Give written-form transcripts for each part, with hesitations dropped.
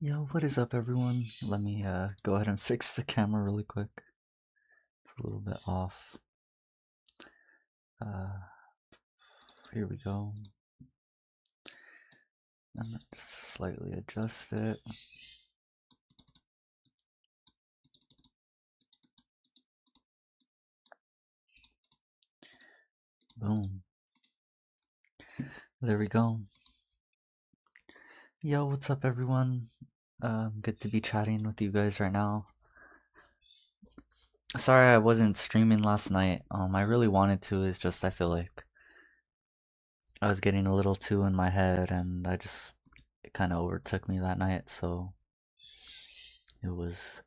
Yo, what is up, everyone? Let me go ahead and fix the camera really quick. It's a little bit off. Here we go. I'm gonna just slightly adjust it. Boom. There we go. Yo, what's up, everyone? Good to be chatting with you guys right now. Sorry I wasn't streaming last night. I really wanted to, it's just I feel like I was getting a little too in my head and it kind of overtook me that night, so it was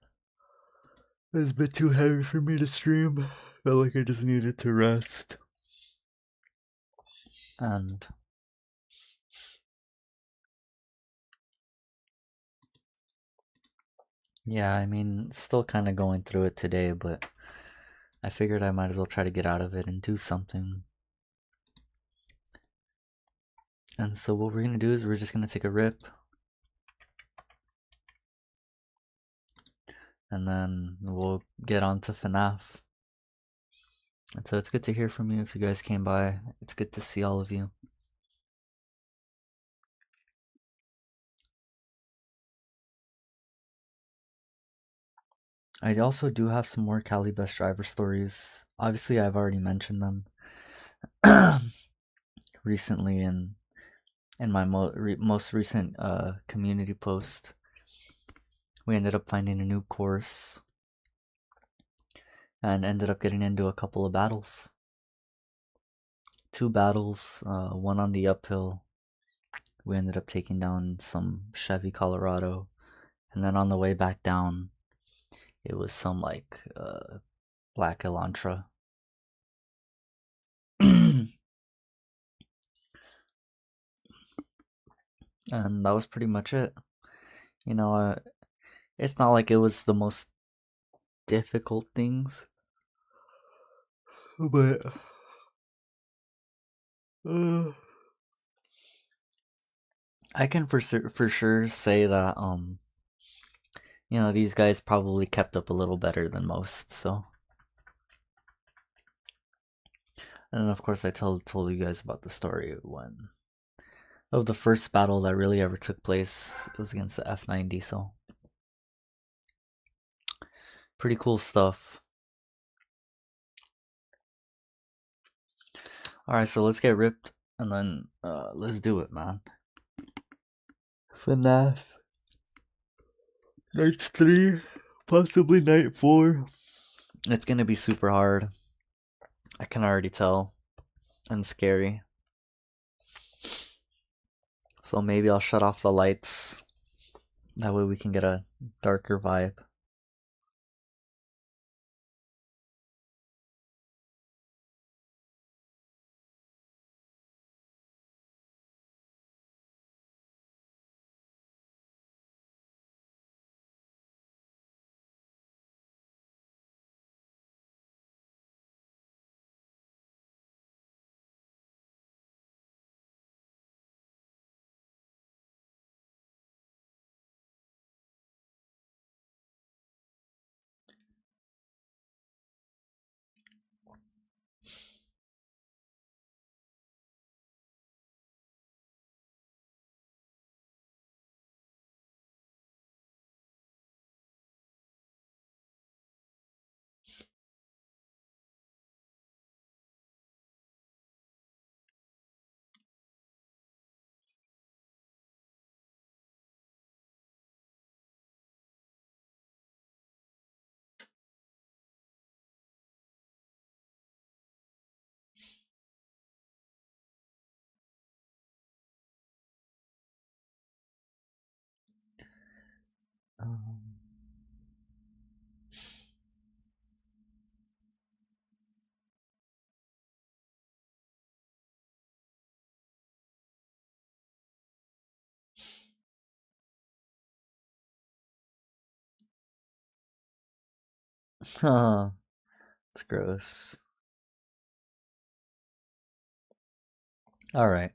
a bit too heavy for me to stream. Felt like I just needed to rest. And yeah, I mean, still kind of going through it today, but I figured I might as well try to get out of it and do something. And so what we're gonna do is we're just gonna take a rip. And then we'll get on to FNAF. And so it's good to hear from you if you guys came by. It's good to see all of you. I also do have some more Cali best driver stories. Obviously, I've already mentioned them recently in my most recent community post. We ended up finding a new course and ended up getting into a couple of battles. 2 battles, one on the uphill. We ended up taking down some Chevy Colorado, and then on the way back down, it was some like black Elantra. And that was pretty much it. You know, it's not like it was the most difficult things, but I can for sure say that you know, these guys probably kept up a little better than most. So, and of course, I told you guys about the story of the first battle that really ever took place. It was against the F90, so pretty cool stuff. Alright, so let's get ripped and then let's do it, man. FNAF Night 3, possibly Night 4. It's gonna be super hard. I can already tell. And scary. So maybe I'll shut off the lights. That way we can get a darker vibe. Huh, it's gross. All right.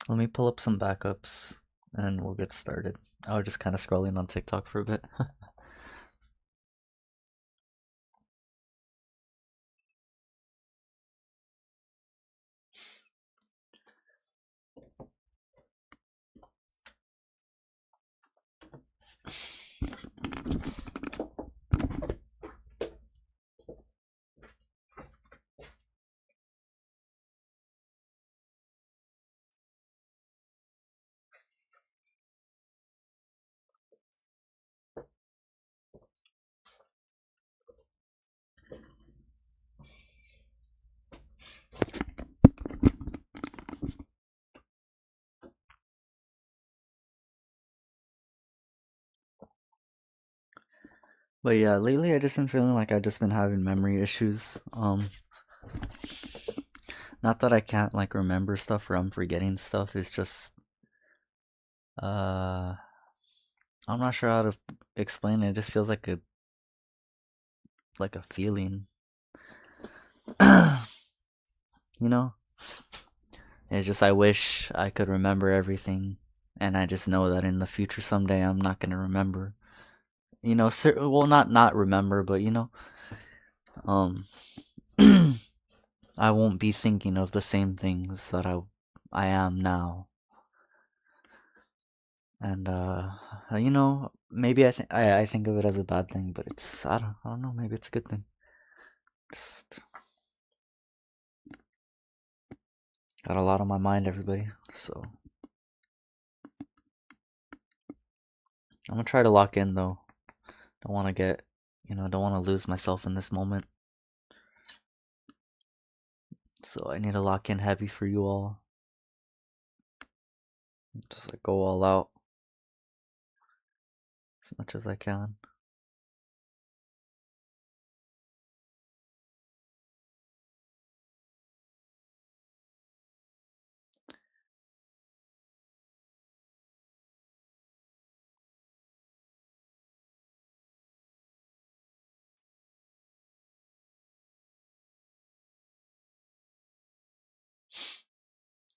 Let me pull up some backups and we'll get started. I was just kind of scrolling on TikTok for a bit. But yeah, lately I just been feeling like I just been having memory issues. Not that I can't like remember stuff or I'm forgetting stuff. It's just uh I'm not sure how to explain it. It just feels like a feeling. You know? It's just I wish I could remember everything and I just know that in the future someday I'm not going to remember. You know, well not remember, but um I won't be thinking of the same things that I am now. And maybe I think of it as a bad thing, but it's I don't know, maybe it's a good thing. Just got a lot on my mind, everybody. So I'm gonna try to lock in though. Don't want to don't want to lose myself in this moment. So I need to lock in heavy for you all. Just like go all out as much as I can.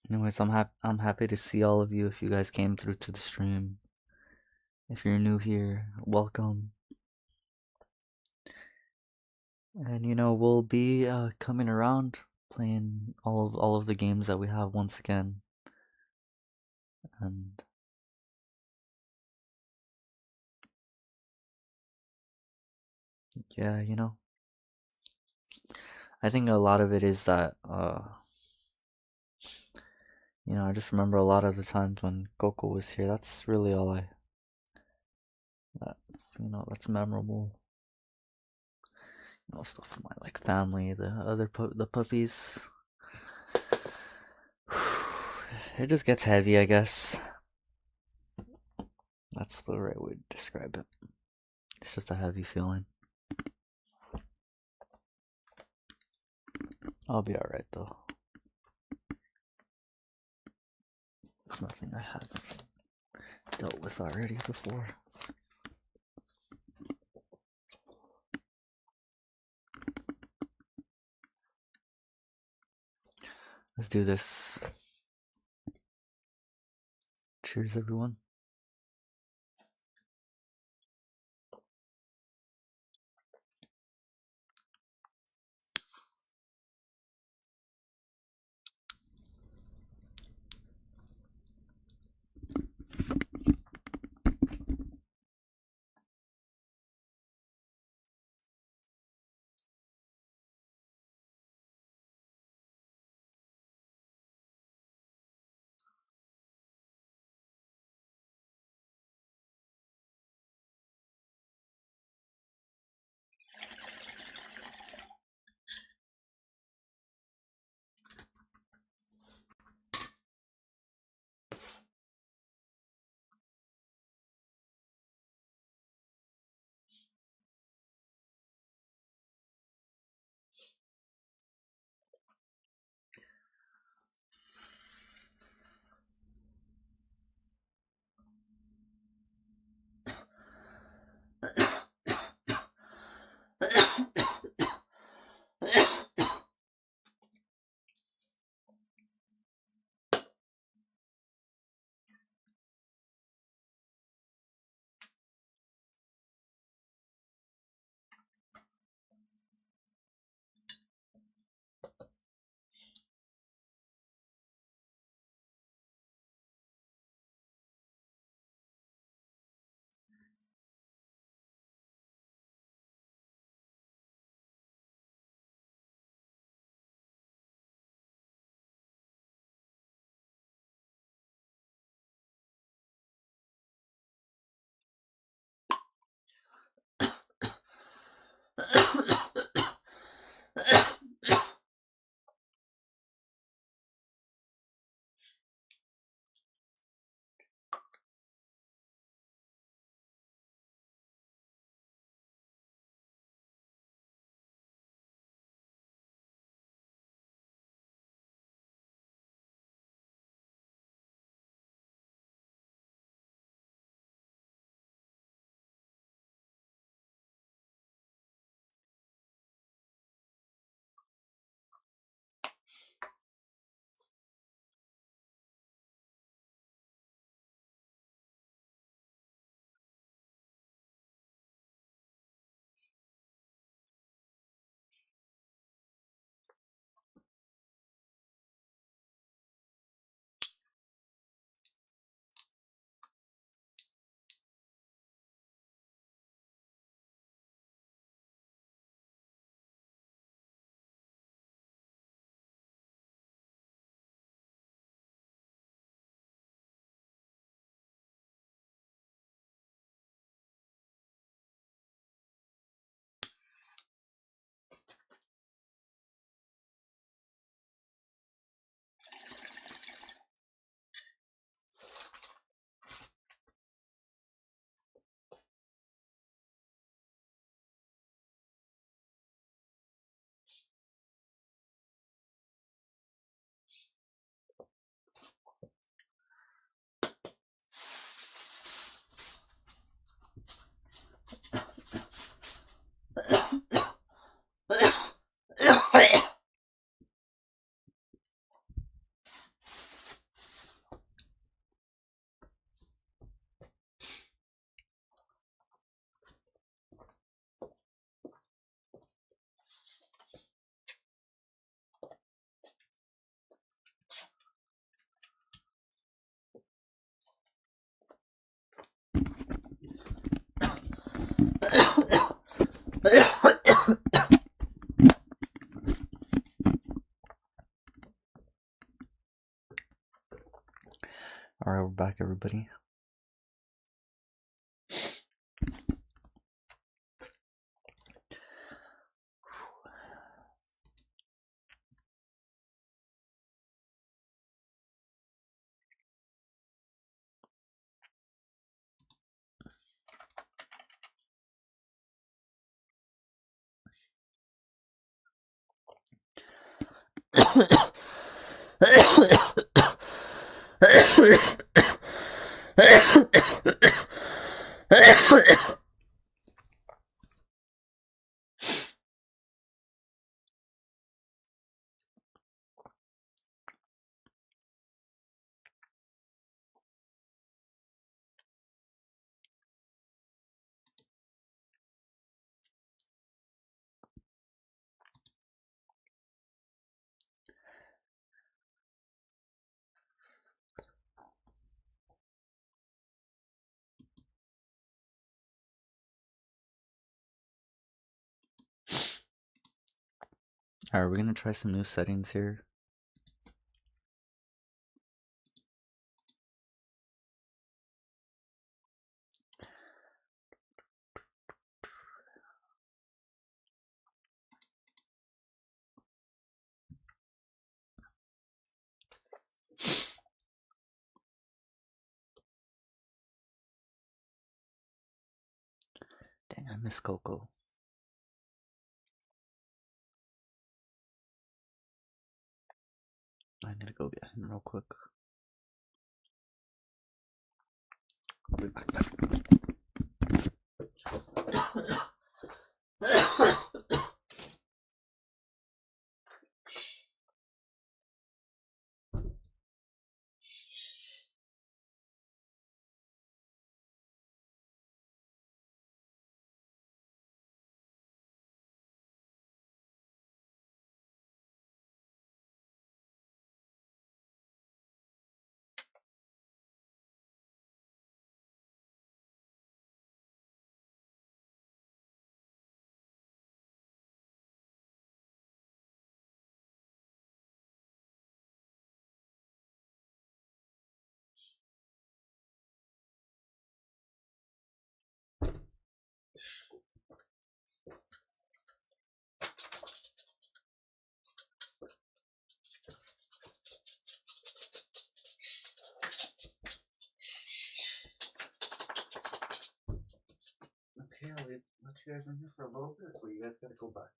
Anyways, I'm happy to see all of you. If you guys came through to the stream, if you're new here, welcome. And we'll be coming around playing all of the games that we have once again. And yeah, I think a lot of it is that I just remember a lot of the times when Coco was here. That's really all that that's memorable. Stuff with my like family, the other the puppies. It just gets heavy, I guess. That's the right way to describe it. It's just a heavy feeling. I'll be alright though. It's nothing I haven't dealt with already before. Let's do this. Cheers, everyone. Alright, we're back, everybody. Alright, we're gonna try some new settings here. Dang, I miss Coco. I need to go get him real quick. I'll be back. Okay, I'll let you guys in here for a little bit, or you guys gotta go back.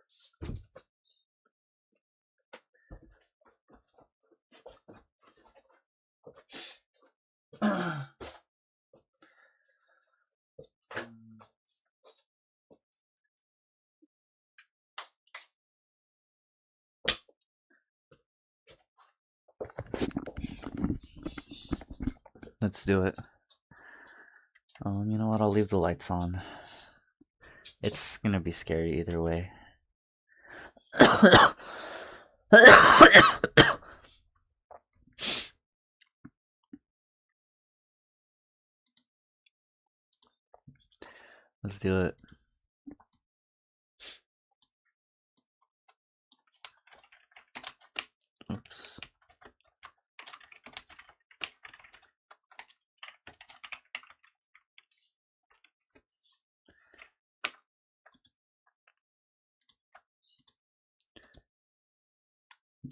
Let's do it. You know what? I'll leave the lights on. It's gonna be scary either way. Let's do it. Oops.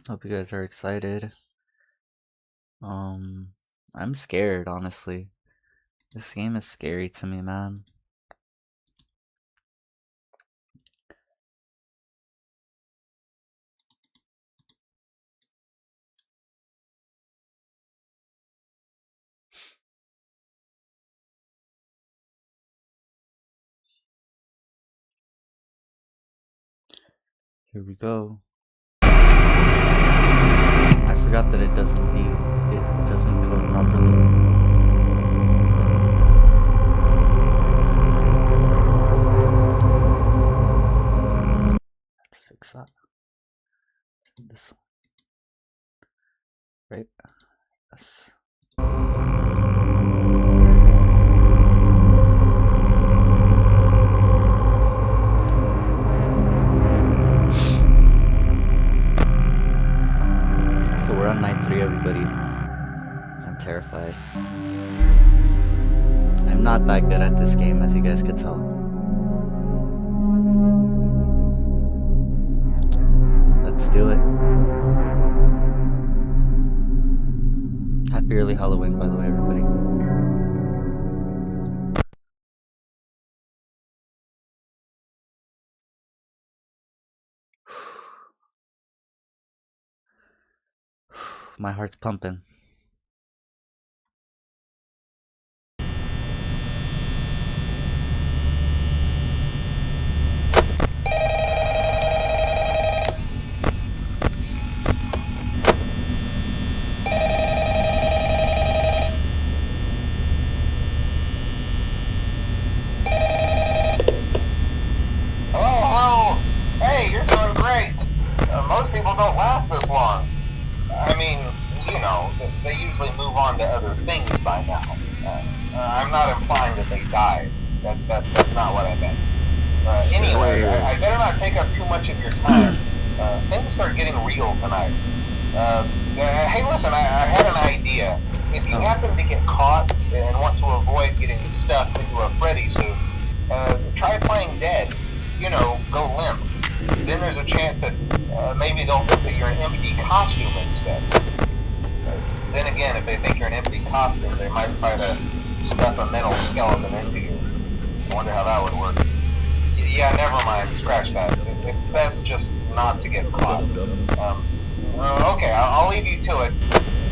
Hope you guys are excited. I'm scared, honestly. This game is scary to me, man. Here we go. I forgot that it doesn't code properly. Have to fix that. This one. Right? Yes. So we're on night 3, everybody. I'm terrified. I'm not that good at this game, as you guys could tell. Let's do it. Happy early Halloween, by the way, everybody. My heart's pumping. Most people don't last this long. I mean, you know, they usually move on to other things by now. I'm not implying that they died. That's not what I meant. Anyway, I better not take up too much of your time. Things start getting real tonight. Hey, listen, I had an idea. If you happen to get caught and want to avoid getting stuffed into a Freddy suit, try playing dead. You know, go limp. Then there's a chance that maybe they'll think that you're an empty costume instead. Then again, if they think you're an empty costume, they might try to stuff a metal skeleton into you. I wonder how that would work. Yeah, never mind. Scratch that. It's best just not to get caught. Okay, I'll leave you to it.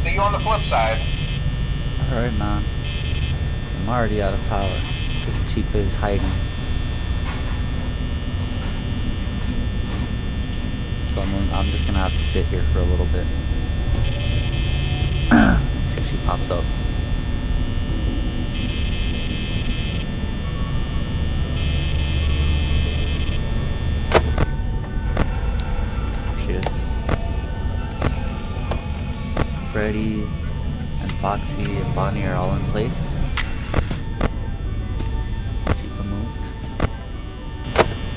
See you on the flip side. Alright, man. I'm already out of power. This Chica is hiding. So I'm just gonna have to sit here for a little bit. See if she pops up. There she is. Freddy and Foxy and Bonnie are all in place. Chica moved.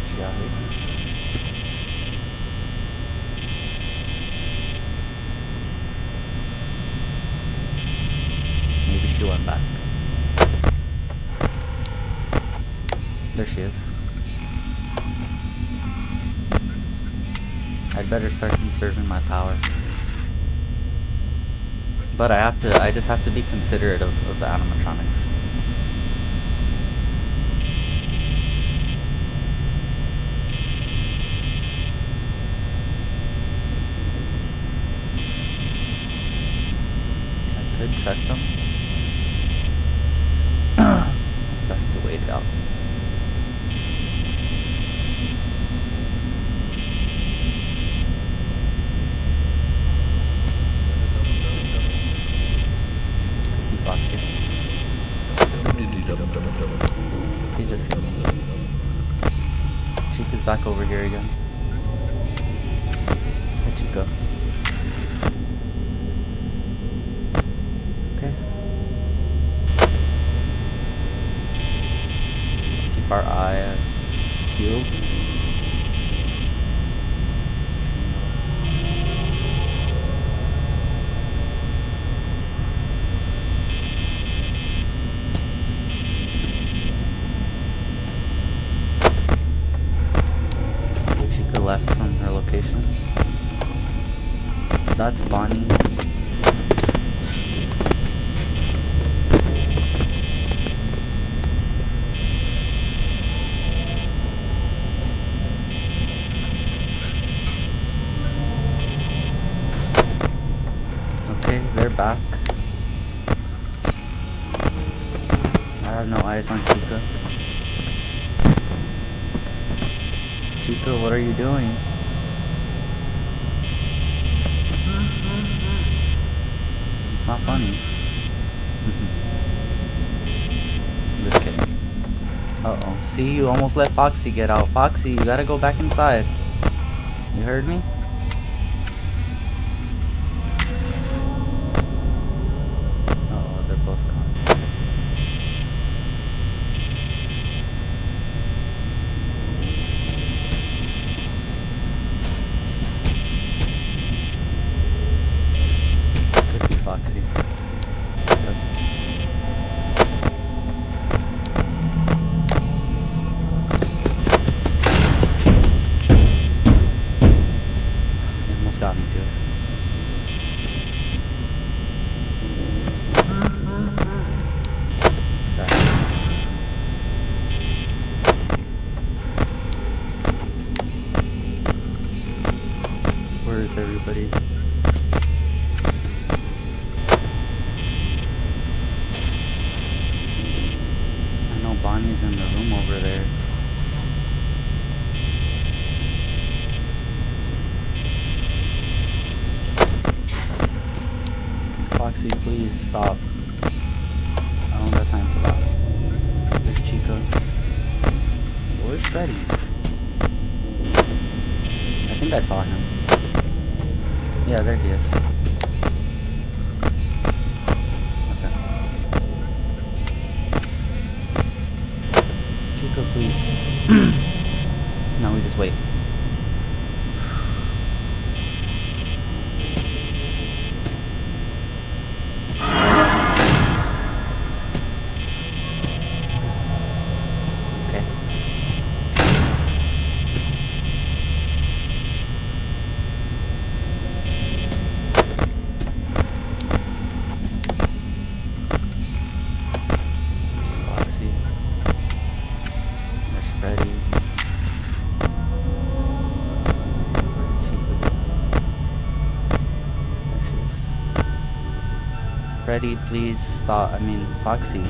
She out here. Maybe she went back. There she is. I'd better start conserving my power. But I just have to be considerate of the animatronics. I could check them. It's best to wait it out. Foxy. He's just sitting. Chica's back over here again. Hi, Chica. Okay. Keep our eyes peeled. Left from her location. That's Bonnie. Okay, they're back. I have no eyes on Chica. Chica, what are you doing? It's not funny. I'm just kidding. Uh-oh. See, you almost let Foxy get out. Foxy, you gotta go back inside. You heard me? Uh-oh, they're both gone. Foxy. he's in the room over there. Foxy, please stop. I don't got time for that. There's Chica. Where's Freddy? I think I saw him. Yeah, there he is. Okay. Chica, please. No, we just wait. Freddy, please stop. I mean, Foxy. You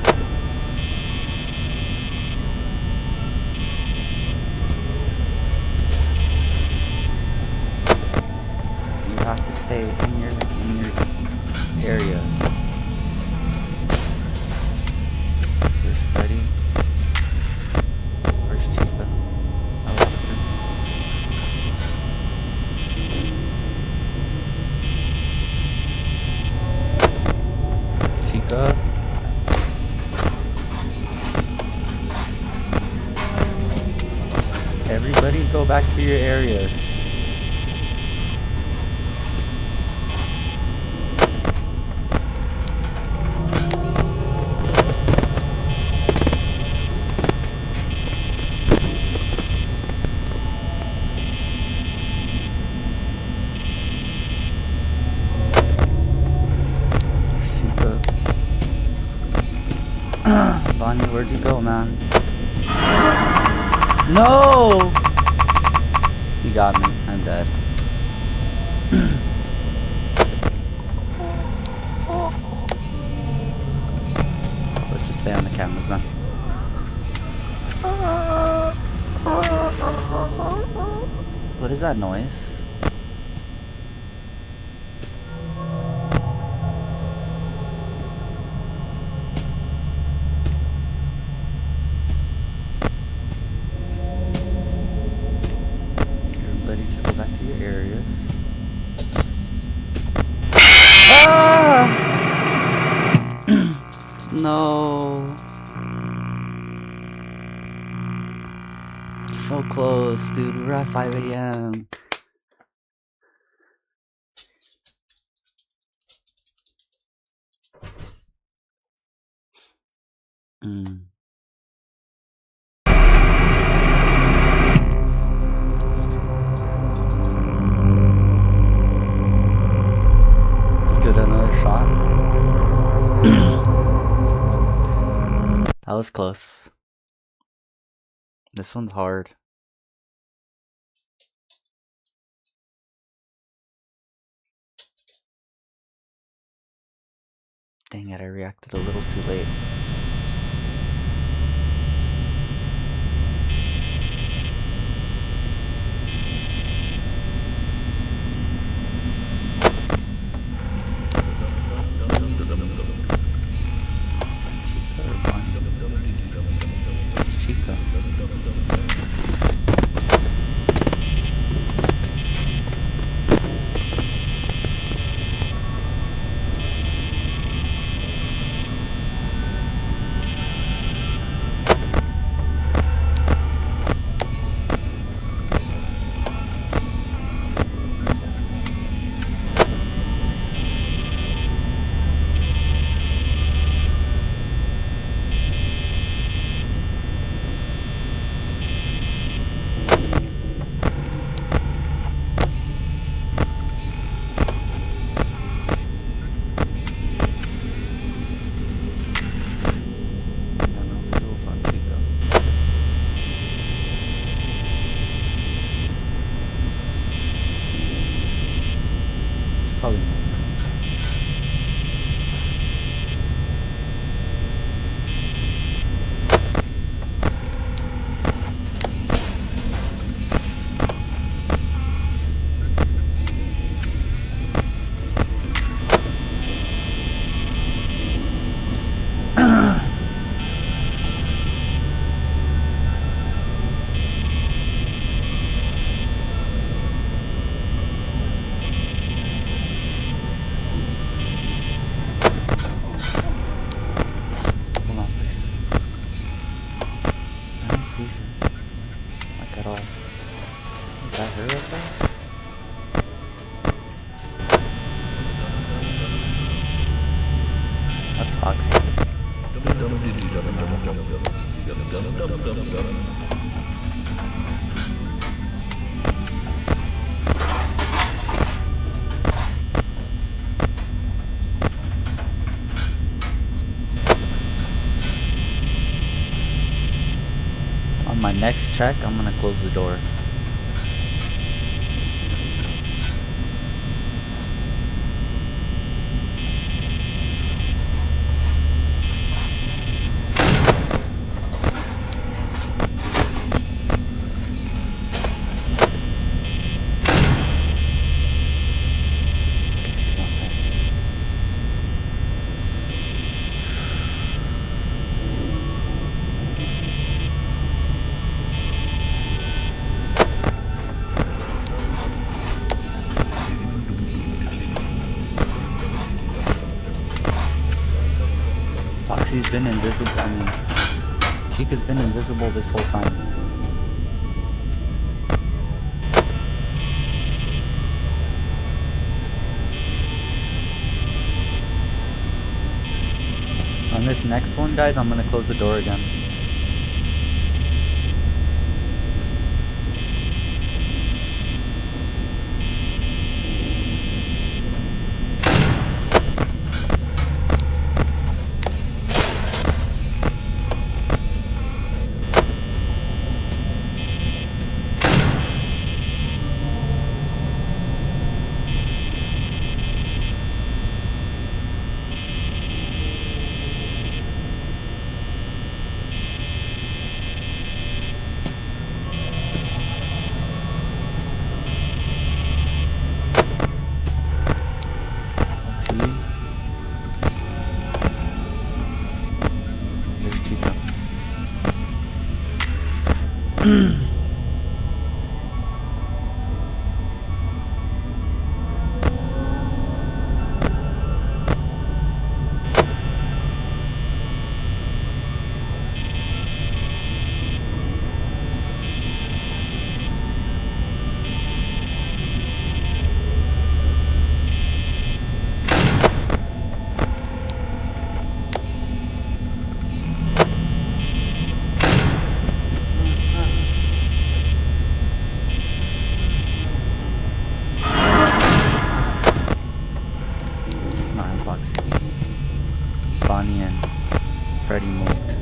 have to stay in your area. Where's Freddy? Where's Chica? I lost her. Chica? Everybody go back to your areas. Bonnie, where'd you go, man? No! You got me. I'm dead. Let's just stay on the cameras then. What is that noise? Just go back to your areas. Ah! No. So close, dude. We're at 5 a.m. Another shot. That was close. This one's hard. Dang it, I reacted a little too late. Foxy. On my next check, I'm gonna close the door. Foxy's been invisible. I mean, Chica's been invisible this whole time. On this next one, guys, I'm gonna close the door again. Bonnie and Freddy moved.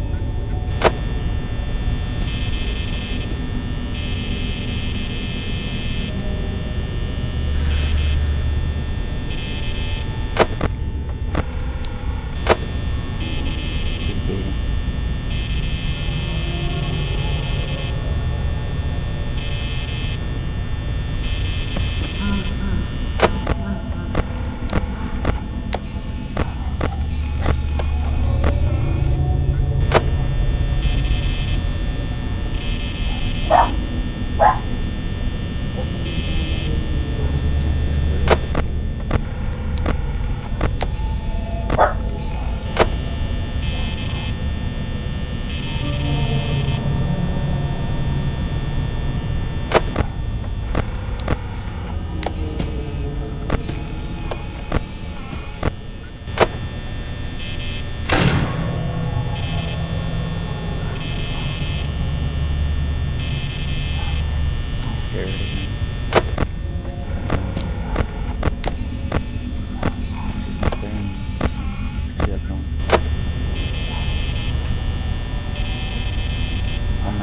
She's baiting.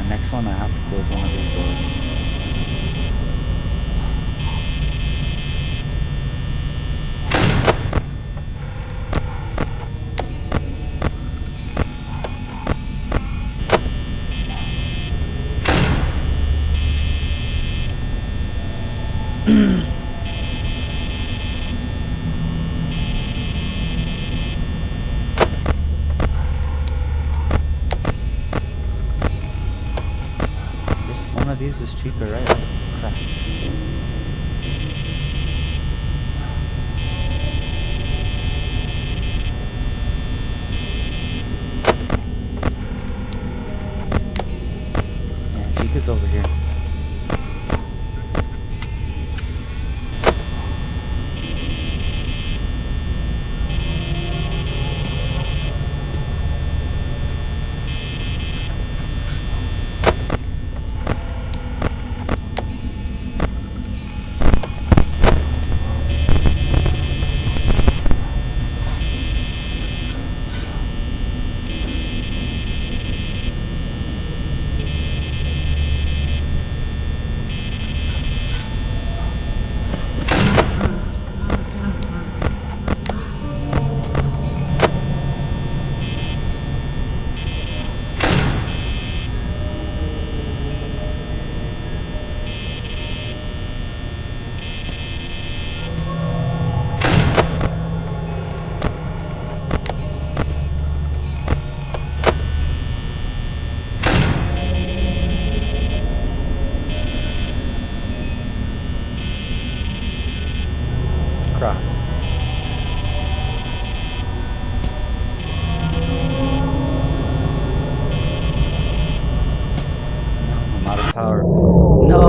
Next one, I have to close one of these doors. One of these was cheaper, right? Crap. Yeah, Chica's over here. crap. No, I'm out of power. No!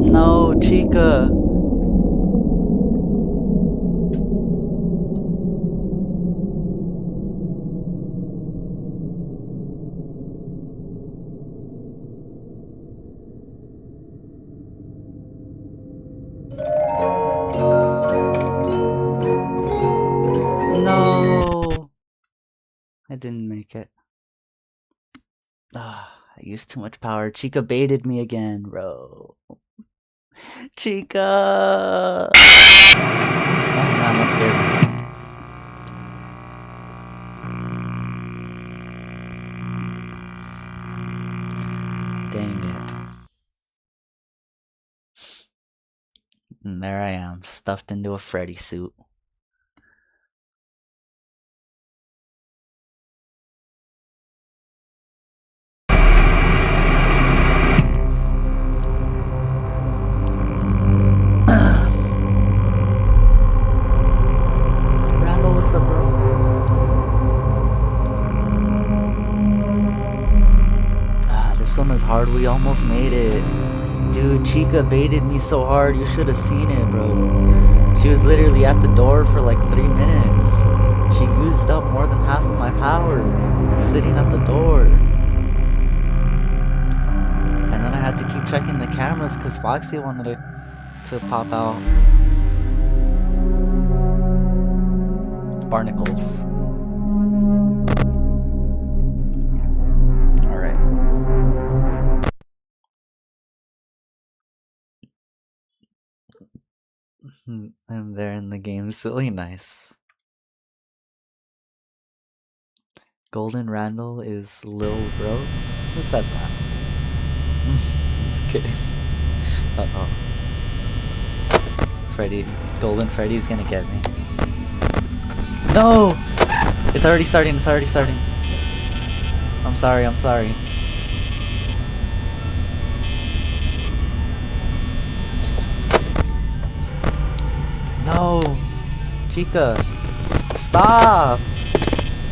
No, Chica! No! I didn't make it. Ah, I used too much power. Chica baited me again, bro. Chica! Oh man, that scared me. Dang it. And there I am, stuffed into a Freddy suit. Randall, what's up, bro? Ah, this one is hard. We almost made it. Dude, Chica baited me so hard. You should have seen it, bro. She was literally at the door for like 3 minutes. She used up more than half of my power sitting at the door. And then I had to keep checking the cameras because Foxy wanted to pop out. Barnacles. Alright. I'm there in the game. Silly nice. Golden Randall is Lil Bro? Who said that? Just kidding. Uh-oh. Freddy. Golden Freddy's gonna get me. No! It's already starting, it's already starting. I'm sorry, I'm sorry. No! Chica! Stop!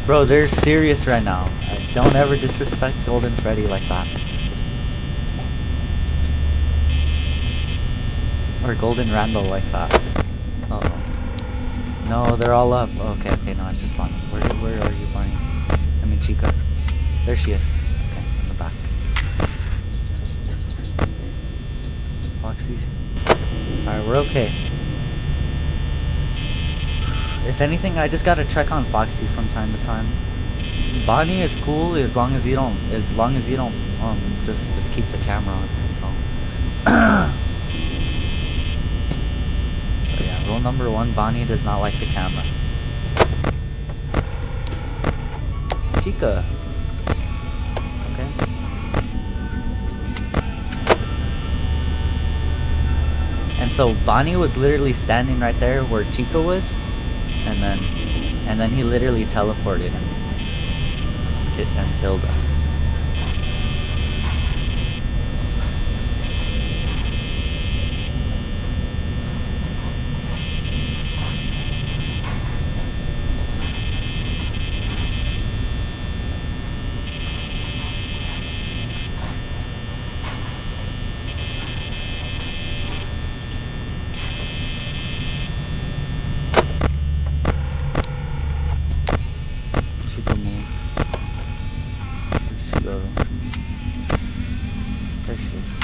Bro, they're serious right now. Don't ever disrespect Golden Freddy like that. Or Golden Randall like that. Uh-oh. No, they're all up. Okay, okay, no, I just spawned. Where are you, Barney? I mean, Chica. There she is. Okay, in the back. Foxy. Alright, we're okay. If anything, I just gotta check on Foxy from time to time. Bonnie is cool as long as you don't just keep the camera on her, so. So yeah, rule number 1, Bonnie does not like the camera. Chica. Okay. And so Bonnie was literally standing right there where Chica was, and then he literally teleported and killed us. There she is.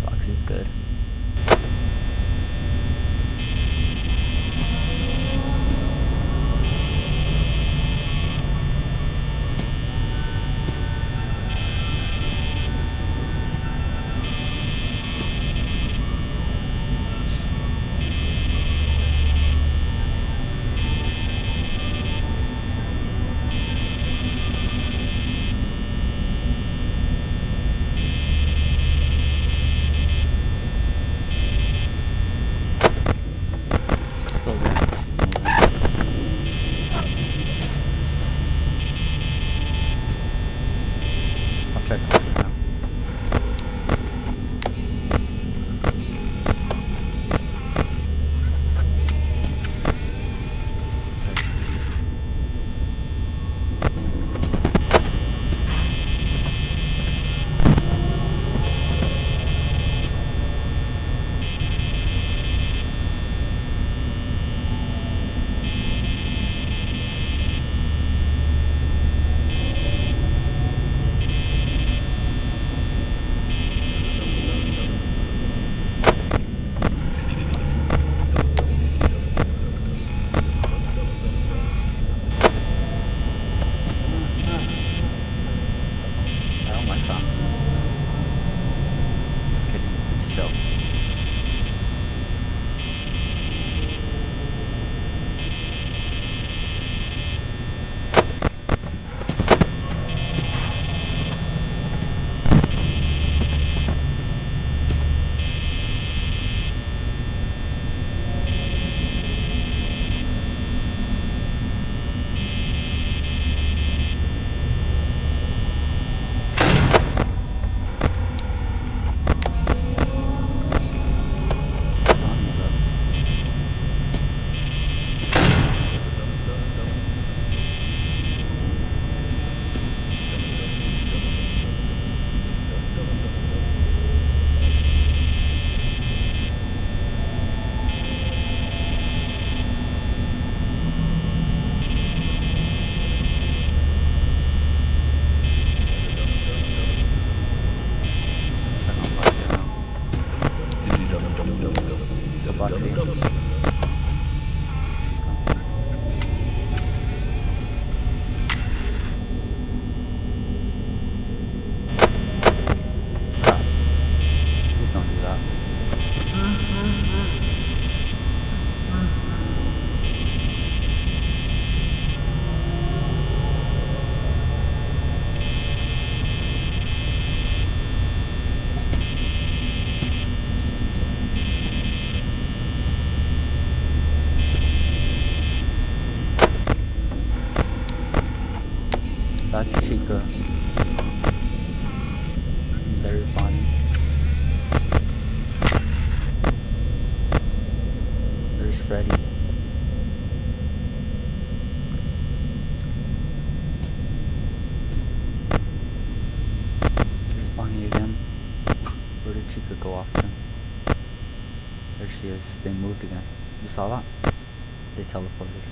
Foxy's good. Foxy. Crap. Please don't do that. That's Chica. And there's Bonnie. There's Freddy. There's Bonnie again. Where did Chica go off to? There she is. They moved again. You saw that? They teleported.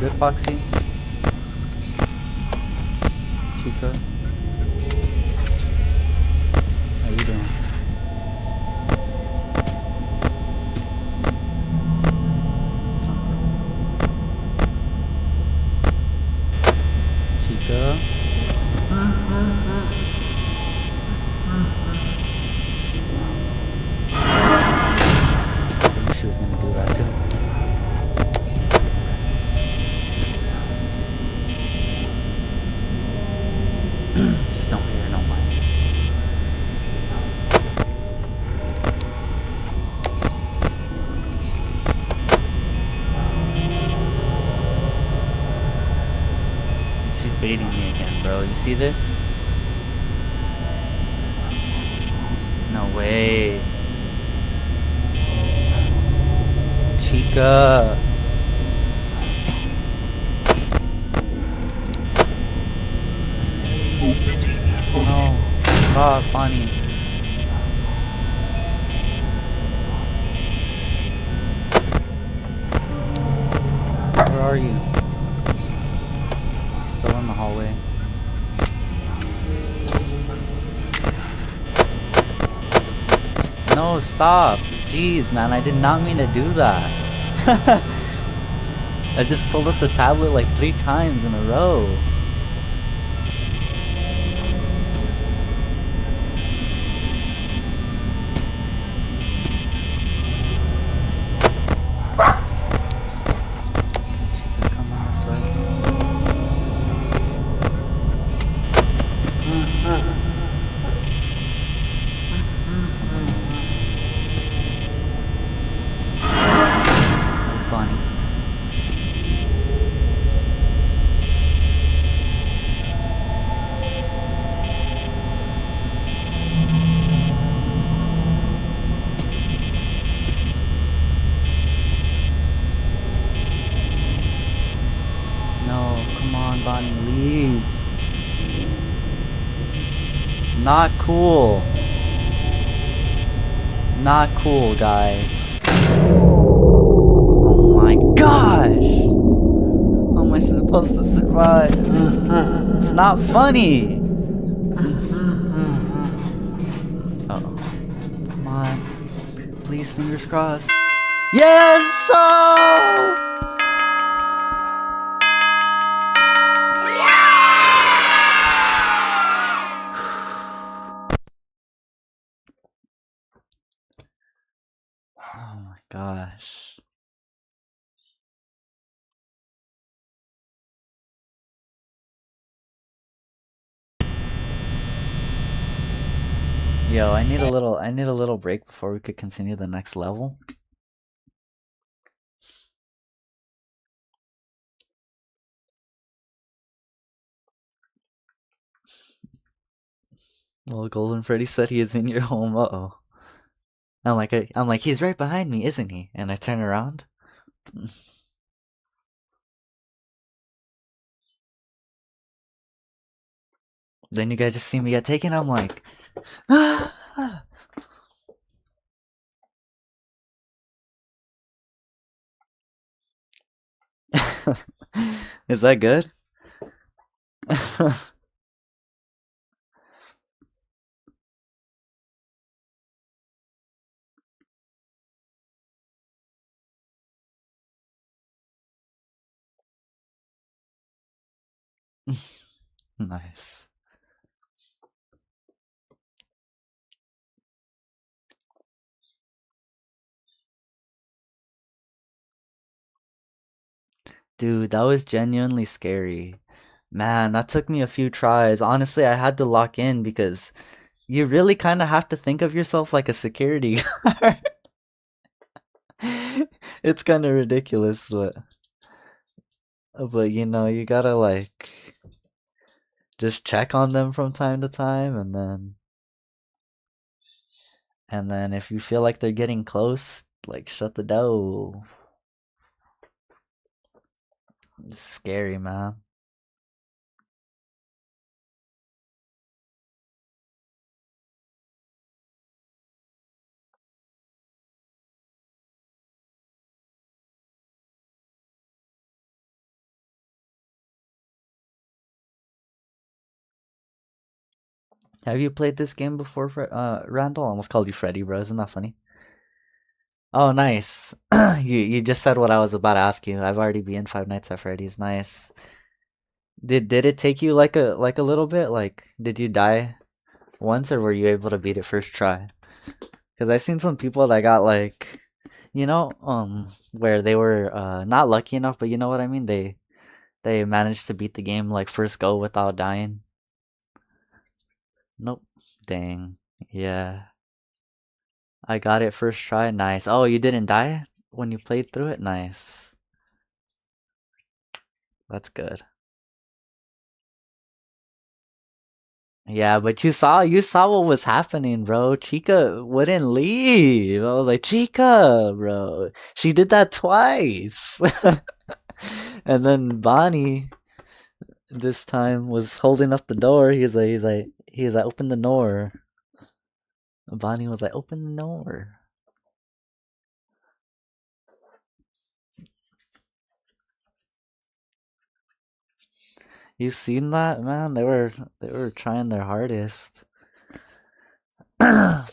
Good, Foxy? Chica? How you doing? Chica? I knew she was gonna do that too. Just don't hear, no mind. She's baiting me again, bro. You see this? No way. Chica. No. Stop, Bonnie. Where are you? Still in the hallway. No, stop. Jeez, man, I did not mean to do that. I just pulled up the tablet like 3 times in a row. Chica's coming this way. Someone moved. There's Bonnie. No, come on, Bonnie, leave. Not cool. Not cool, guys. Oh my gosh! How am I supposed to survive? It's not funny! Uh-oh. Come on. Please, fingers crossed. Yes! Oh! Oh my gosh. Yo, I need a little break before we could continue the next level. Well, Golden Freddy said he is in your home. Uh-oh. I'm like, he's right behind me, isn't he? And I turn around. Then you guys just see me get taken. I'm like, ah! Is that good? Nice. Dude, that was genuinely scary. Man, that took me a few tries. Honestly, I had to lock in because you really kind of have to think of yourself like a security guard. It's kind of ridiculous, but you know, you gotta like just check on them from time to time, and then if you feel like they're getting close, like shut the door. It's scary, man. Have you played this game before, Randall? I almost called you Freddy, bro. Isn't that funny? Oh, nice. You just said what I was about to ask you. I've already been Five Nights at Freddy's. Nice. Did it take you like a little bit? Like, did you die once, or were you able to beat it first try? Because I seen some people that got like, where they were not lucky enough, but you know what I mean. They managed to beat the game like first go without dying. Nope. Dang. Yeah. I got it first try. Nice. Oh, you didn't die when you played through it? Nice. That's good. Yeah, but you saw what was happening, bro. Chica wouldn't leave. I was like, Chica, bro. She did that twice. And then Bonnie this time was holding up the door. He's like, open the door. Bonnie was like, open the door. You seen that, man? They were trying their hardest. But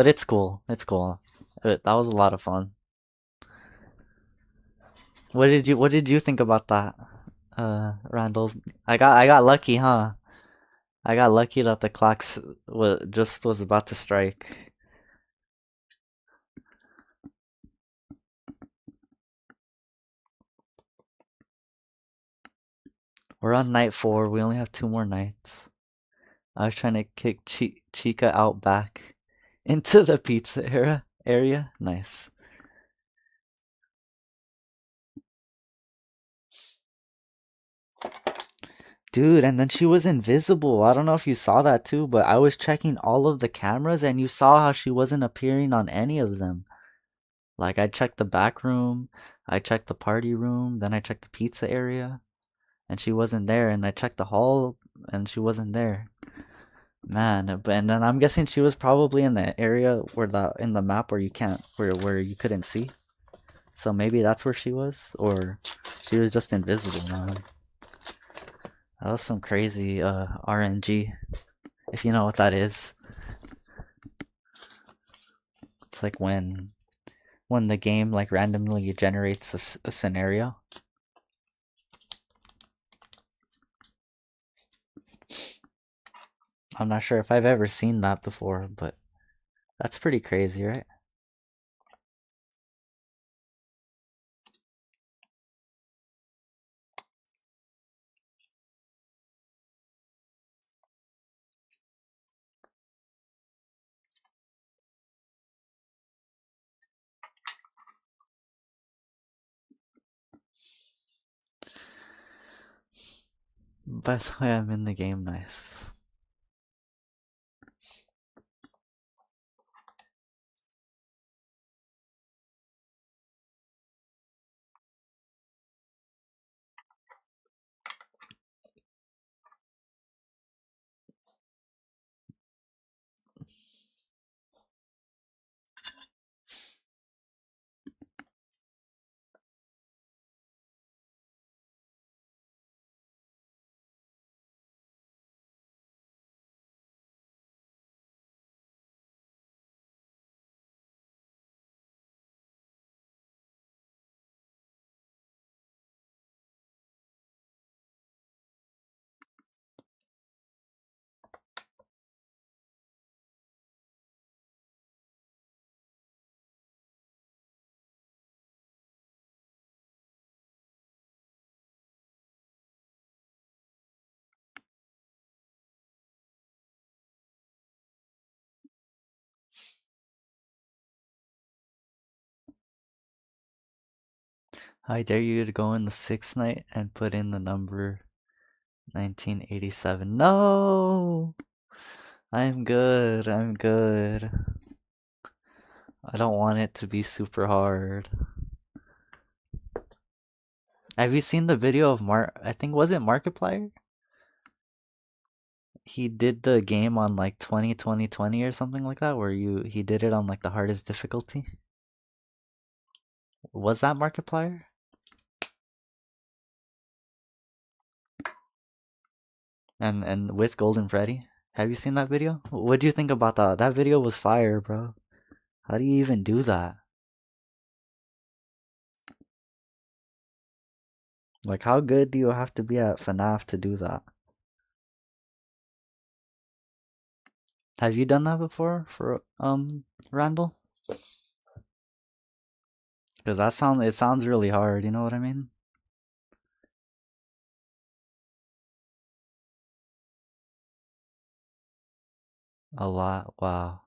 it's cool. It's cool. That was a lot of fun. What did you think about that, Randall? I got lucky, huh? I got lucky that the clocks was about to strike. We're on night 4. We only have 2 more nights. I was trying to kick Chica out back into the pizza area. Nice. Dude, and then she was invisible. I don't know if you saw that too, but I was checking all of the cameras and you saw how she wasn't appearing on any of them. Like I checked the back room, I checked the party room, then I checked the pizza area, and she wasn't there, and I checked the hall and she wasn't there. Man, and then I'm guessing she was probably in the area where the in the map where you can't where you couldn't see. So maybe that's where she was, or she was just invisible, man. That was some crazy RNG, if you know what that is. It's like when the game like randomly generates a scenario. I'm not sure if I've ever seen that before, but that's pretty crazy, right? By the way, I'm in the game, nice. I dare you to go in the sixth night and put in the number 1987. No! I'm good. I'm good. I don't want it to be super hard. Have you seen the video of I think was it Markiplier? He did the game on like 20 or something like that where he did it on like the hardest difficulty. Was that Markiplier? And with Golden Freddy? Have you seen that video? What do you think about that? That video was fire, bro. How do you even do that? Like, how good do you have to be at FNAF to do that? Have you done that before for Randall? Because it sounds really hard. You know what I mean? A lot. Wow.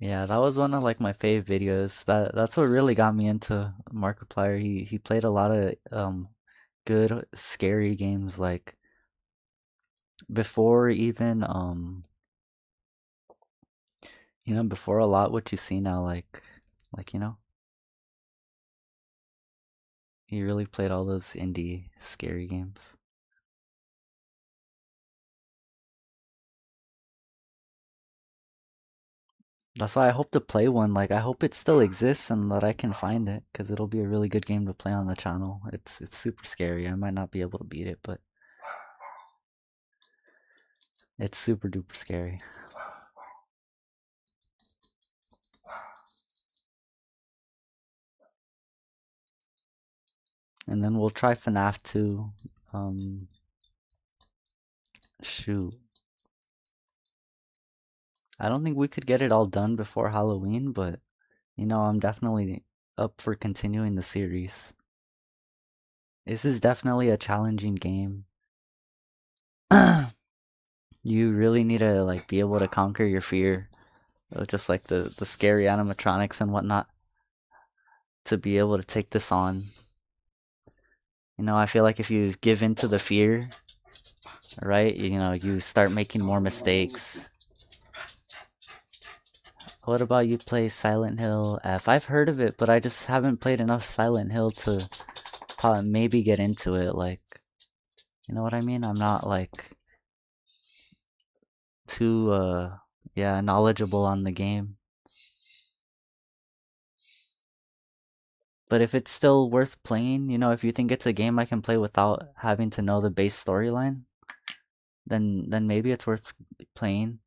Yeah, that was one of like my fave videos. That's what really got me into Markiplier. He played a lot of good scary games like before even before a lot what you see now like he really played all those indie scary games. That's why I hope to play one. Like I hope it still exists and that I can find it because it'll be a really good game to play on the channel. It's super scary. I might not be able to beat it, but it's super duper scary. And then we'll try FNAF 2. Shoot. I don't think we could get it all done before Halloween, but I'm definitely up for continuing the series. This is definitely a challenging game. You really need to like be able to conquer your fear of just like the scary animatronics and whatnot to be able to take this on. I feel like if you give in to the fear, right, you start making more mistakes. What about you play Silent Hill F? I've heard of it, but I just haven't played enough Silent Hill to maybe get into it. Like, you know what I mean? I'm not like too knowledgeable on the game. But if it's still worth playing, if you think it's a game I can play without having to know the base storyline, then maybe it's worth playing.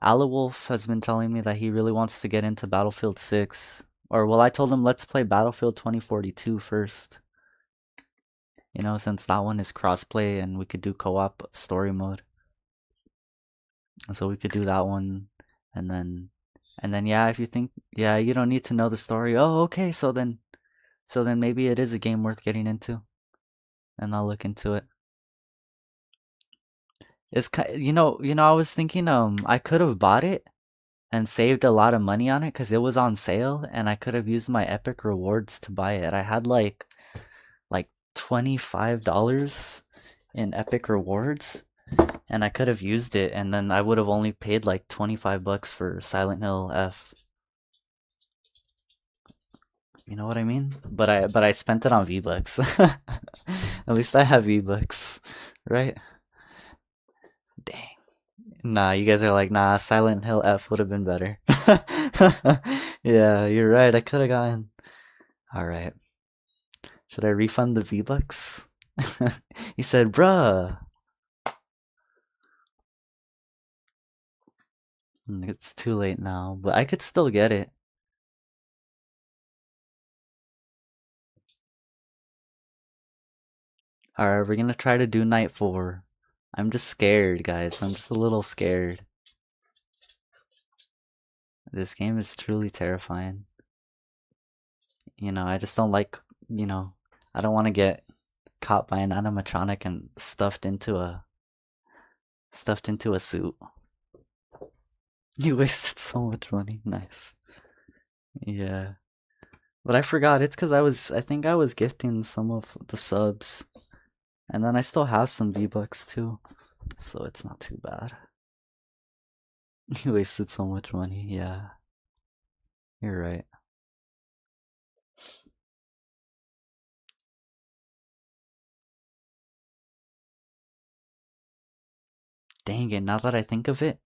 Wolf has been telling me that he really wants to get into Battlefield 6. Or, well, I told him let's play Battlefield 2042 first. Since that one is crossplay and we could do co-op story mode. And so we could do that one. And then yeah, if you think, yeah, you don't need to know the story. Oh, okay, so then maybe it is a game worth getting into. And I'll look into it. It's I was thinking I could have bought it and saved a lot of money on it because it was on sale and I could have used my Epic rewards to buy it. I had like $25 in Epic rewards and I could have used it and then I would have only paid like $25 for Silent Hill F. You know what I mean? But I spent it on V-Bucks. At least I have V-Bucks, right? Dang. Nah, you guys are like, nah, Silent Hill F would have been better. Yeah, you're right. I could have gotten. Alright. Should I refund the V-Bucks? He said, bruh. It's too late now, but I could still get it. Alright, we're gonna try to do night 4. I'm just scared, guys. I'm just a little scared. This game is truly terrifying. I just don't like, I don't want to get caught by an animatronic and stuffed into a suit. You wasted so much money. Nice. Yeah. But I forgot it's because I think I was gifting some of the subs. And then I still have some V-Bucks too. So it's not too bad. You wasted so much money. Yeah. You're right. Dang it, now that I think of it,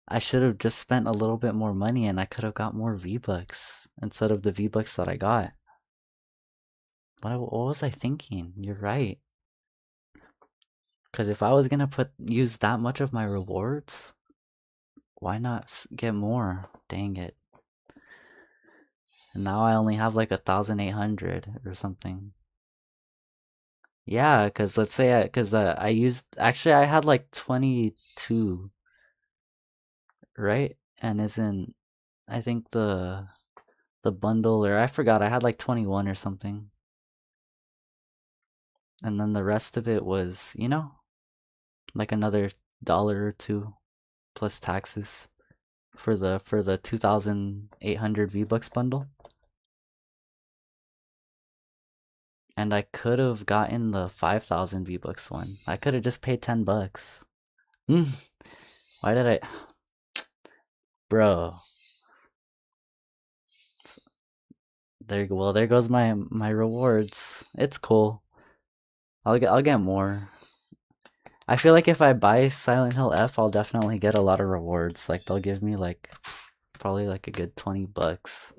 I should have just spent a little bit more money and I could have got more V-Bucks instead of the V-Bucks that I got. What was I thinking? You're right. Because if I was gonna use that much of my rewards, why not get more? Dang it. And now I only have like 1,800 or something. Yeah, because let's say because I used actually I had like 22, right? And isn't I think the bundle or I forgot I had like 21 or something. And then the rest of it was, like another dollar or two plus taxes for the 2,800 V-Bucks bundle. And I could have gotten the 5,000 V-Bucks one. I could have just paid $10. Why did I Bro. There goes my rewards. It's cool. I'll get more. I feel like if I buy Silent Hill F, I'll definitely get a lot of rewards. Like they'll give me like probably like a good $20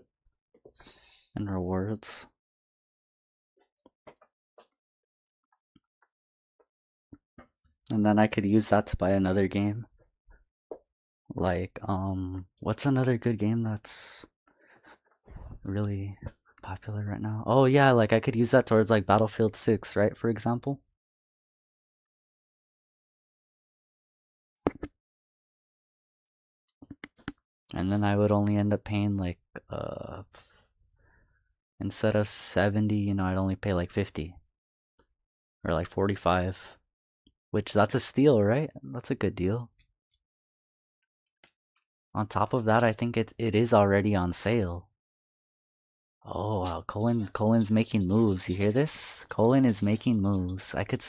in rewards. And then I could use that to buy another game. Like what's another good game that's really popular right now? Oh yeah, like I could use that towards like Battlefield 6, right? For example. And then I would only end up paying like instead of 70, I'd only pay like 50 or like 45, which that's a steal, right? That's a good deal. On top of that, I think it is already on sale. Oh wow, Colin's making moves. You hear this? Colin is making moves. I could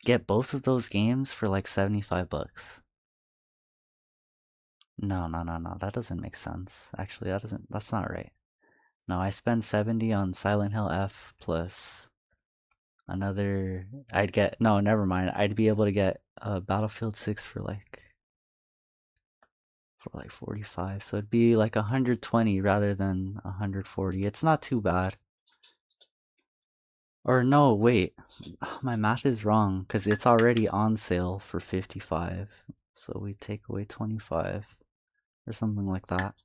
get both of those games for like $75. No, no, no, no. That doesn't make sense. Actually, that's not right. No, I spend 70 on Silent Hill F plus no, never mind. I'd be able to get Battlefield 6 for like 45. So it'd be like 120 rather than 140. It's not too bad. Or no, wait. My math is wrong because it's already on sale for 55. So we take away 25 or something like that.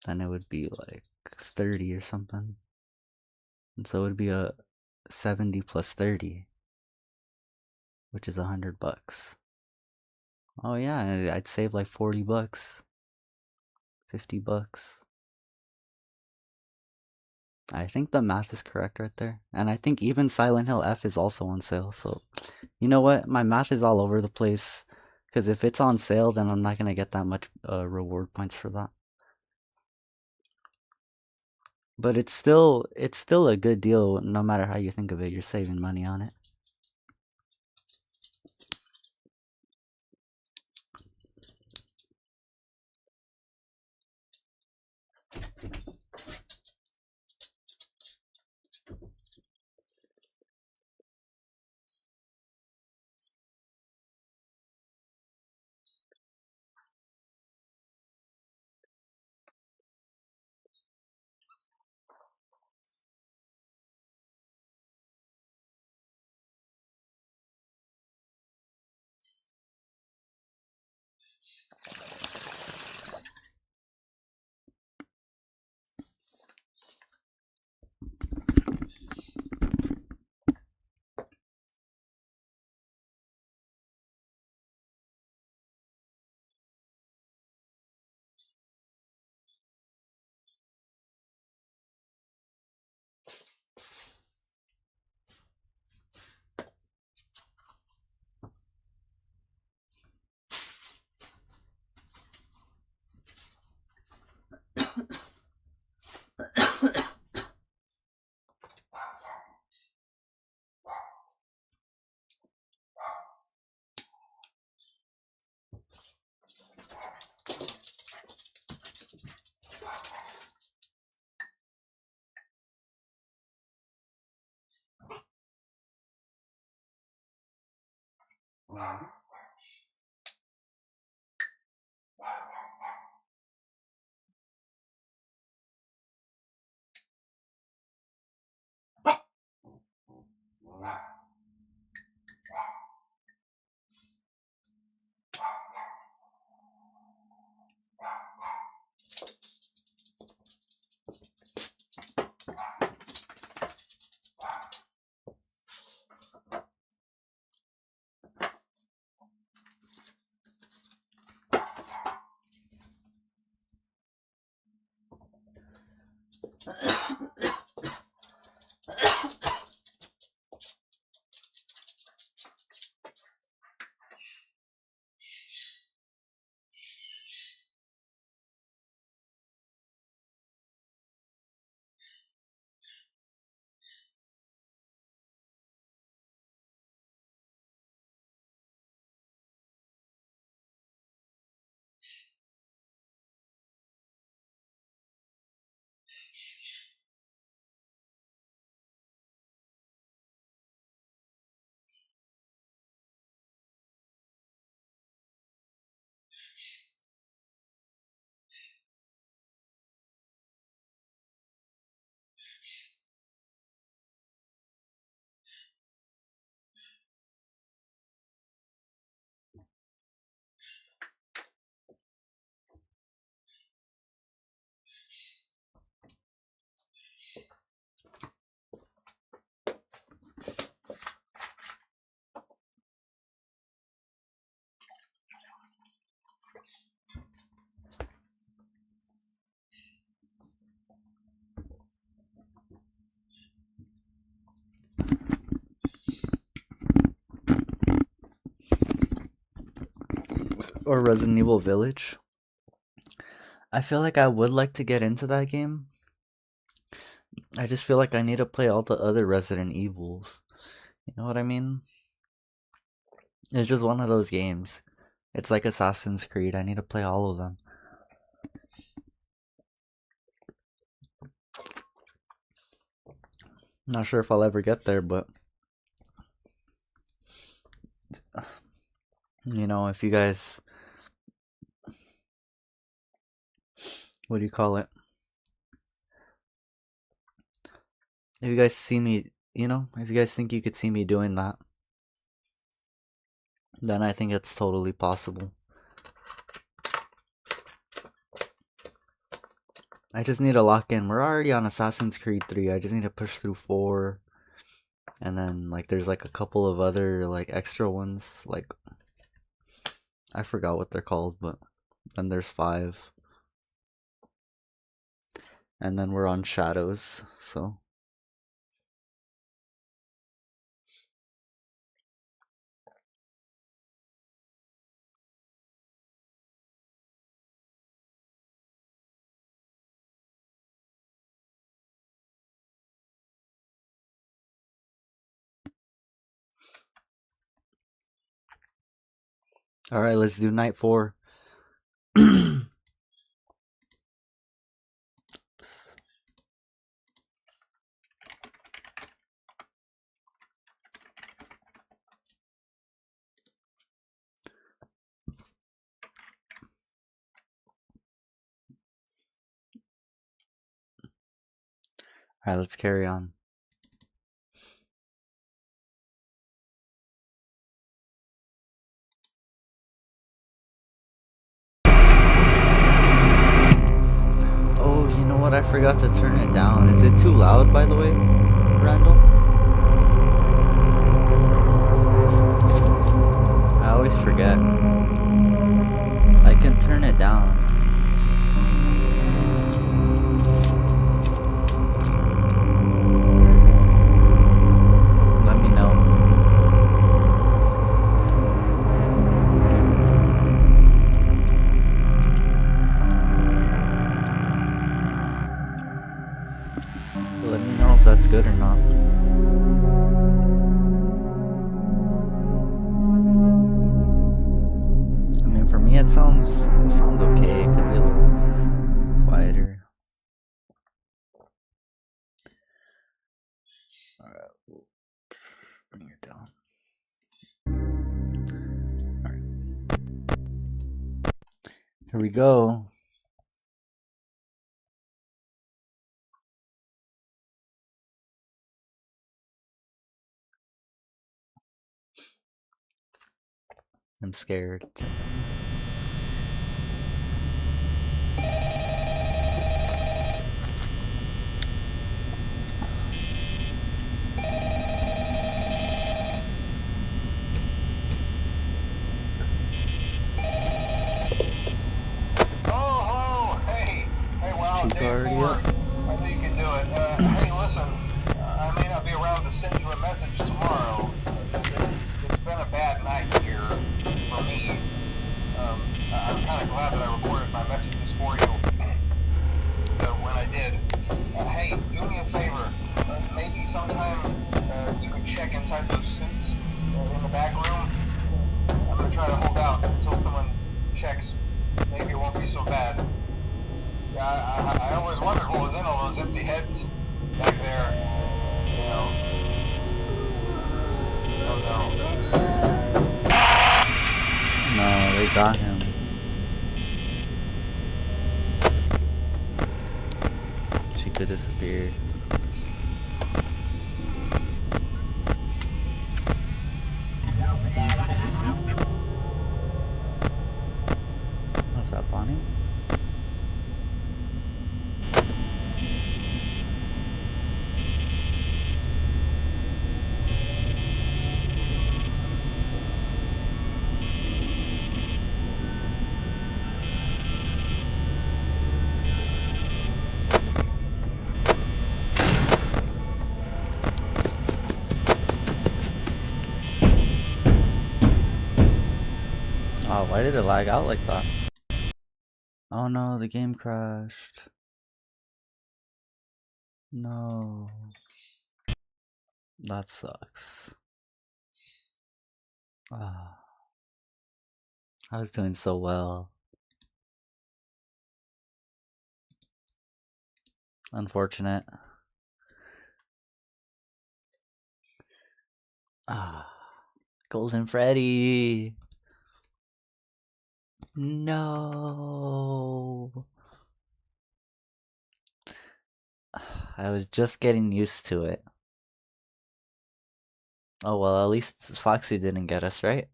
Then it would be like 30 or something. And so it would be a 70 plus 30, which is $100. Oh yeah, I'd save like $40, $50. I think the math is correct right there. And I think even Silent Hill F is also on sale. So, you know what? My math is all over the place. Because if it's on sale, then I'm not going to get that much reward points for that. But it's still a good deal no matter how you think of it. You're saving money on it. Or Resident Evil Village. I feel like I would like to get into that game. I just feel like I need to play all the other Resident Evils. You know what I mean? It's just one of those games. It's like Assassin's Creed. I need to play all of them. Not sure if I'll ever get there, but you know, if you guys, what do you call it? If you guys see me, you know, if you guys think you could see me doing that, then I think it's totally possible. I just need to lock in. We're already on Assassin's Creed 3. I just need to push through 4. And then like there's like a couple of other like extra ones, like I forgot what they're called, but then there's 5. And then we're on Shadows, so alright, let's do night 4. Alright, let's carry on. Oh, you know what? I forgot to turn it down. Is it too loud, by the way, Randall? I always forget. I can turn it down. Let me know. Let me know if that's good or not. I mean, for me, it sounds okay. It could be a little quieter. Alright, we'll bring it down. Here we go. I'm scared. Day 4. I think you can do it. Hey, listen, I may not be around to send you a message tomorrow. It's been a bad night here for me. I'm kind of glad that I recorded my messages for you. When I did. Hey, do me a favor. Maybe sometime you could check inside those suits in the back room. I'm going to try to hold out until someone checks. Maybe it won't be so bad. Yeah, I always wondered what was in all those empty heads back there. You know. Oh no. No, they got him. Chica disappeared. What's that, Bonnie? Oh, why did it lag out like that? Oh no, the game crashed. No. That sucks. Ah. I was doing so well. Unfortunate. Ah. Golden Freddy. No. I was just getting used to it. Oh well, at least Foxy didn't get us, right?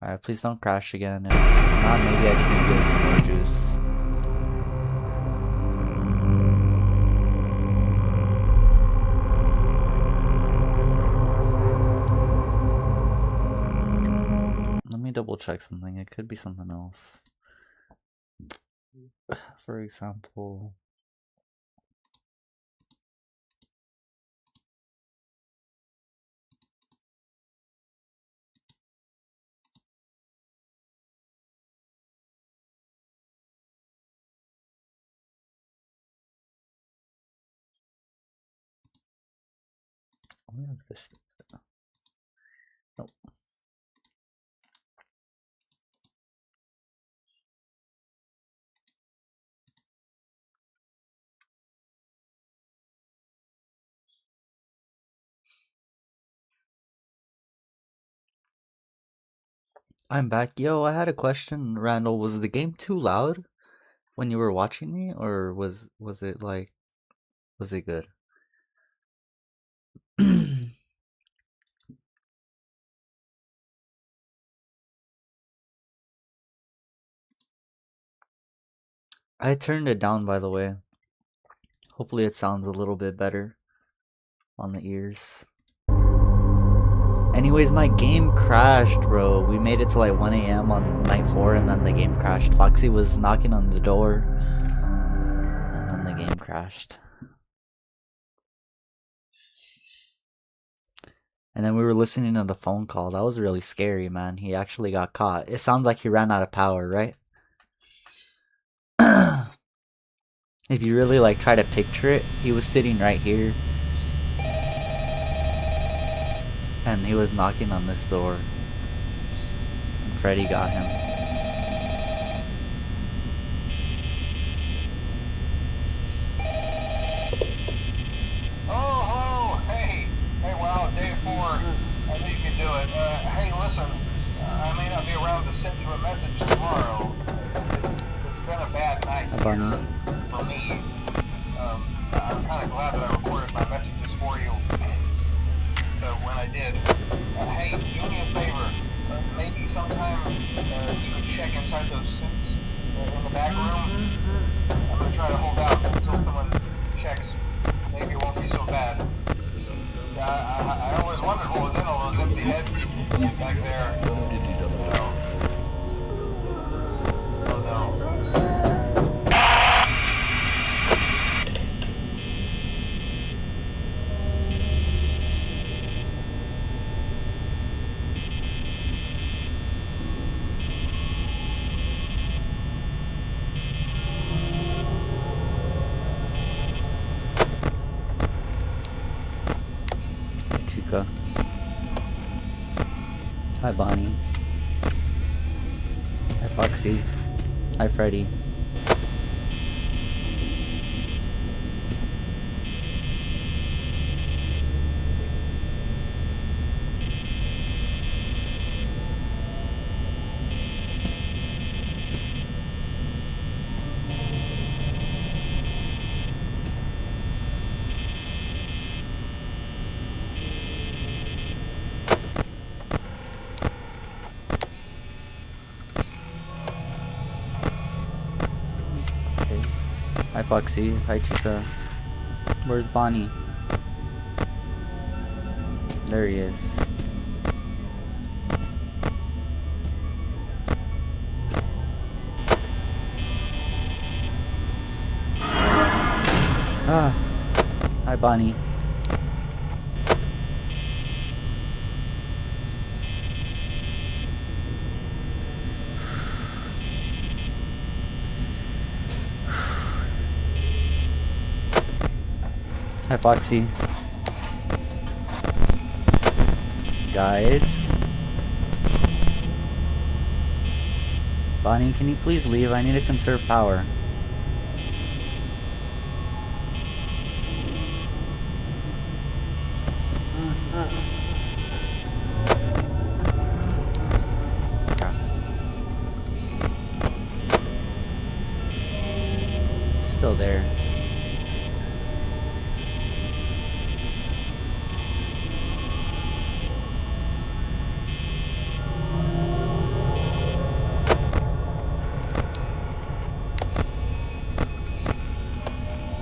Alright, please don't crash again. If not, maybe I just need to give us some more juice. Let me double check something. It could be something else. For example... I wonder if this... Nope. I'm back. Yo, I had a question, Randall. Was the game too loud when you were watching me, or was it like, was it good? I turned it down, by the way. Hopefully it sounds a little bit better on the ears. Anyways, my game crashed, bro. We made it to like 1 a.m. on night 4 and then the game crashed. Foxy was knocking on the door and then the game crashed. And then we were listening to the phone call. That was really scary, man. He actually got caught. It sounds like he ran out of power, right? If you really like try to picture it, he was sitting right here. And he was knocking on this door. And Freddy got him. Oh, hey, wow, day 4. I think you can do it. Hey, listen, I be around to send you a message tomorrow. It's been a bad night here for me. I'm kind of glad that I recorded my messages for you. So when I did, hey, do me a favor. Maybe sometime you could check inside those suits in the back room. I'm gonna try to hold out until someone checks. Maybe it won't be so bad. I always wondered what was in all those empty heads back there. Oh no. Chica. Hi Bonnie. Hi Foxy. Hi Freddy. Hi Foxy, hi Chica. Where's Bonnie? There he is. Ah, hi Bonnie. Hi Foxy. Guys. Bonnie, can you please leave? I need to conserve power. Still there.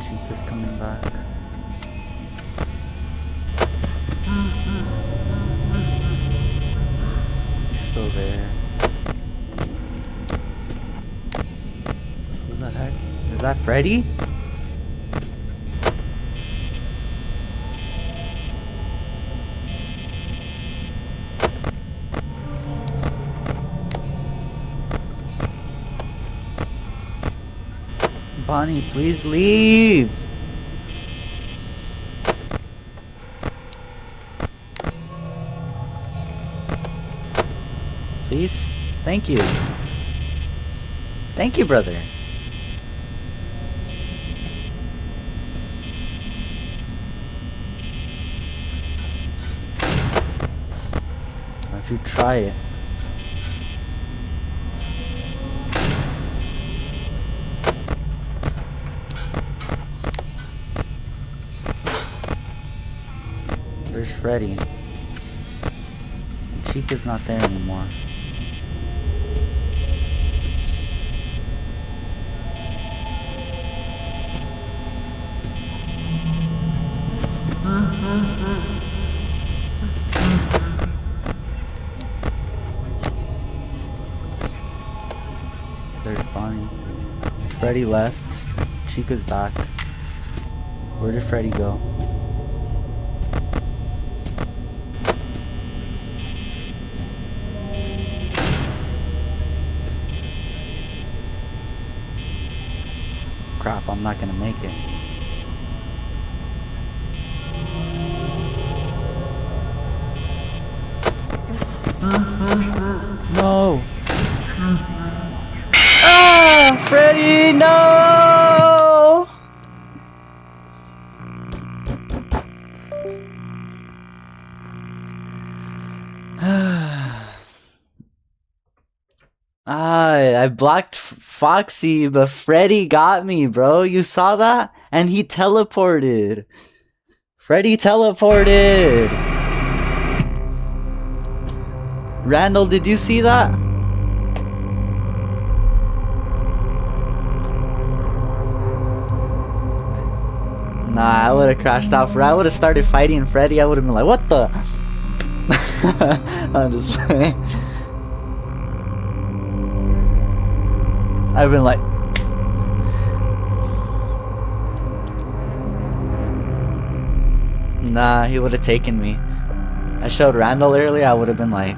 Chica's coming back. He's still there. Who the heck? Is that Freddy? Bonnie, please leave! Please? Thank you. Thank you, brother. Why don't you try it? Where's Freddy? Chica's not there anymore. There's Bonnie. Freddy left. Chica's back. Where did Freddy go? Crap, I'm not gonna make it. No! Ah! Freddy, no! I blocked Foxy, but Freddy got me, bro. You saw that? And he teleported. Freddy teleported. Randall, did you see that? Nah, I would have crashed out. I would have started fighting Freddy. I would have been like, what the? I'm just playing. I've been like, nah, he would have taken me. I showed Randall earlier. I would have been like,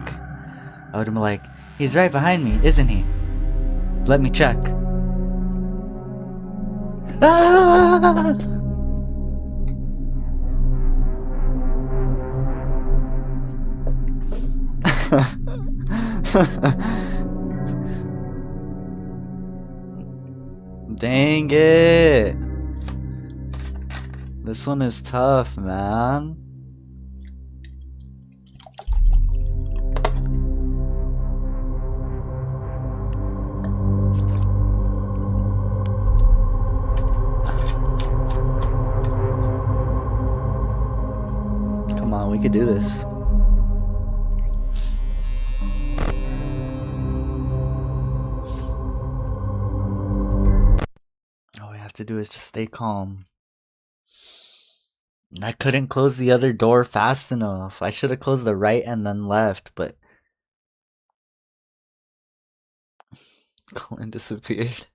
he's right behind me, isn't he? Let me check. Ah! Dang it. This one is tough, man. Come on, we could do this. All we have to do is just stay calm. I couldn't close the other door fast enough. I should have closed the right and then left, but Colin disappeared.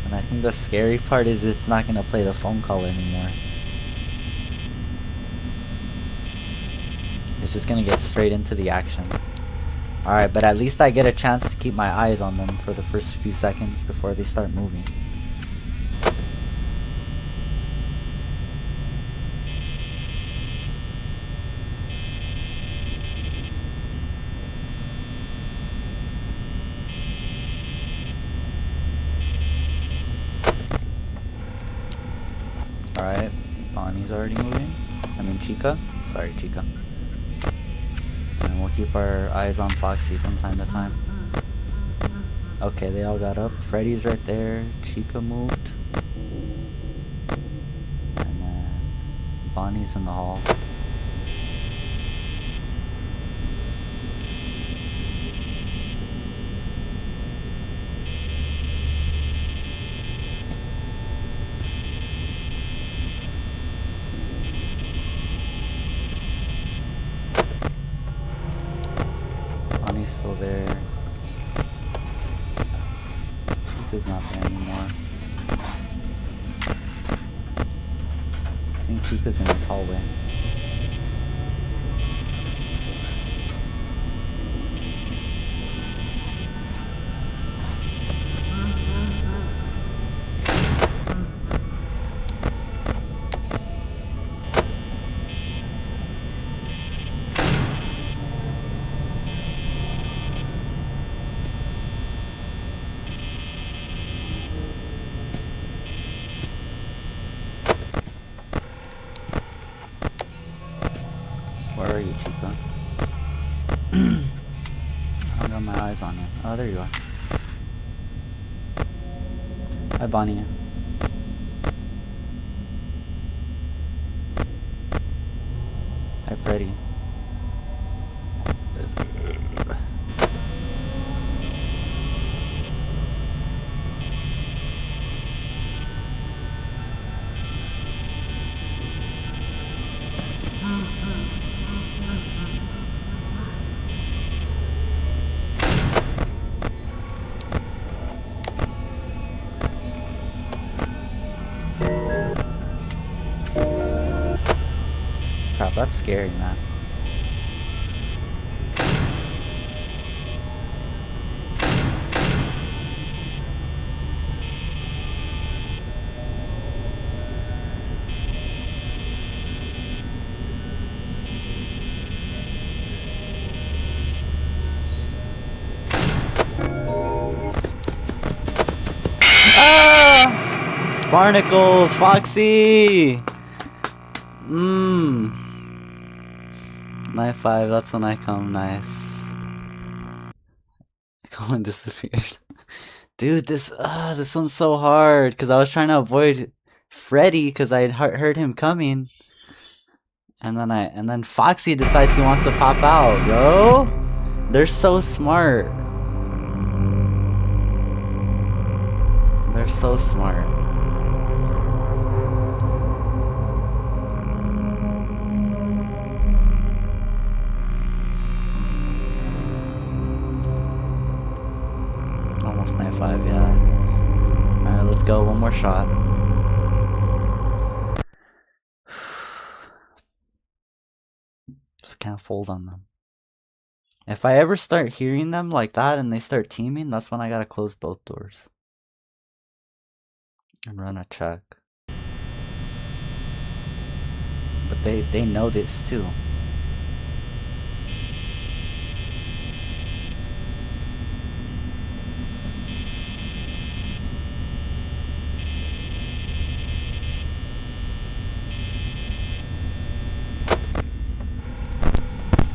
And I think the scary part is it's not gonna play the phone call anymore. It's just gonna get straight into the action. Alright, but at least I get a chance to keep my eyes on them for the first few seconds before they start moving. Alright, Bonnie's already moving. I mean Chica. Sorry, Chica. And we'll keep our eyes on Foxy from time to time. Okay, they all got up. Freddy's right there. Chica moved. And then Bonnie's in the hall. Bonnie's still there. Chica's not there anymore. I think Chica's in this hallway. Where are you, Chica? I got my eyes on you. Oh, there you are. Hi, Bonnie. Hi, Freddy. Crap, that's scary, man. Ah! Barnacles, Foxy! Night 5, that's when I come. Nice. Colin disappeared. Dude, this one's so hard because I was trying to avoid Freddy because I heard him coming, and then Foxy decides he wants to pop out, bro. They're so smart. They're so smart. Almost night 5, yeah. Alright, let's go. One more shot. Just can't fold on them. If I ever start hearing them like that and they start teaming, that's when I gotta close both doors. And run a check. But they know this too.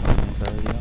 Someone's already up.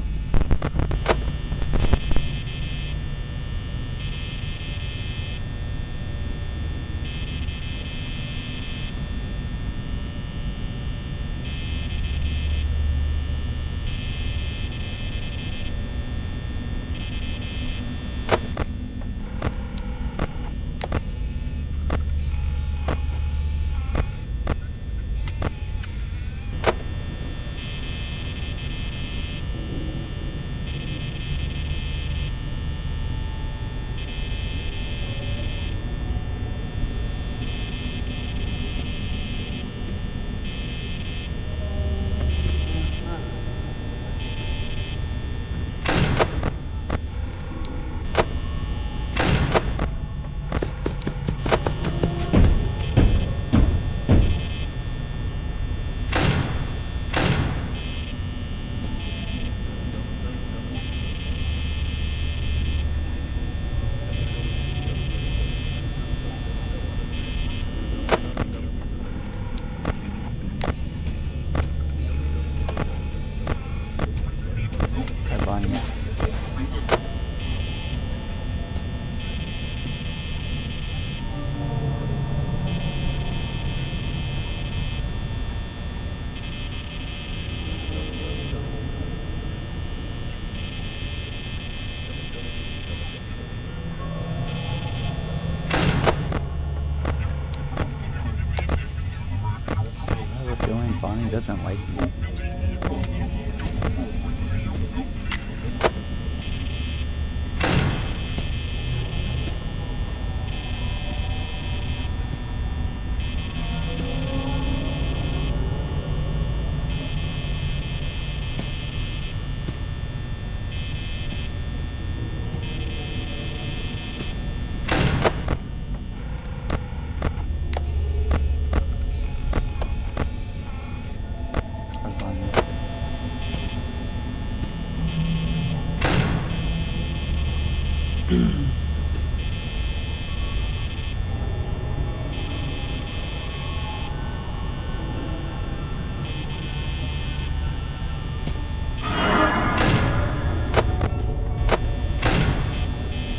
Hi, Bonnie. I have a feeling Bonnie doesn't like me. Hi, Bonnie.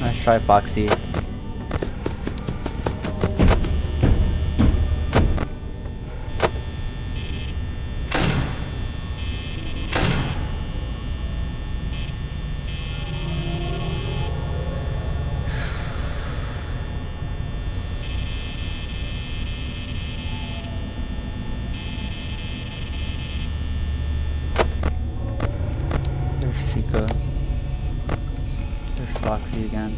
Nice try, Foxy. There's Chica. There's Foxy again.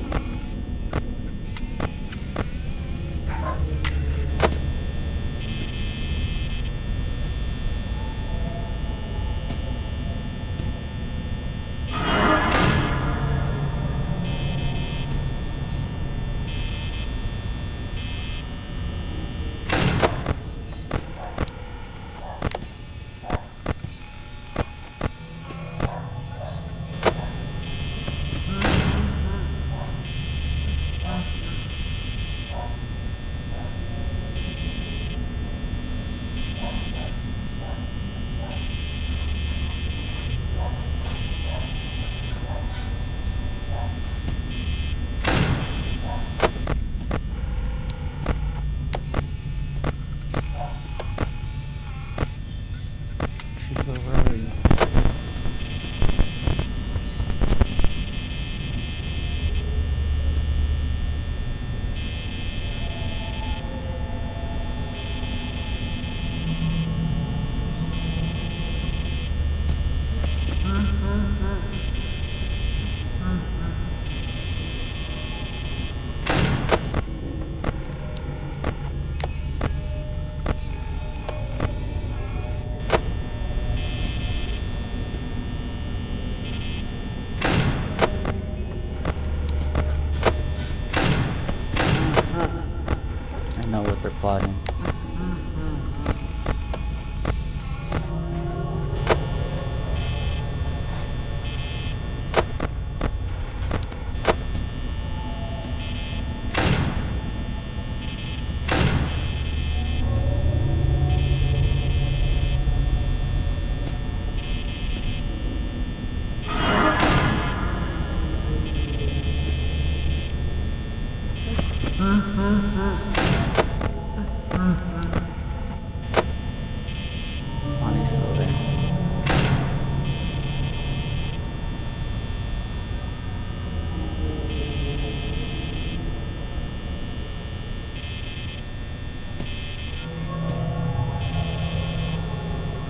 plotting. Bonnie's still there.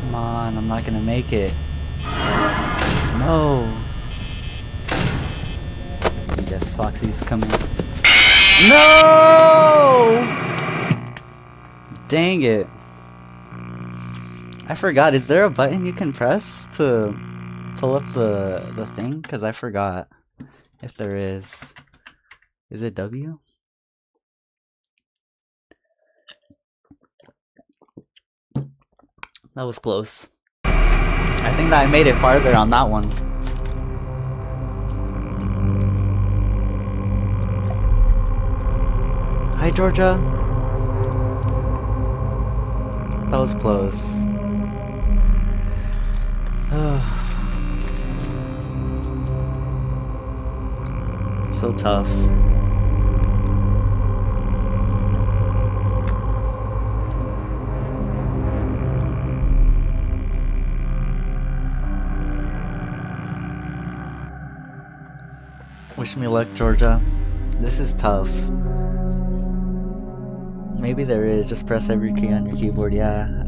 Come on, I'm not gonna make it. No. I guess Foxy's coming. No! Dang it. I forgot. Is there a button you can press to pull up the thing? Because I forgot if there is. Is it W? That was close. I think that I made it farther on that one. Hi, Georgia. That was close. So tough. Wish me luck, Georgia. This is tough. Maybe there is. Just press every key on your keyboard, yeah.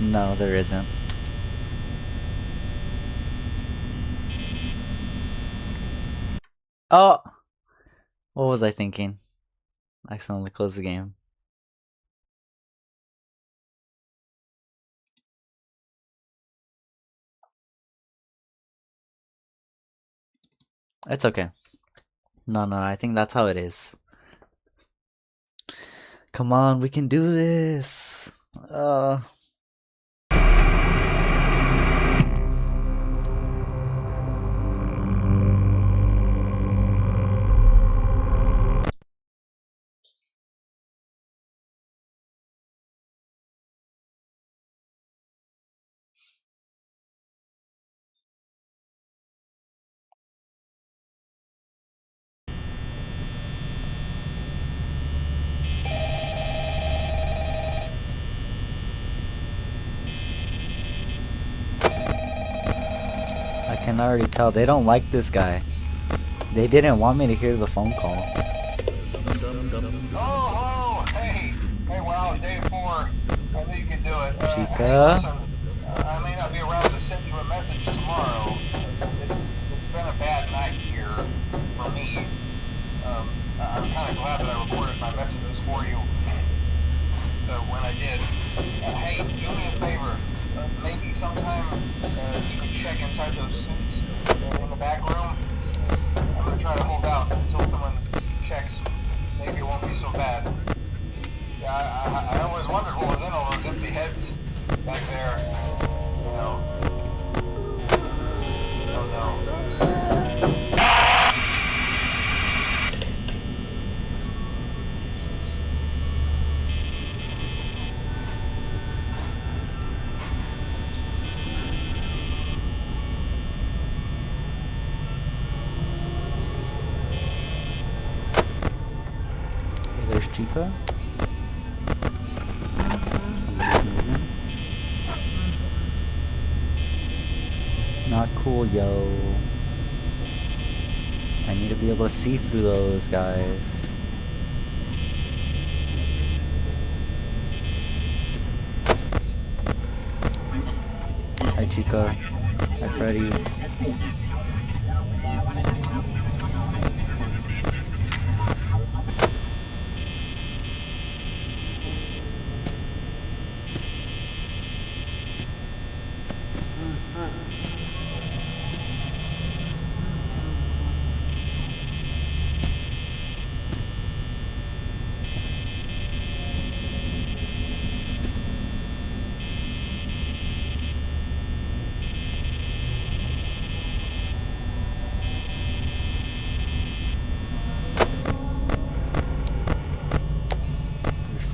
No, there isn't. Oh! What was I thinking? I accidentally closed the game. It's okay. No, I think that's how it is. Come on, we can do this! I can already tell they don't like this guy. They didn't want me to hear the phone call. Oh, hey, wow, day 4. I think you can do it. Chica? Listen, I may not be around to send you a message tomorrow. It's been a bad night here for me. I'm kind of glad that I recorded my messages for you. So when I did, hey, do me a favor. Maybe sometime you can check inside those suits in the back room. I'm gonna try to hold out until someone checks. Maybe it won't be so bad. Yeah, I always wondered what was in all those empty heads back there. You know. Oh no. There's Chica. Somebody's moving. Not cool, yo. I need to be able to see through those guys. Hi, Chica. Hi, Freddy.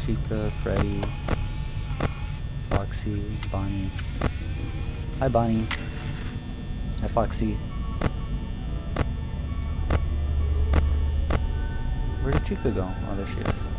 Chica, Freddy, Foxy, Bonnie. Hi, Bonnie. Hi, Foxy. Where did Chica go? Oh, there she is.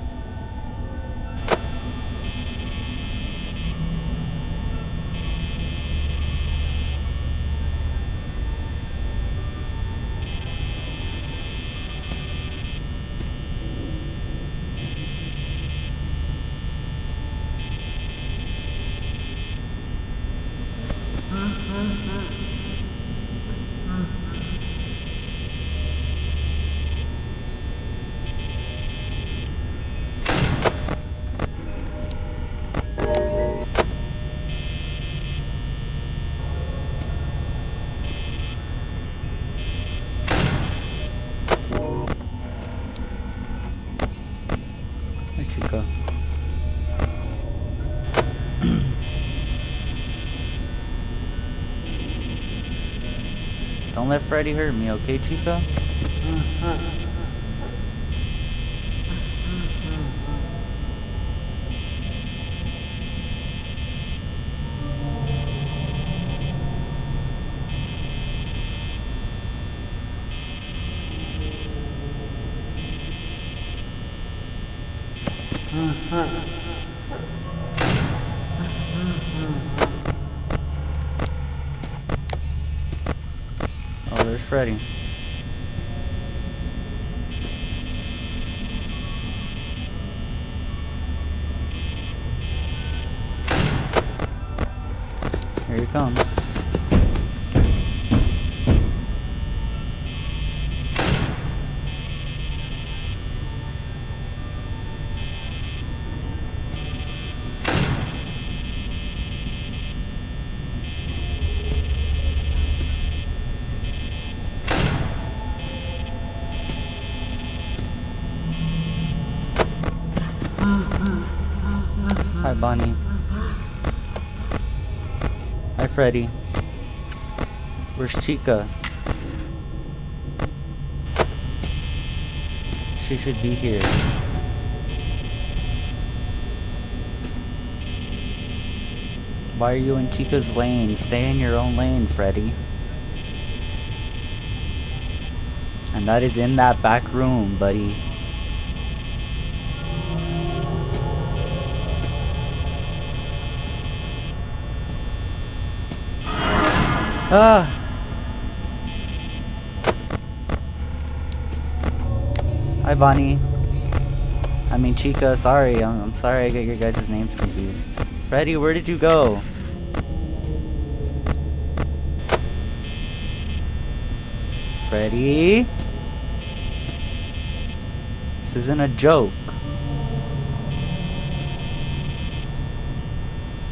Hi, Chica. Don't let Freddy hurt me, okay, Chica? Oh, there's Freddy. Here he comes. Hi, Bonnie. Hi, Freddy. Where's Chica? She should be here. Why are you in Chica's lane? Stay in your own lane, Freddy. And that is in that back room, buddy. Ah! Hi, Bonnie. I mean, Chica, sorry. I'm sorry I get your guys' names confused. Freddy, where did you go? Freddy? This isn't a joke.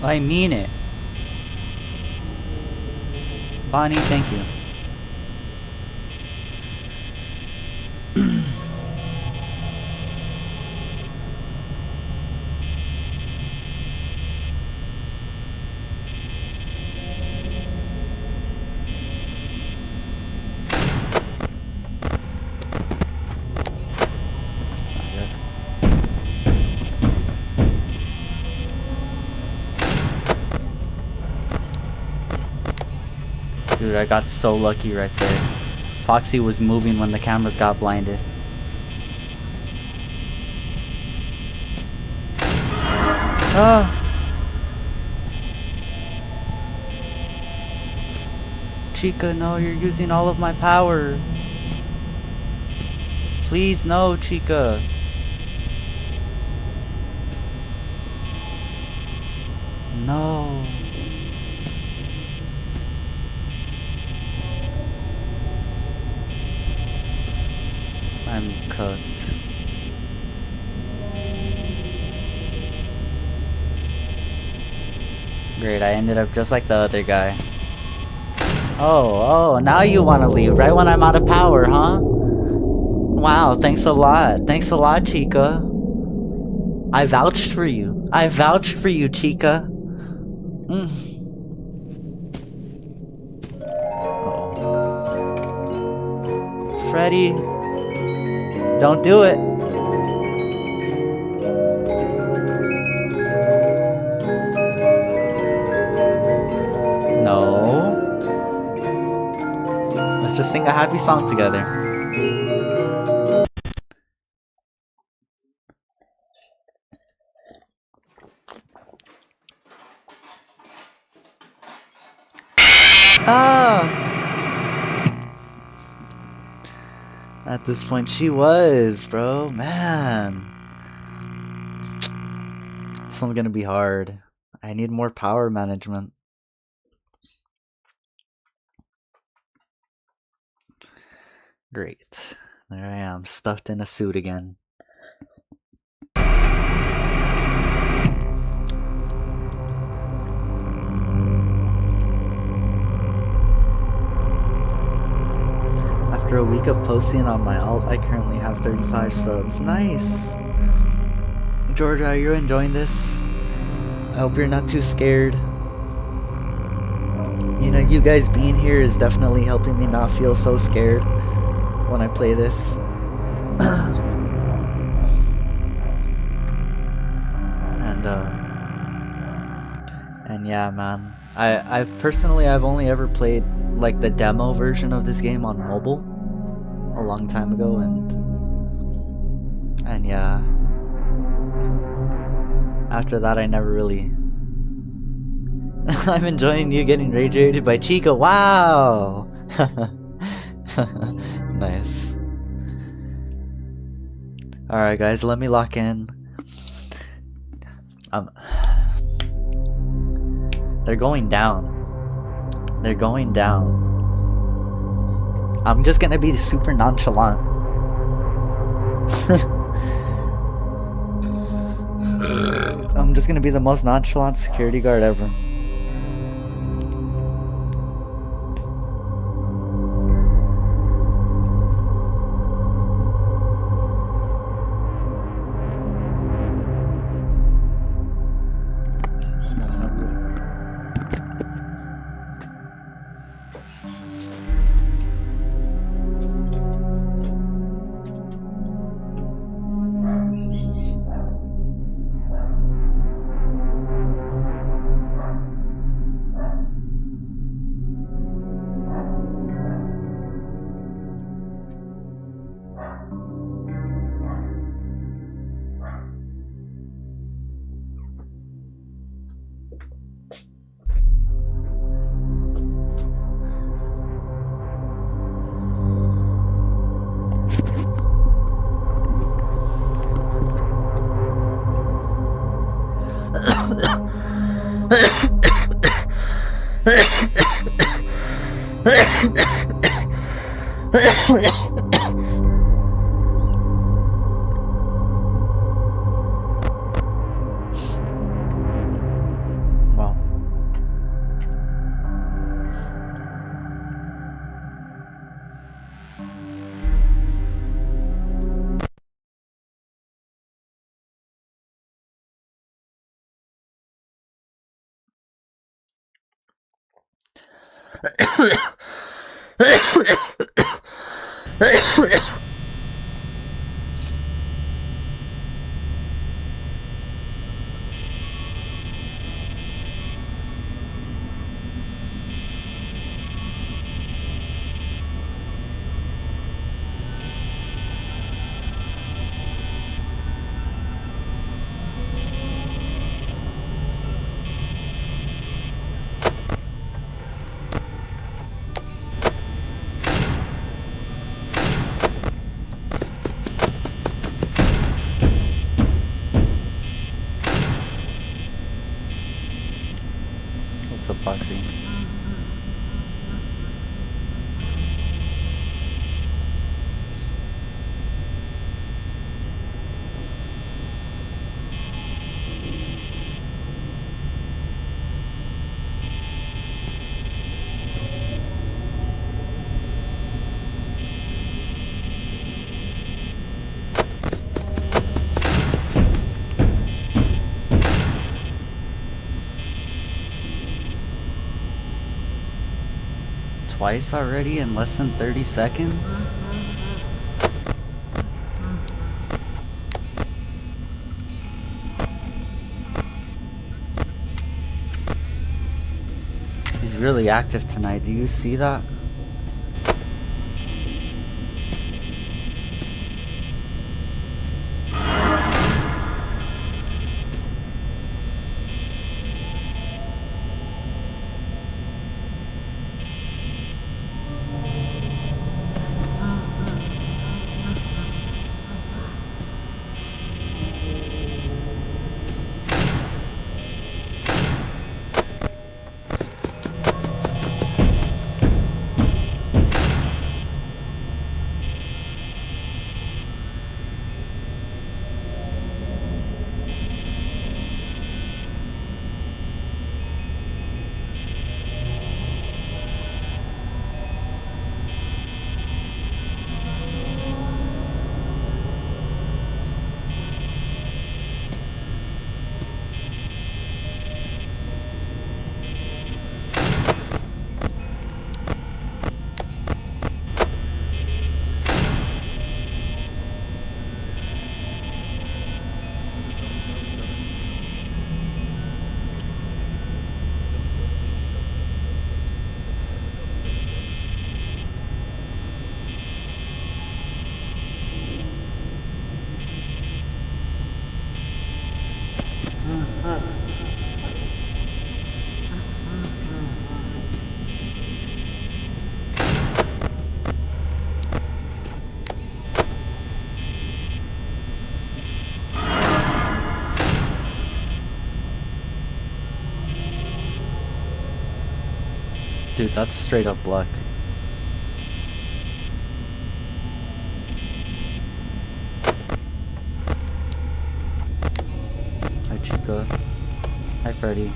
I mean it. Bonnie, thank you. It's not good. Dude, I got so lucky right there. Foxy was moving when the cameras got blinded. Ah! Chica, no, you're using all of my power. Please, no, Chica. No. uncooked. Great, I ended up just like the other guy. Oh, now you want to leave right when I'm out of power, huh? Wow, thanks a lot. Thanks a lot, Chica. I vouched for you. I vouched for you, Chica. Uh-oh. Freddy, don't do it. No. Let's just sing a happy song together. Ah! At this point, she was, bro. Man. This one's gonna be hard. I need more power management. Great. There I am, stuffed in a suit again. After a week of posting on my alt, I currently have 35 subs. Nice! Georgia, are you enjoying this? I hope you're not too scared. You know, you guys being here is definitely helping me not feel so scared when I play this. And yeah, man. I personally, I've only ever played like the demo version of this game on mobile a long time ago, and yeah. After that, I never really. I'm enjoying you getting rage rated by Chica. Wow! Nice. Alright, guys, let me lock in. They're going down. They're going down. I'm just gonna be super nonchalant. I'm just gonna be the most nonchalant security guard ever. Wow. twice already in less than 30 seconds? He's really active tonight. Do you see that? Dude, that's straight up luck. Hi Chica. Hi Freddy.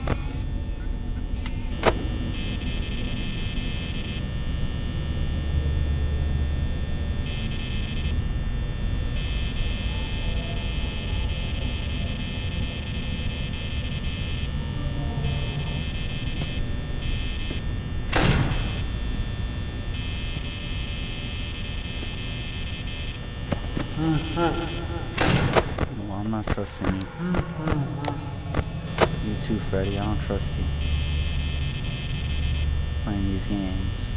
Well, I'm not trusting you. You too, Freddy. I don't trust you. Playing these games.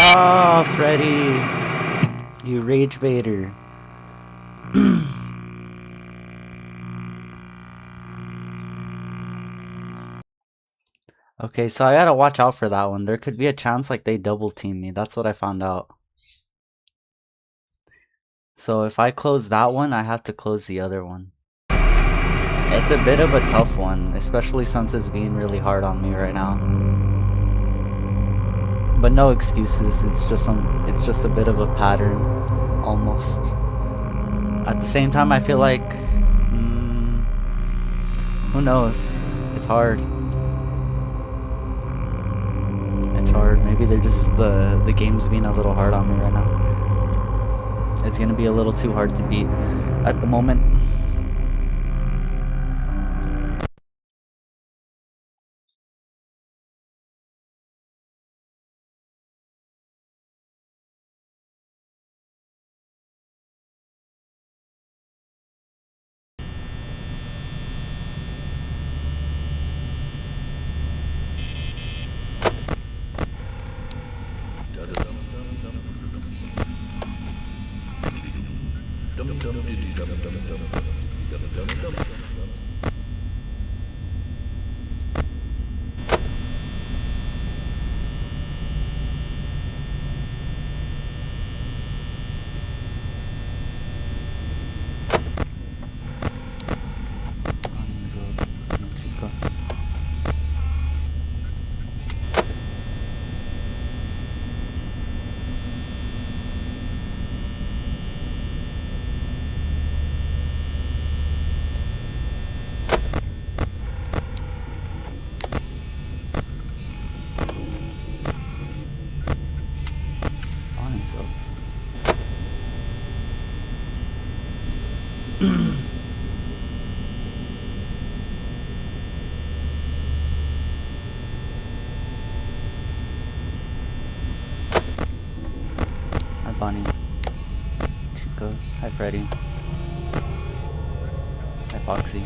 Oh, Freddy, you rage baiter. Okay, so I gotta watch out for that one. There could be a chance like they double team me. That's what I found out. So if I close that one, I have to close the other one. It's a bit of a tough one, especially since it's being really hard on me right now. But no excuses. It's just a bit of a pattern, almost. At the same time, I feel like, who knows? It's hard. It's hard. Maybe they're just the game's being a little hard on me right now. It's gonna be a little too hard to beat at the moment. Hi, Bonnie. Chico. Hi, Freddy. Hi, Foxy.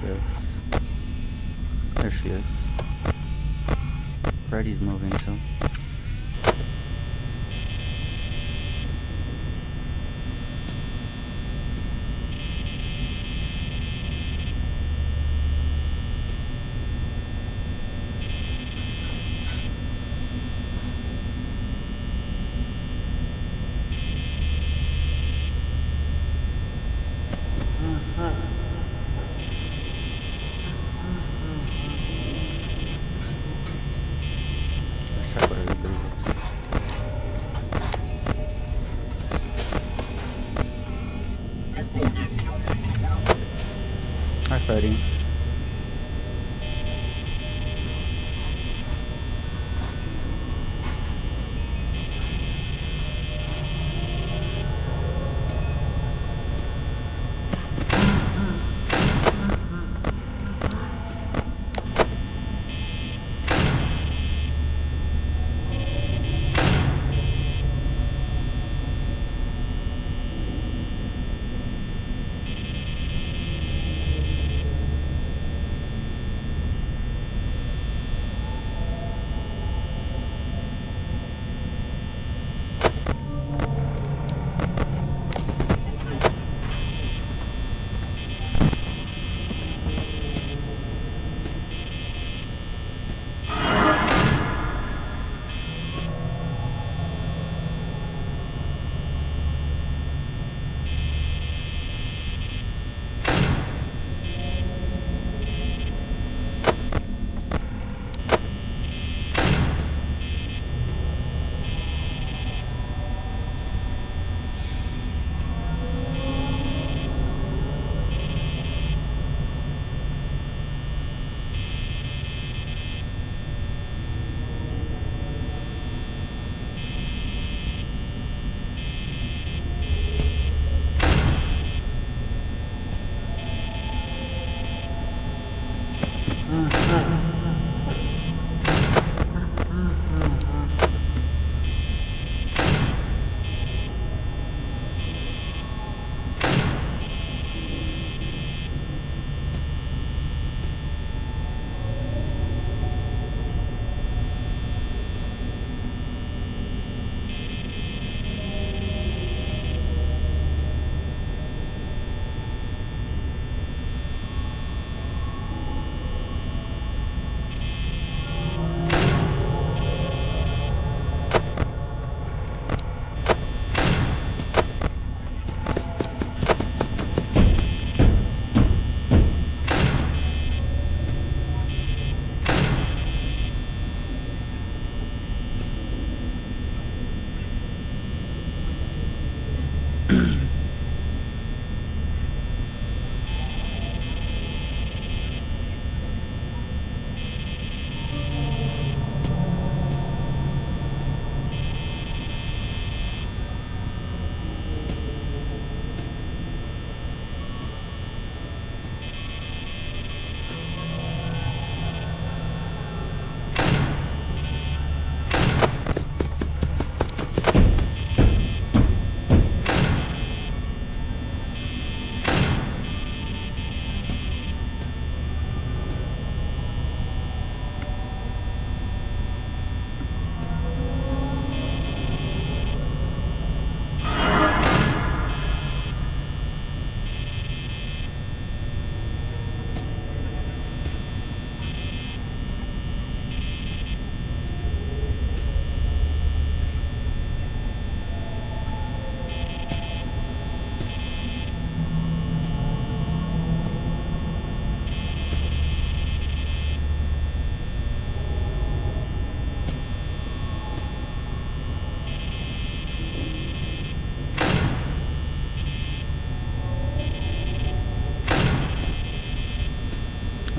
This. There she is. Freddy's moving too. Let's check what everybody's up to. Hi, Freddy.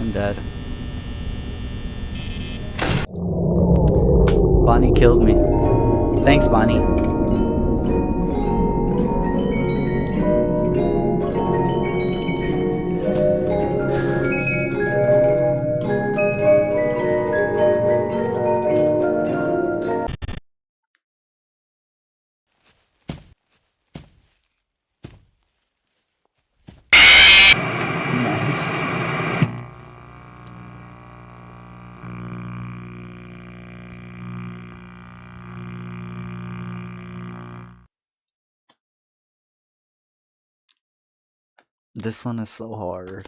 I'm dead. Bonnie killed me. Thanks, Bonnie. Nice. This one is so hard.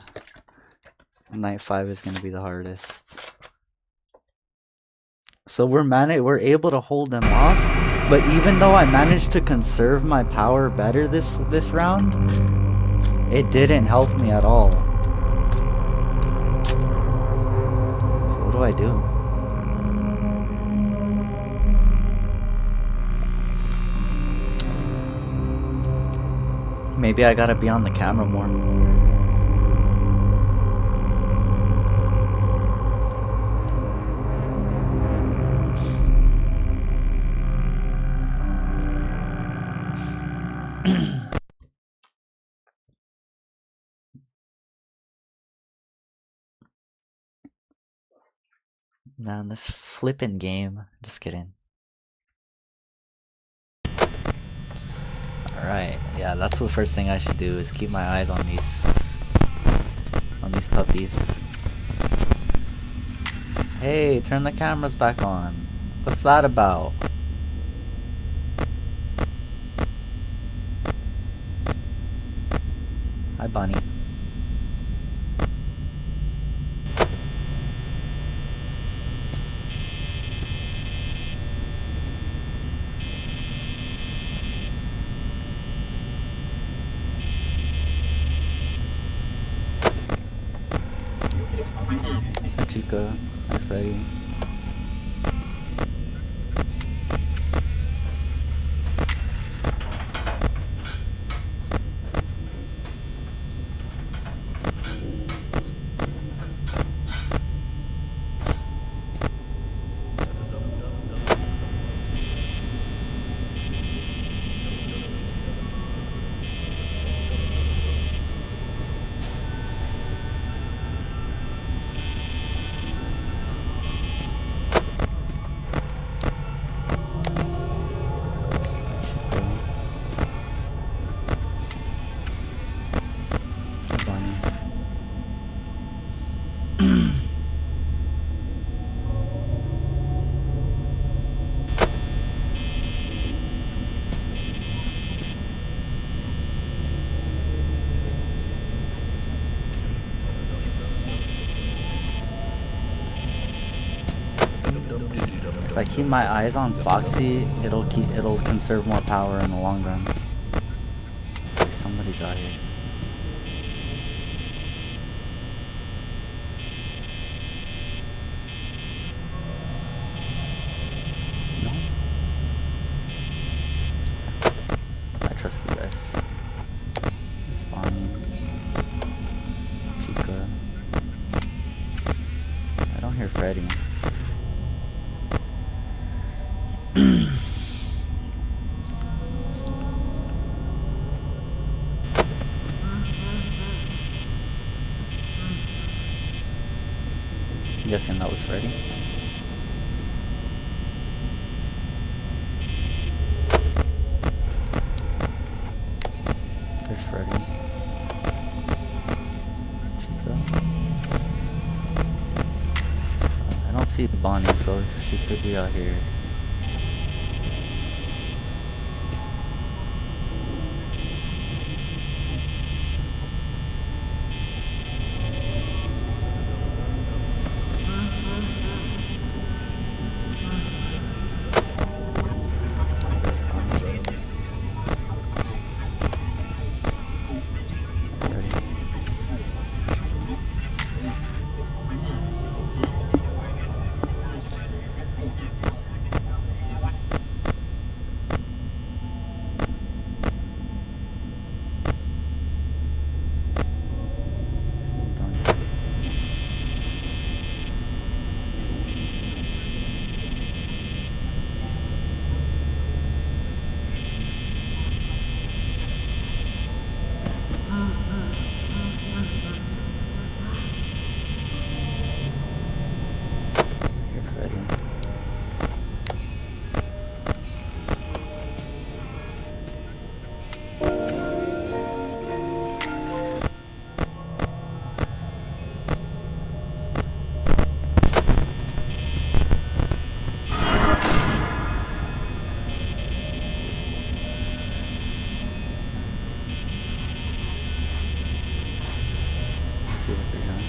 Night 5 is gonna be the hardest. So we're able to hold them off, but even though I managed to conserve my power better this round, it didn't help me at all. So what do I do? Maybe I gotta be on the camera more. Man, this flippin' game. Just kidding. Alright, yeah, that's the first thing I should do is keep my eyes on these puppies. Hey, turn the cameras back on. What's that about? Hi, Bunny. Hi, Chica. Hi, Freddy. If I keep my eyes on Foxy, it'll conserve more power in the long run. Okay, somebody's out here. No? I trust you guys. It's Bonnie. Chica. I don't hear Freddy. I'm guessing that was Freddy. There's Freddy. Chica. I don't see Bonnie, so she could be out here. see what they're doing.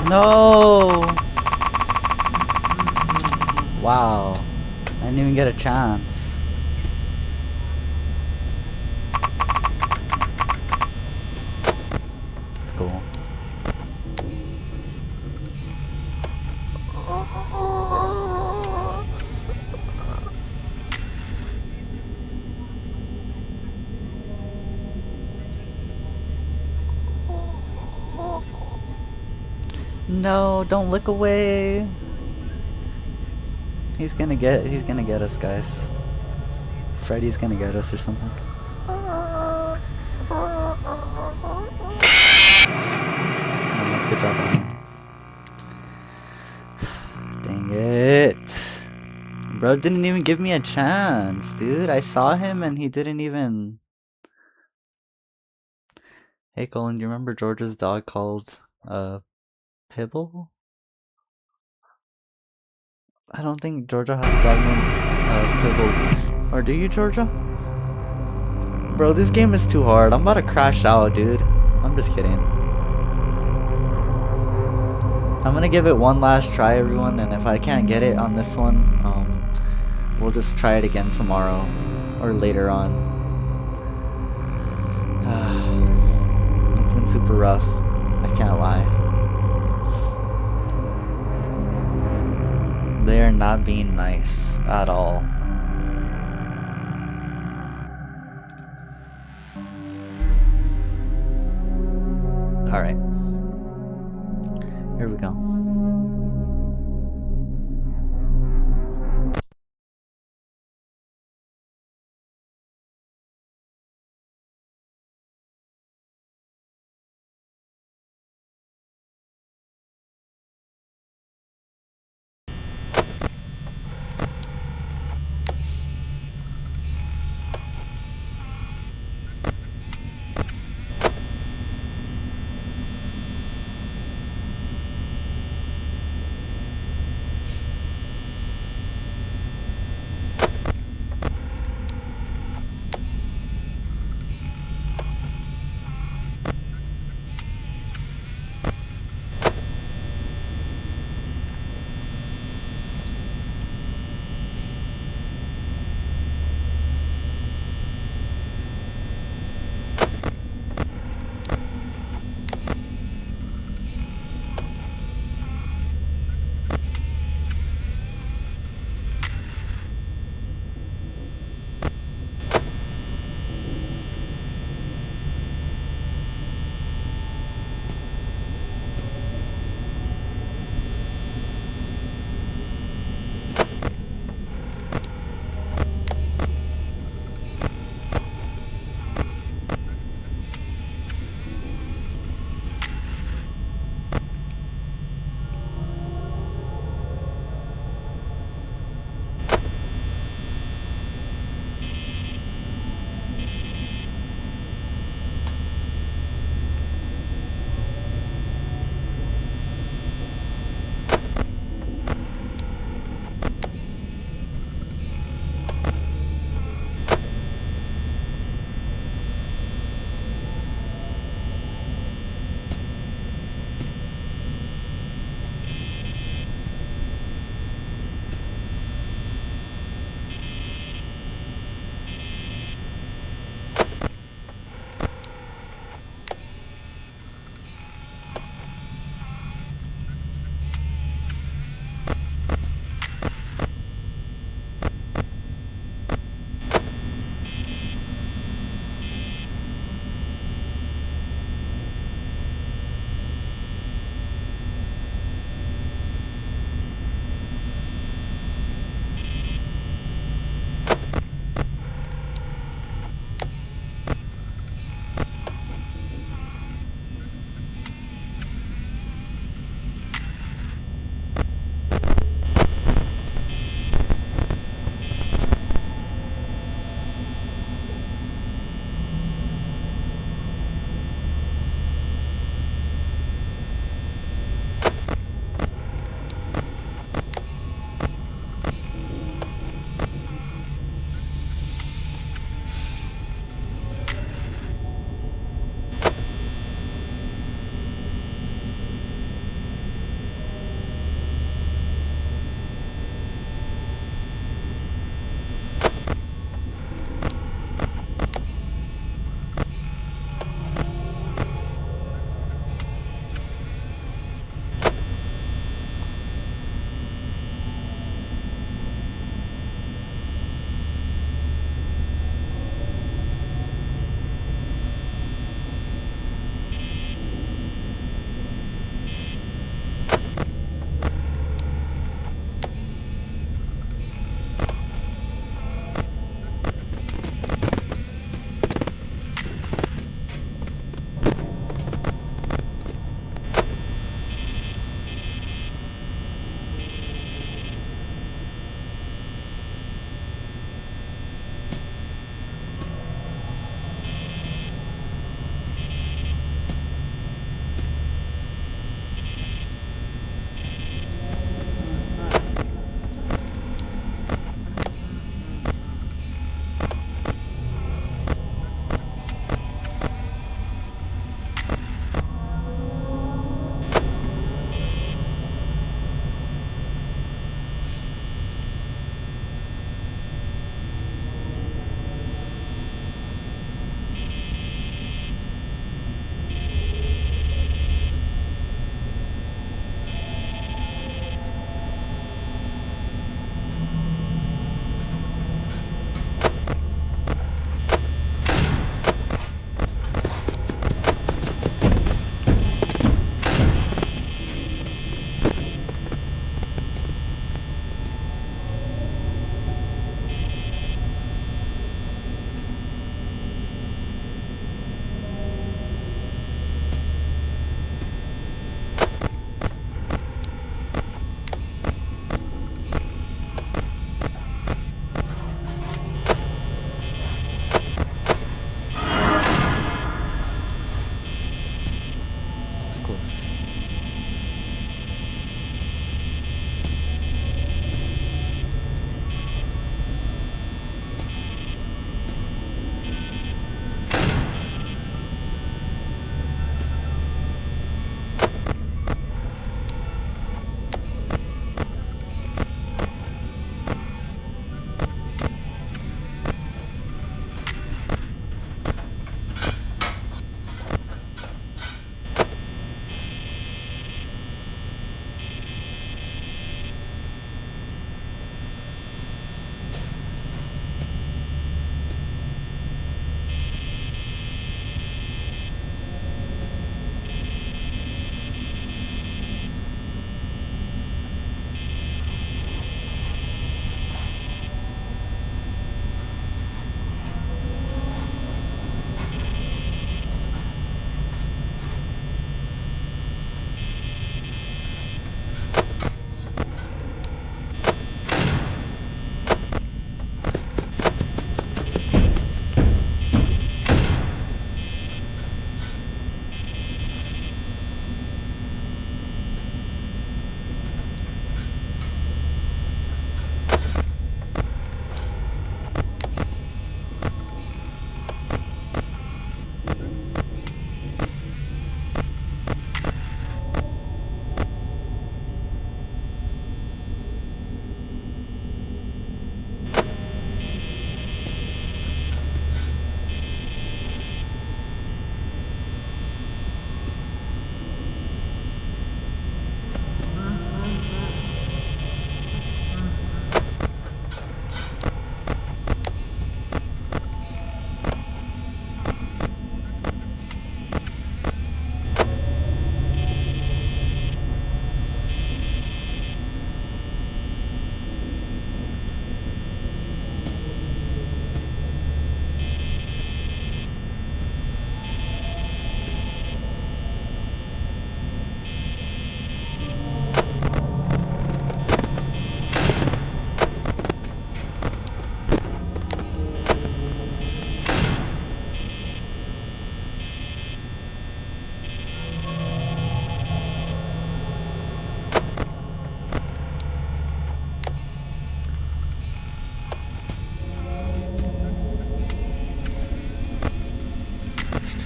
No! Wow. I didn't even get a chance. That's cool. No, don't look away. He's gonna get us, guys. Freddy's gonna get us or something. Oh, that's a good job on him. Dang it. Bro didn't even give me a chance, dude. I saw him and he didn't even... Hey Colin, do you remember George's dog called Pibble? I don't think Georgia has a dog named Pibble. Or do you, Georgia? Bro, this game is too hard. I'm about to crash out, dude. I'm just kidding. I'm gonna give it one last try, everyone, and if I can't get it on this one, we'll just try it again tomorrow or later on. It's been super rough. I can't lie. They are not being nice at all. Alright. Here we go. It's close.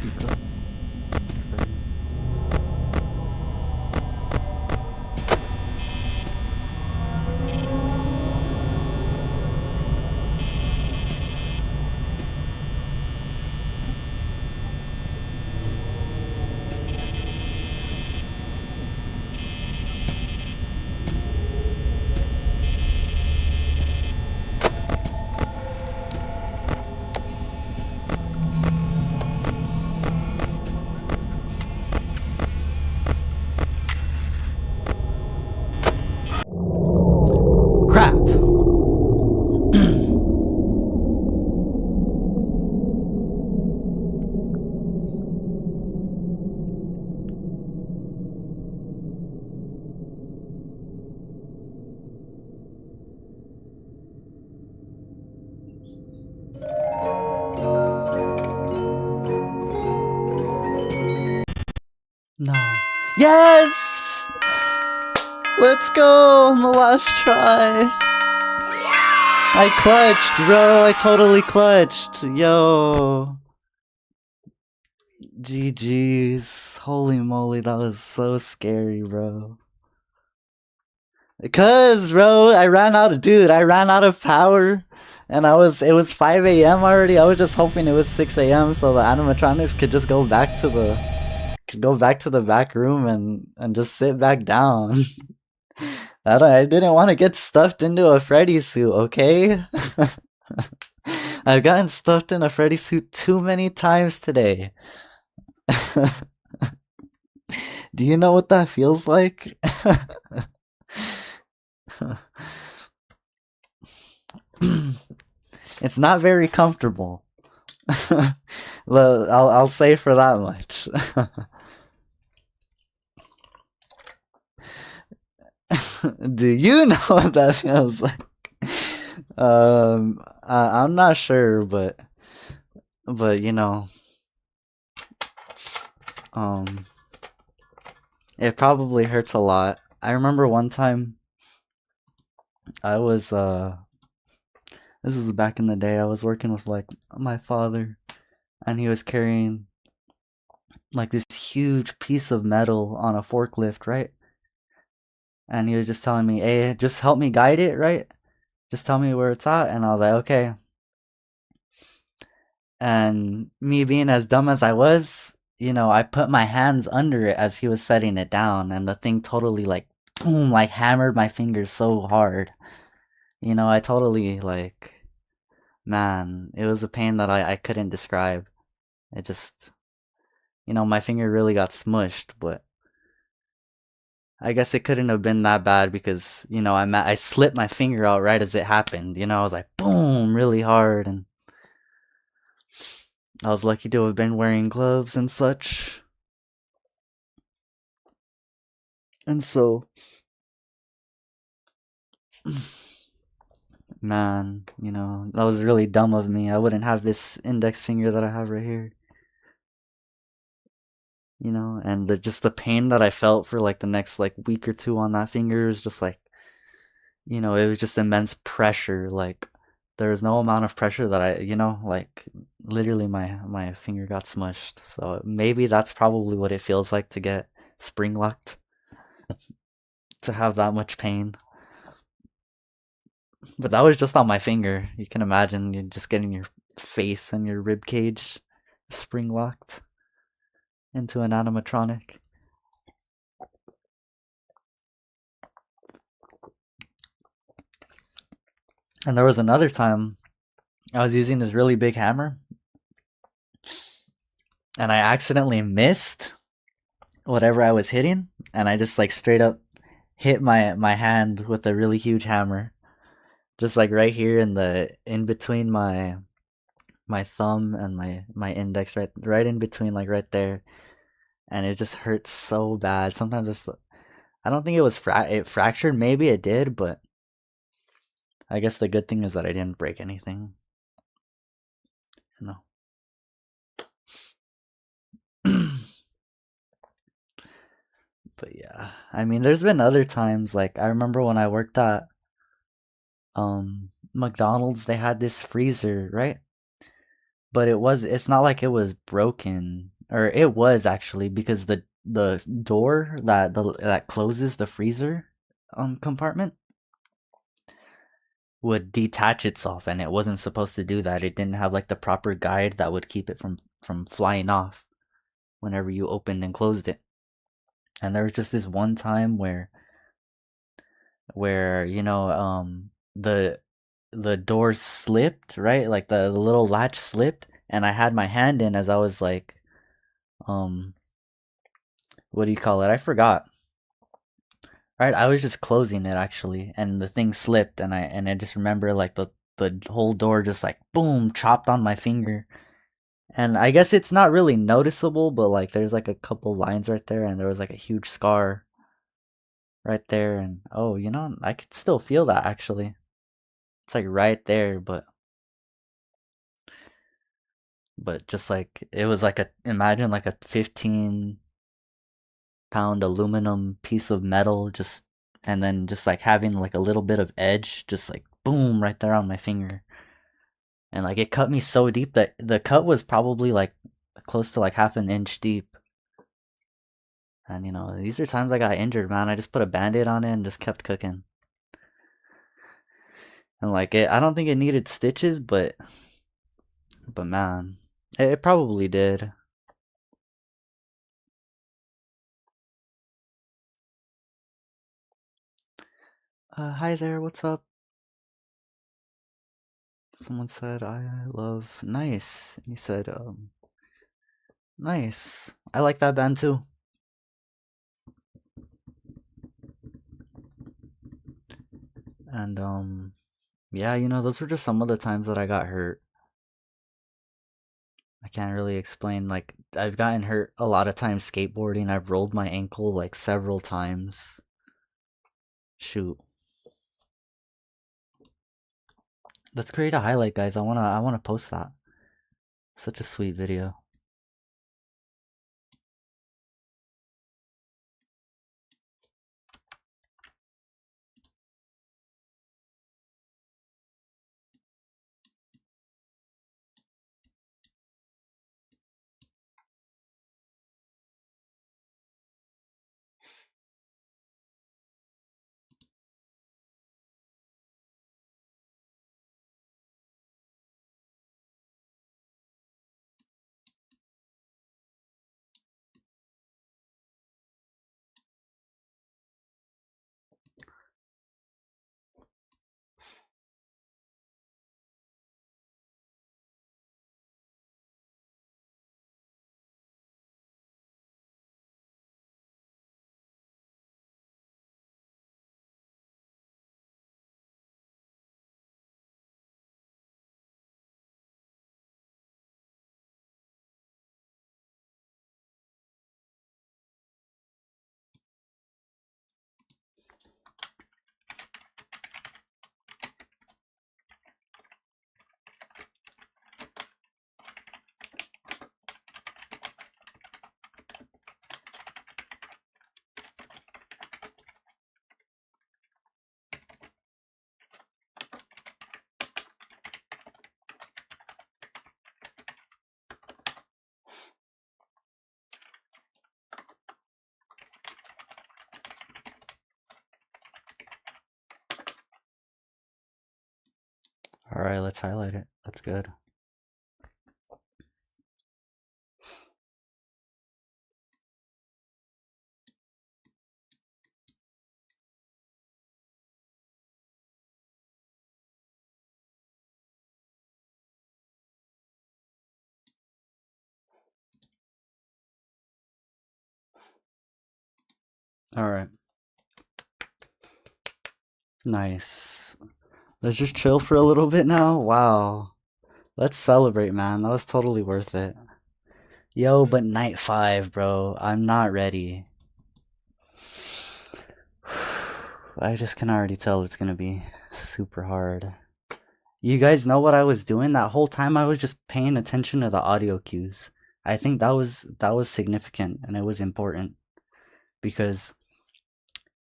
Chica. Freddy. Crap! No. Yes! Let's go! On the last try! I clutched, bro! I totally clutched! Yo! GG's. Holy moly, that was so scary, bro. Because, bro, I ran out of power. And it was 5 a.m. already. I was just hoping it was 6 a.m. so the animatronics could just go back to the back room and just sit back down. I didn't want to get stuffed into a Freddy suit, okay? I've gotten stuffed in a Freddy suit too many times today. Do you know what that feels like? It's not very comfortable. I'll say for that much. Do you know what that feels like? I'm not sure, but you know, It probably hurts a lot. I remember one time I was this is back in the day. I was working with like my father, and he was carrying like this huge piece of metal on a forklift, right? And he was just telling me, "Hey, just help me guide it, right? Just tell me where it's at." And I was like, "Okay." And me being as dumb as I was, I put my hands under it as he was setting it down, and the thing totally like boom, like hammered my fingers so hard. I totally like, man, it was a pain that I couldn't describe. It just, my finger really got smushed, but I guess it couldn't have been that bad because, I slipped my finger out right as it happened. I was like, boom, really hard, and I was lucky to have been wearing gloves and such. And so, man, that was really dumb of me. I wouldn't have this index finger that I have right here, and just the pain that I felt for like the next like week or two on that finger is just like, it was just immense pressure. Like there was no amount of pressure that like literally my finger got smushed. So maybe that's probably what it feels like to get spring locked, to have that much pain. But that was just on my finger. You can imagine you just getting your face and your rib cage spring locked into an animatronic. And there was another time I was using this really big hammer and I accidentally missed whatever I was hitting, and I just like straight up hit my hand with a really huge hammer, just like right here in between my thumb and my index, right in between, like right there, and it just hurts so bad. Sometimes I don't think it fractured. Maybe it did, but I guess the good thing is that I didn't break anything. You know. But yeah, I mean, there's been other times. Like I remember when I worked at McDonald's, they had this freezer, right? But it's not like it was broken, or it was actually, because the door that closes the freezer compartment would detach itself, and it wasn't supposed to do that. It didn't have like the proper guide that would keep it from flying off whenever you opened and closed it. And there was just this one time where the door slipped, right? Like the little latch slipped, and I had my hand in as I was like, um what do you call it? I forgot. Right, I was just closing it actually, and the thing slipped, and I just remember like the whole door just like boom chopped on my finger. And I guess it's not really noticeable, but like there's like a couple lines right there, and there was like a huge scar right there, and oh, I could still feel that actually. It's like right there, but just like it was like, a imagine like a 15-pound aluminum piece of metal, just, and then just like having like a little bit of edge, just like boom right there on my finger. And like it cut me so deep that the cut was probably like close to like half an inch deep. And these are times I got injured, man. I just put a band-aid on it and just kept cooking. And like I don't think it needed stitches, but man, it probably did. Hi there, what's up? Someone said I love nice. You said nice. I like that band too. And yeah, those were just some of the times that I got hurt. I can't really explain. Like I've gotten hurt a lot of times skateboarding. I've rolled my ankle like several times. Shoot. Let's create a highlight, guys. I wanna post that. Such a sweet video. Alright, let's highlight it. That's good. Alright. Nice. Let's just chill for a little bit now. Wow. Let's celebrate, man. That was totally worth it. Yo, but night 5, bro. I'm not ready. I just can already tell it's gonna be super hard. You guys know what I was doing that whole time? I was just paying attention to the audio cues. I think that was significant and it was important because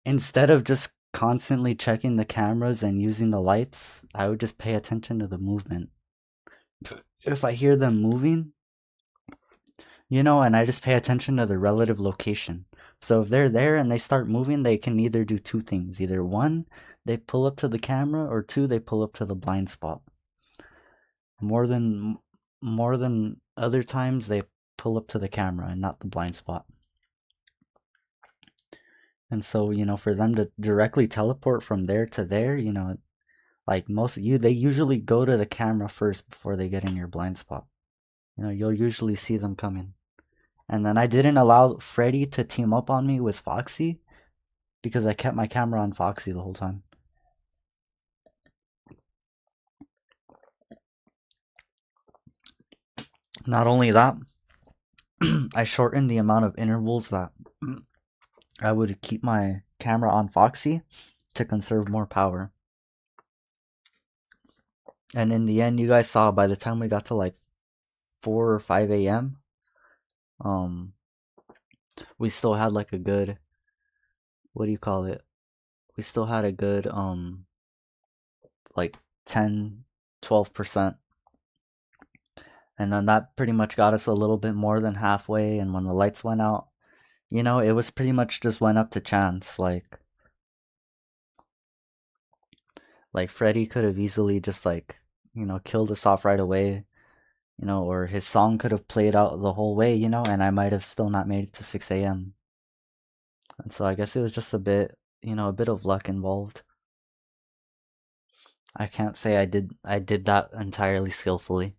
instead of just constantly checking the cameras and using the lights, I would just pay attention to the movement. If I hear them moving, and I just pay attention to the relative location. So if they're there and they start moving, they can either do two things. Either one, they pull up to the camera, or two, they pull up to the blind spot. More than other times, they pull up to the camera and not the blind spot. And so, for them to directly teleport from there to there, like most of you, they usually go to the camera first before they get in your blind spot. You'll usually see them coming. And then I didn't allow Freddy to team up on me with Foxy because I kept my camera on Foxy the whole time. Not only that, I shortened the amount of intervals that I would keep my camera on Foxy to conserve more power. And in the end, you guys saw by the time we got to like 4 or 5 a.m., we still had like a good, what do you call it? We still had a good, like 10, 12%. And then that pretty much got us a little bit more than halfway. And when the lights went out, it was pretty much just went up to chance. Like Freddy could have easily just killed us off right away, or his song could have played out the whole way, and I might have still not made it to 6 a.m. And so I guess it was just a bit of luck involved. I can't say I did that entirely skillfully.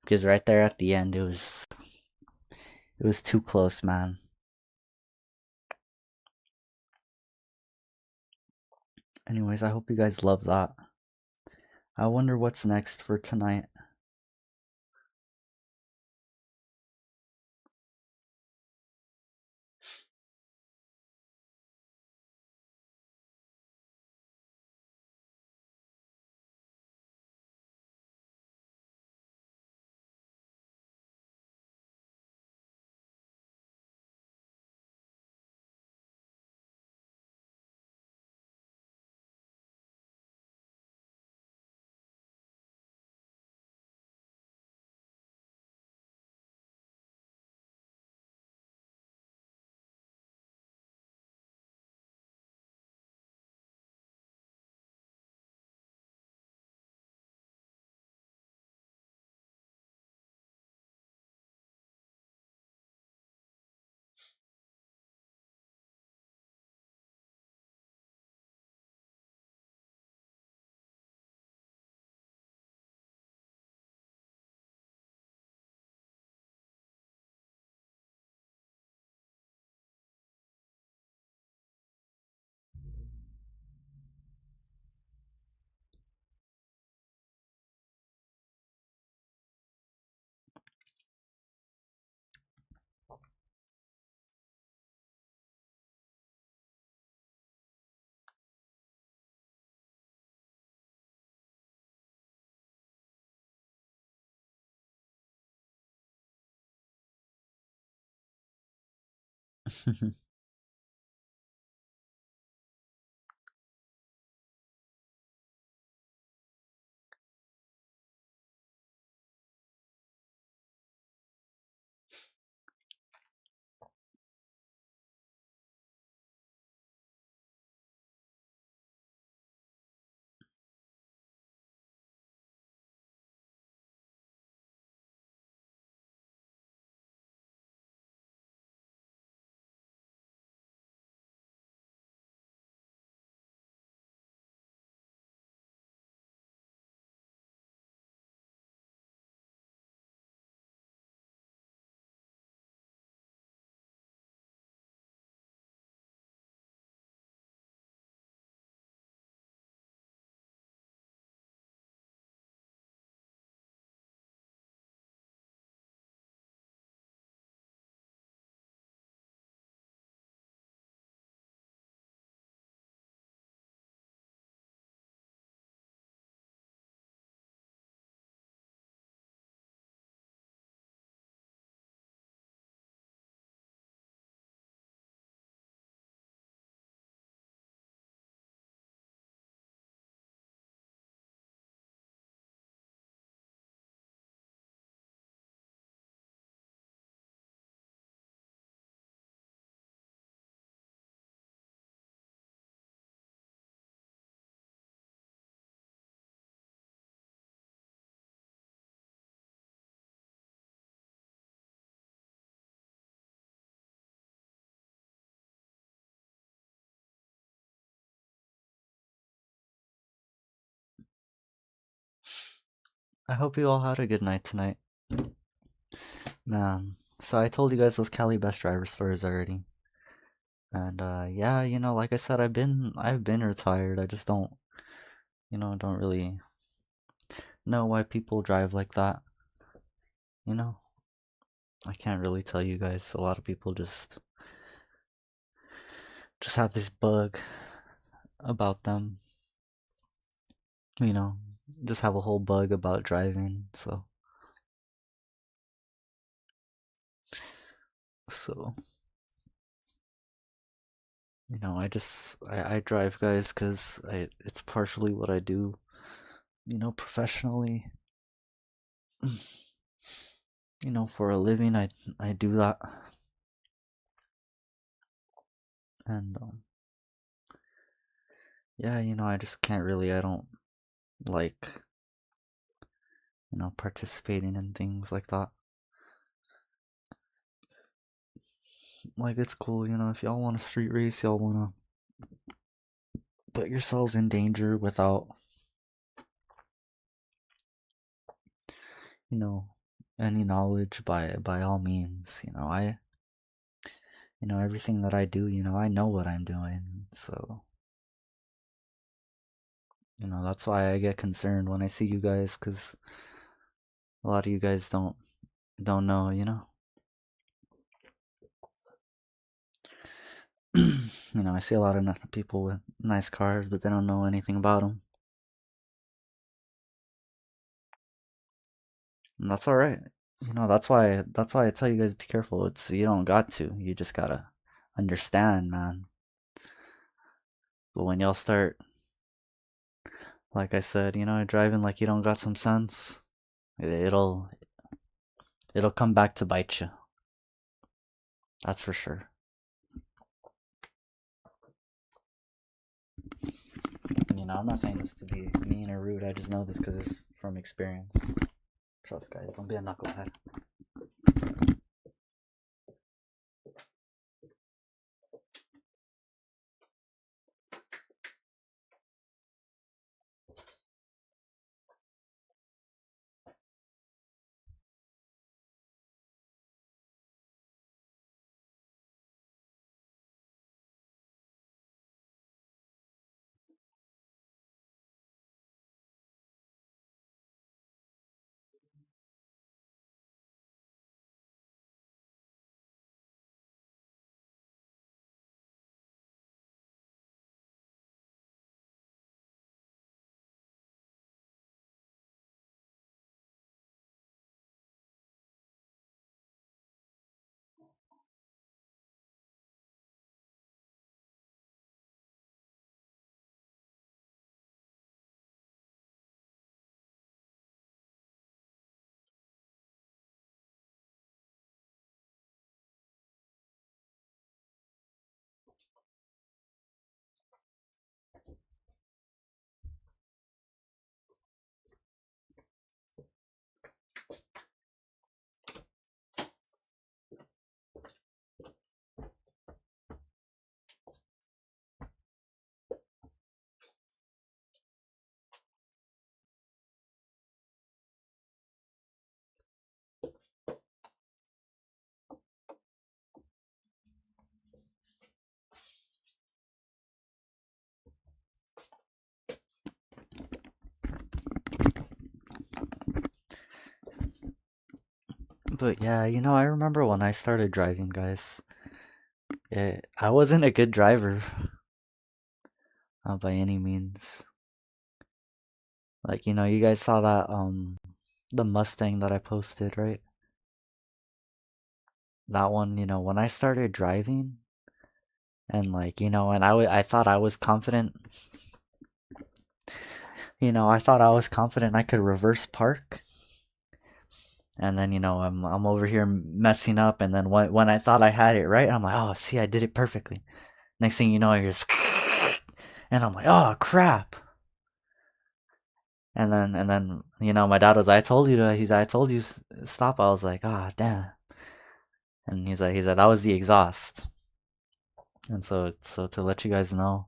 Because right there at the end it was too close, man. Anyways, I hope you guys love that. I wonder what's next for tonight. I hope you all had a good night tonight. Man, so I told you guys those Cali best driver stories already. And yeah, like I said, I've been retired. I just don't really know why people drive like that. You know, I can't really tell you guys. A lot of people just have this bug about them. You know, just have a whole bug about driving. So I drive, guys, because it's partially what I do. Professionally. For a living, I do that. And yeah, I just can't really. I don't like participating in things like that. Like, it's cool, if y'all want a street race, y'all want to put yourselves in danger without, you know, any knowledge, by all means. Everything that I do, I know what I'm doing. So, that's why I get concerned when I see you guys, because a lot of you guys don't know, I see a lot of people with nice cars, but they don't know anything about them. And that's all right. That's why I tell you guys, be careful. It's You don't got to. You just gotta understand, man. But when y'all start, like I said, driving like you don't got some sense, it'll it'll come back to bite you. That's for sure. I'm not saying this to be mean or rude. I just know this because it's from experience. Trust, guys. Don't be a knucklehead. But yeah, I remember when I started driving, guys. I wasn't a good driver, by any means. Like, you guys saw that the Mustang that I posted, right? That one, when I started driving, and like, and I thought I was confident. I thought I was confident I could reverse park. And then, I'm over here messing up, and then when I thought I had it right, I'm like, "Oh, see, I did it perfectly." Next thing you know, you're just and I'm like, "Oh, crap." And then my dad was, I told you stop. I was like, "Ah, damn." And he's like, "That was the exhaust." And so to let you guys know,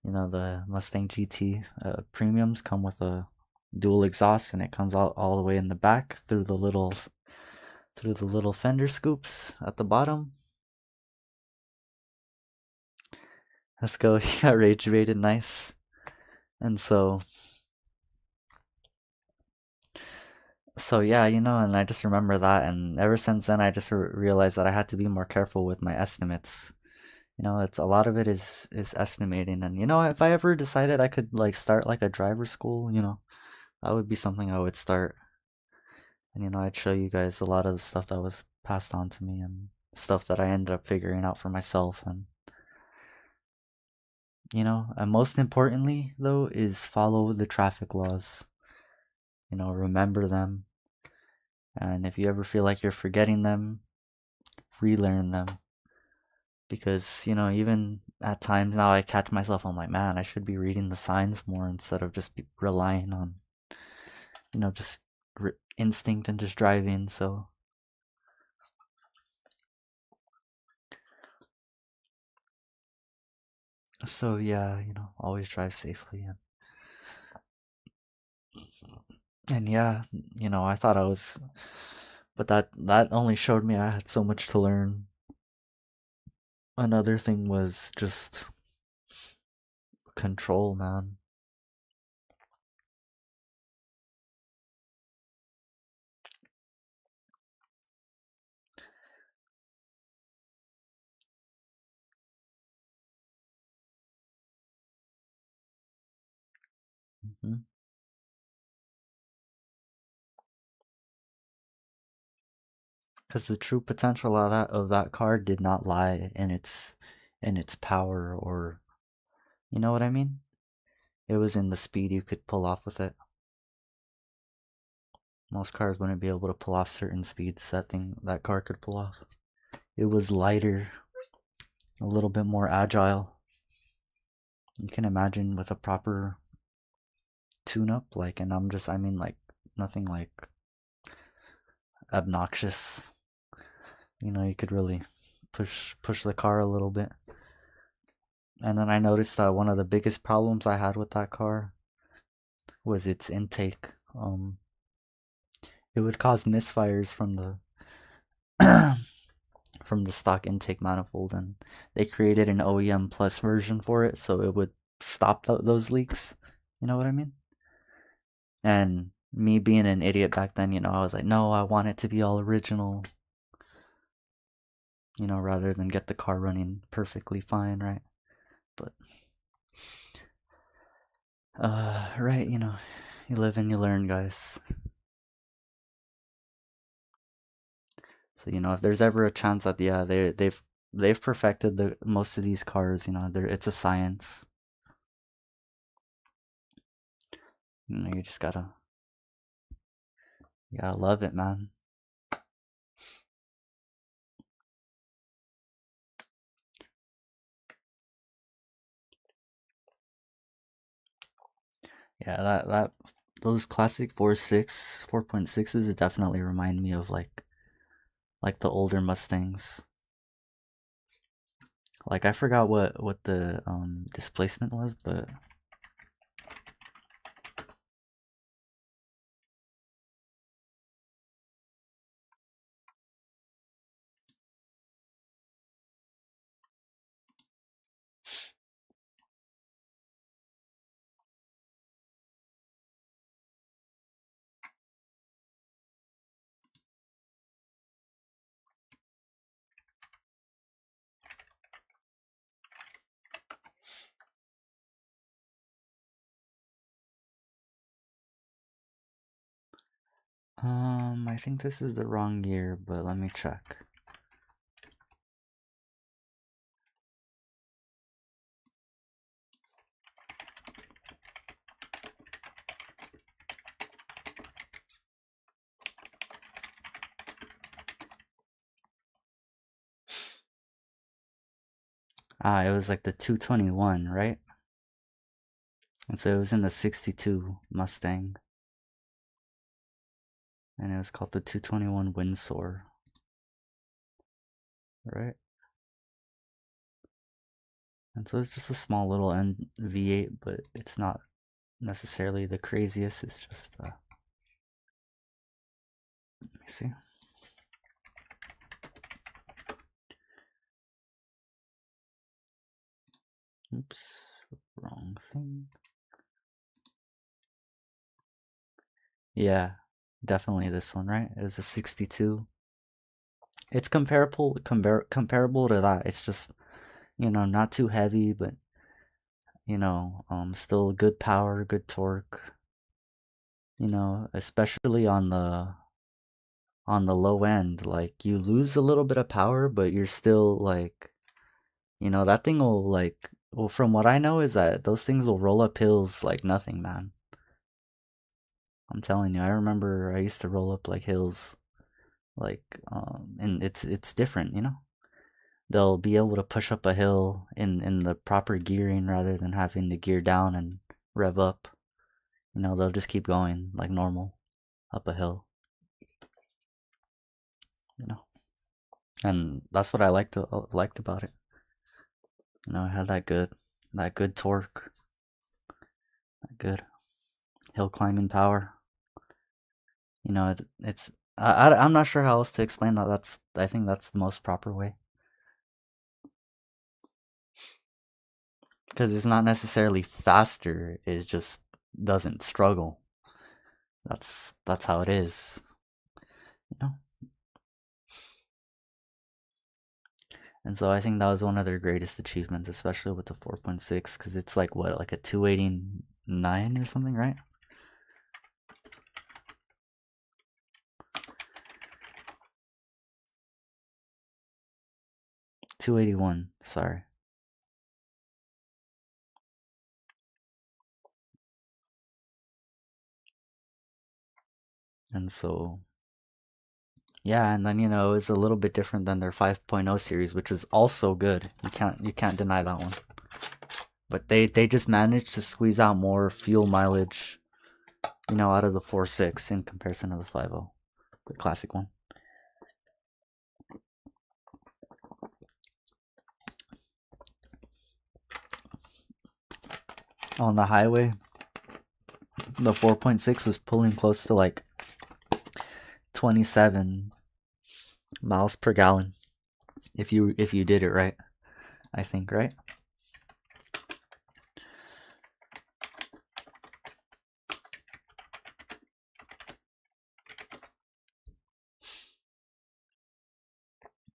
the Mustang GT premiums come with a dual exhaust, and it comes out all the way in the back through the little fender scoops at the bottom. Let's go. He got rage baited nice. And so yeah, and I just remember that, and ever since then I just realized that I had to be more careful with my estimates. It's a lot of it is estimating, and if I ever decided I could like start like a driver school, that would be something I would start. And I'd show you guys a lot of the stuff that was passed on to me and stuff that I ended up figuring out for myself. And and most importantly though is follow the traffic laws. Remember them, and if you ever feel like you're forgetting them, relearn them. Because even at times now I catch myself, I'm like, man, I should be reading the signs more instead of just relying on just instinct and just driving. So yeah, always drive safely. And yeah, I thought I was, but that only showed me I had so much to learn. Another thing was just control, man. Because the true potential of that car did not lie in its power, or you know what I mean? It was in the speed you could pull off with it. Most cars wouldn't be able to pull off certain speeds that car could pull off. It was lighter, a little bit more agile. You can imagine with a proper tune up, like, and I mean like nothing like obnoxious. You could really push the car a little bit. And then I noticed that one of the biggest problems I had with that car was its intake. It would cause misfires from the from the stock intake manifold, and they created an OEM plus version for it, so it would stop those leaks. You know what I mean? And me being an idiot back then, I was like, no, I want it to be all original. Rather than get the car running perfectly fine, right? But right, you live and you learn, guys. So if there's ever a chance that yeah, they've perfected the most of these cars, it's a science. You just gotta love it, man. Yeah, that those classic 4.6s definitely remind me of like the older Mustangs. Like I forgot what the displacement was, but I think this is the wrong year, but let me check. It was like the 221, right? And so it was in the 62 Mustang. And it was called the 221 Windsor. Right? And so it's just a small little V8, but it's not necessarily the craziest. It's just let me see. Oops, wrong thing. Yeah, definitely this one, right? It was a 62. It's comparable to that. It's just, not too heavy, but still good power, good torque. Especially on the low end, like you lose a little bit of power, but you're still like, that thing will like, well, from what I know is that those things will roll up hills like nothing, man. I'm telling you, I remember I used to roll up like hills, like, and it's different, They'll be able to push up a hill in the proper gearing rather than having to gear down and rev up. They'll just keep going like normal up a hill, you know. And that's what I liked about it. It had that good torque, that good hill climbing power. It's I'm not sure how else to explain that. I think that's the most proper way, because it's not necessarily faster. It just doesn't struggle. That's how it is, you know. And so I think that was one of their greatest achievements, especially with the 4.6, because it's like what, like a 289 or something, right? $281, sorry. And so, yeah, and then it was a little bit different than their 5.0 series, which was also good. You can't deny that one. But they just managed to squeeze out more fuel mileage, out of the 4.6 in comparison to the 5.0, the classic one. On the highway, the 4.6 was pulling close to like 27 miles per gallon if you did it right, I think, right?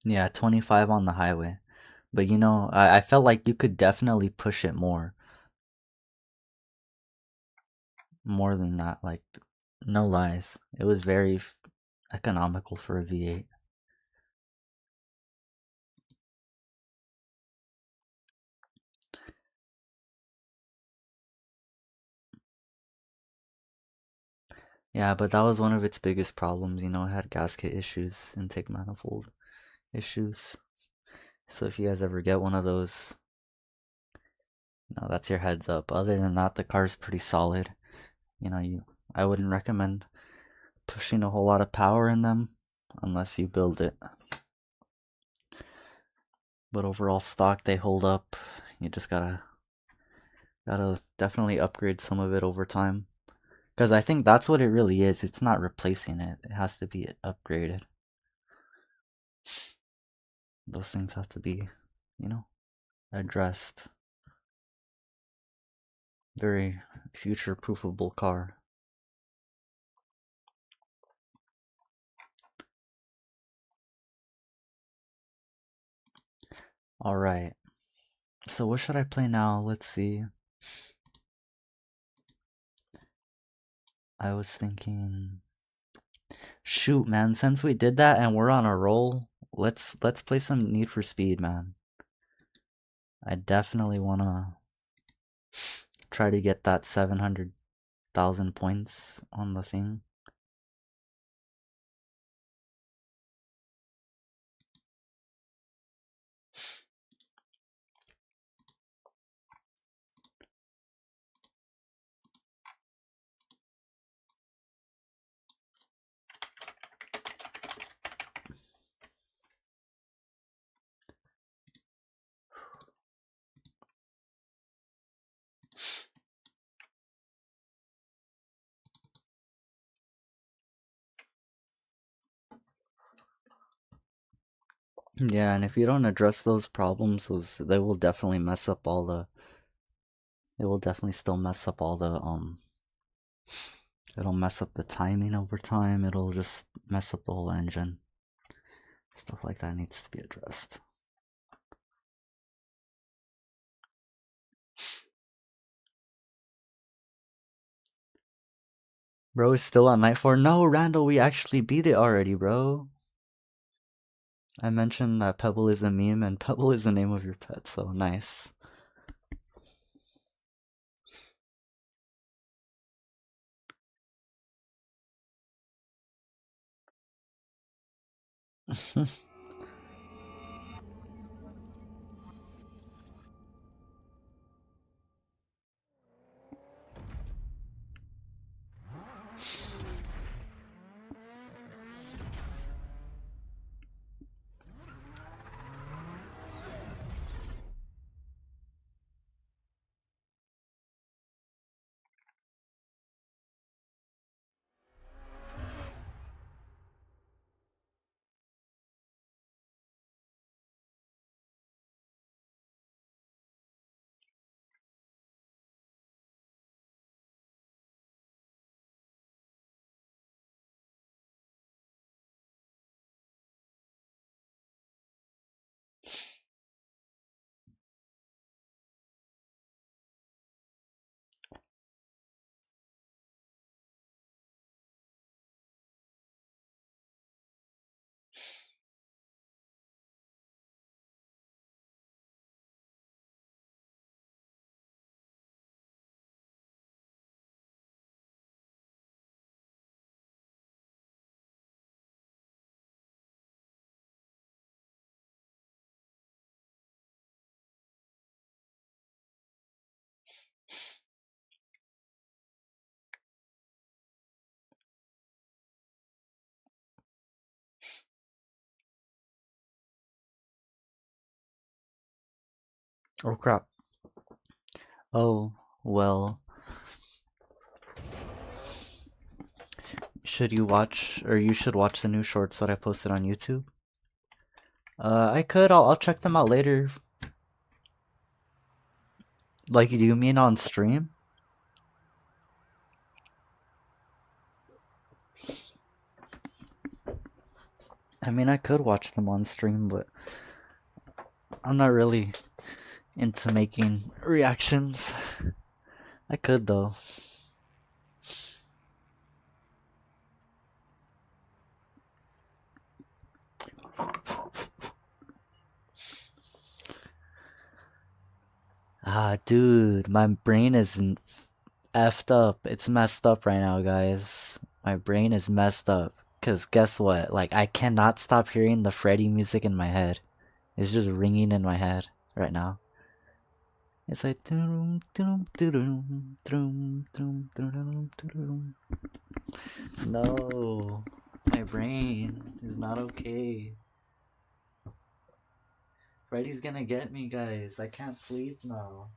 Yeah, 25 on the highway. But I felt like you could definitely push it more than that. Like, no lies, it was very economical for a V8. Yeah, but that was one of its biggest problems. It had gasket issues, intake manifold issues. So if you guys ever get one of those, that's your heads up. Other than that, the car's pretty solid. I wouldn't recommend pushing a whole lot of power in them unless you build it. But overall stock, they hold up. You just gotta definitely upgrade some of it over time. Because I think that's what it really is. It's not replacing it. It has to be upgraded. Those things have to be, addressed. Very future proofable car. Alright. So what should I play now? Let's see. I was thinking, shoot, man, since we did that and we're on a roll, let's play some Need for Speed, man. I definitely want to try to get that 700,000 points on the thing. Yeah, and if you don't address those problems, they will definitely mess up all the. It will definitely still mess up all the It'll mess up the timing over time. It'll just mess up the whole engine. Stuff like that needs to be addressed. Bro is still on night 4. No, Randall, we actually beat it already, bro. I mentioned that Pebble is a meme and Pebble is the name of your pet, so nice. Oh crap. Oh, well. Should you watch, or you should watch the new shorts that I posted on YouTube? I could. I'll check them out later. Like, do you mean on stream? I mean, I could watch them on stream, but I'm not really into making reactions. I could though. Ah, dude, my brain is effed up. It's messed up right now, guys. My brain is messed up. Cause guess what? Like, I cannot stop hearing the Freddy music in my head. It's just ringing in my head right now. It's like doom doom doom doom doom doom doom. No, my brain is not okay. Freddy's gonna get me, guys. I can't sleep now.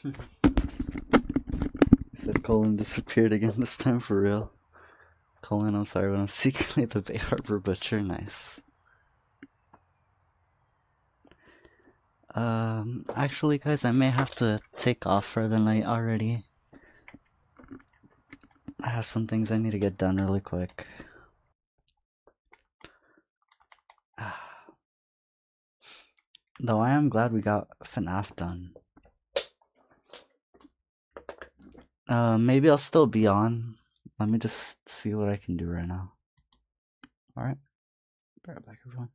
He said Colin disappeared again this time for real. Colin, I'm sorry, but I'm secretly the Bay Harbor Butcher. Nice. Actually, guys, I may have to take off for the night already. I have some things I need to get done really quick. Though I am glad we got FNAF done. Maybe I'll still be on. Let me just see what I can do right now. Alright. Be right back, everyone.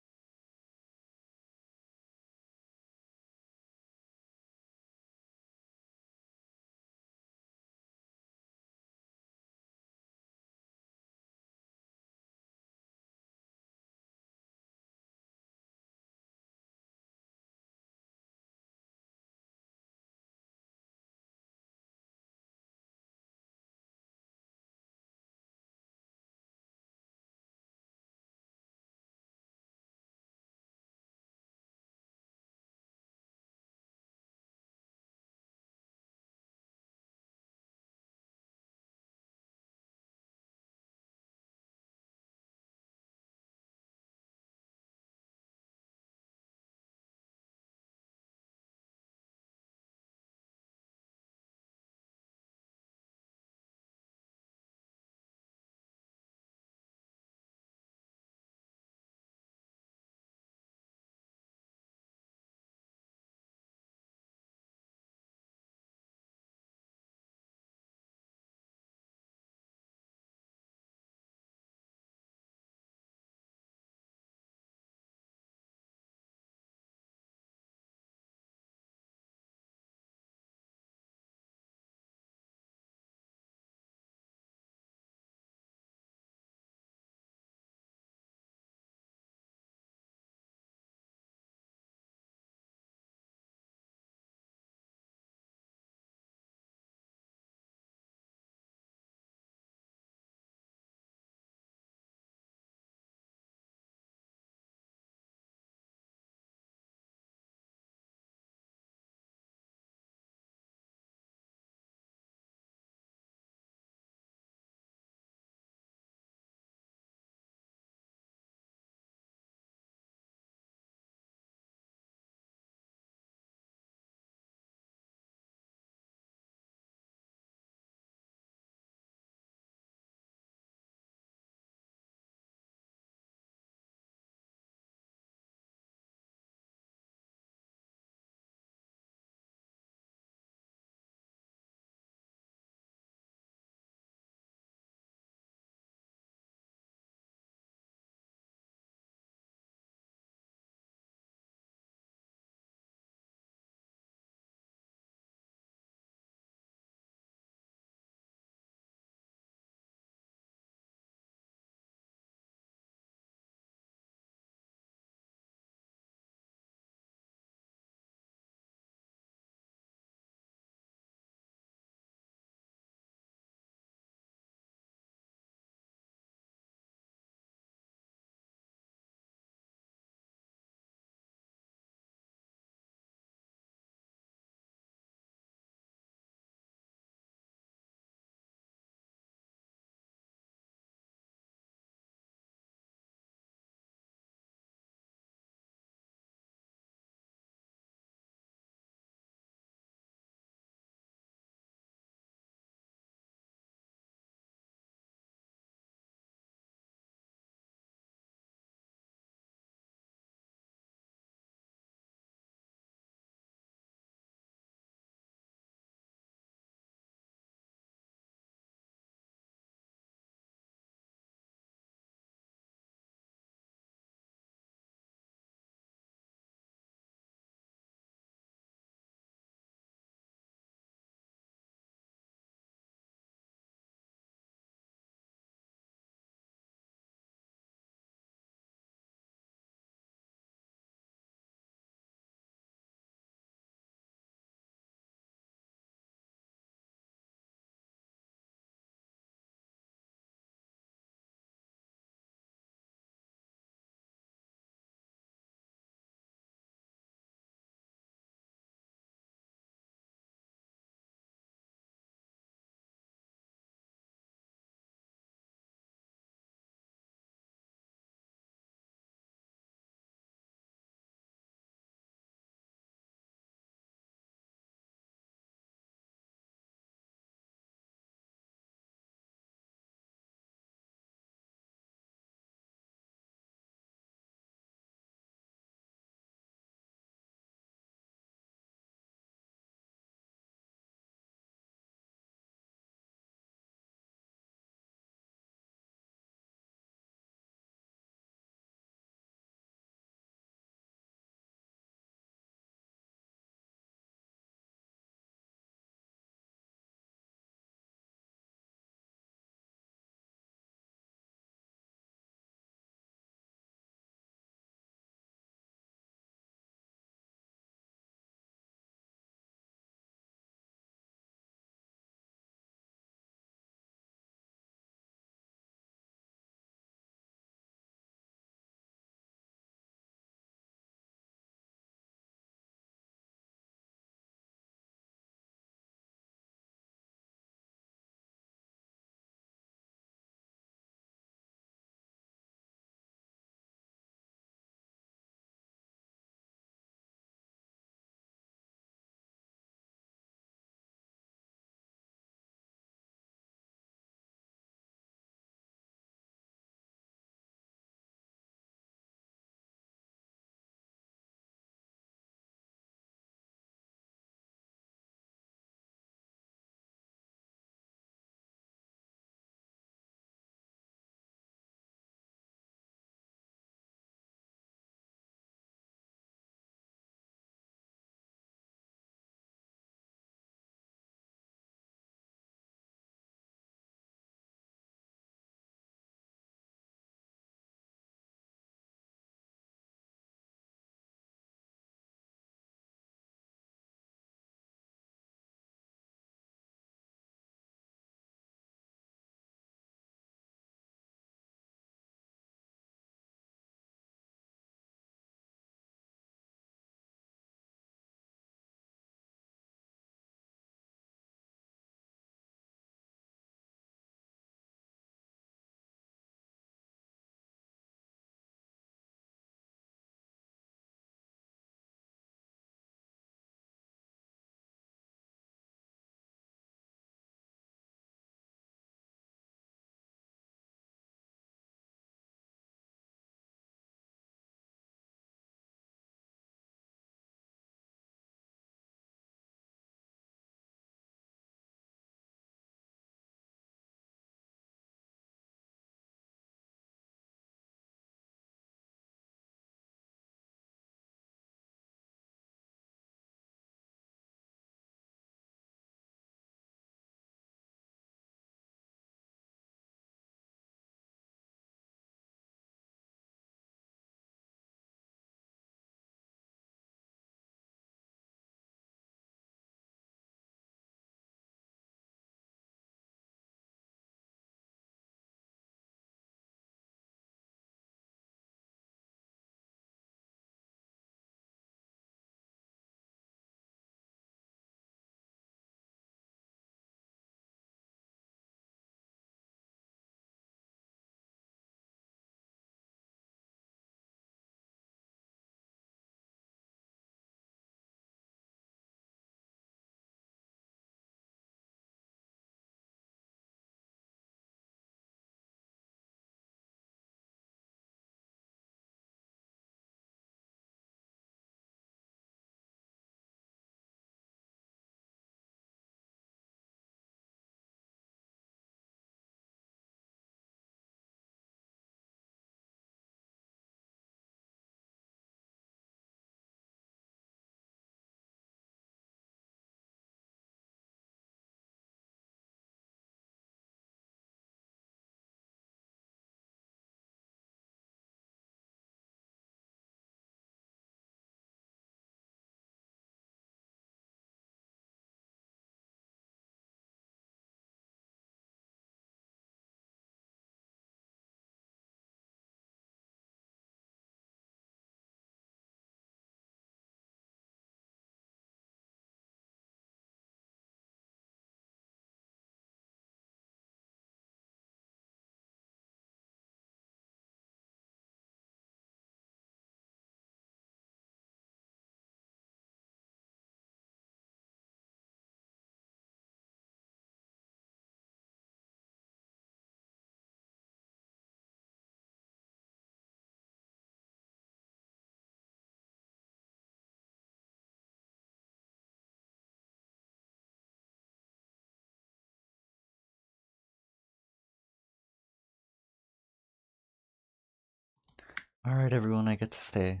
Alright, everyone, I get to stay.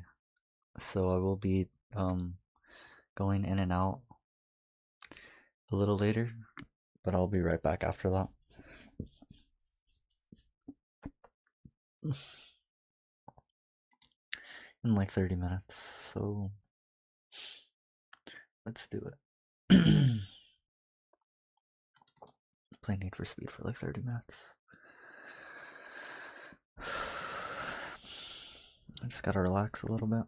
So I will be going in and out a little later, but I'll be right back after that. In like 30 minutes, so let's do it. Play Need for Speed for like 30 minutes. I just gotta relax a little bit.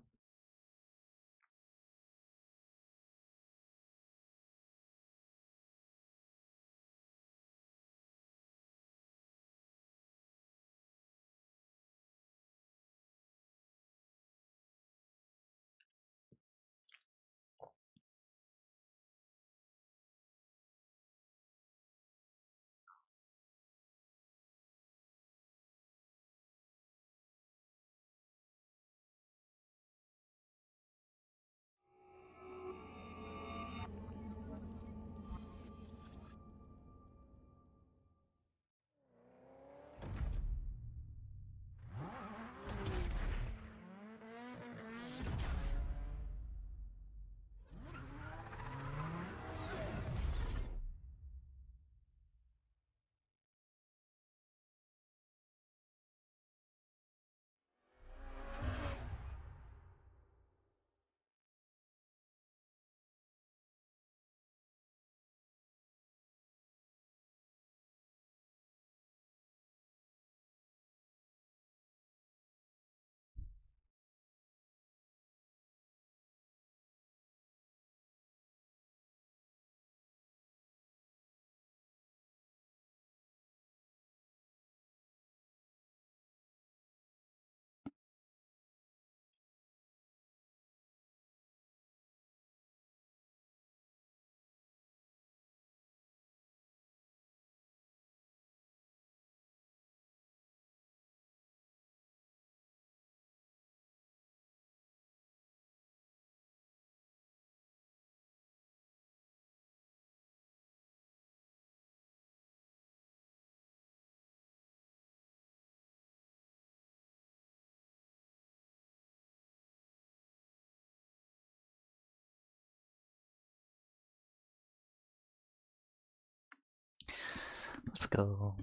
Let's go.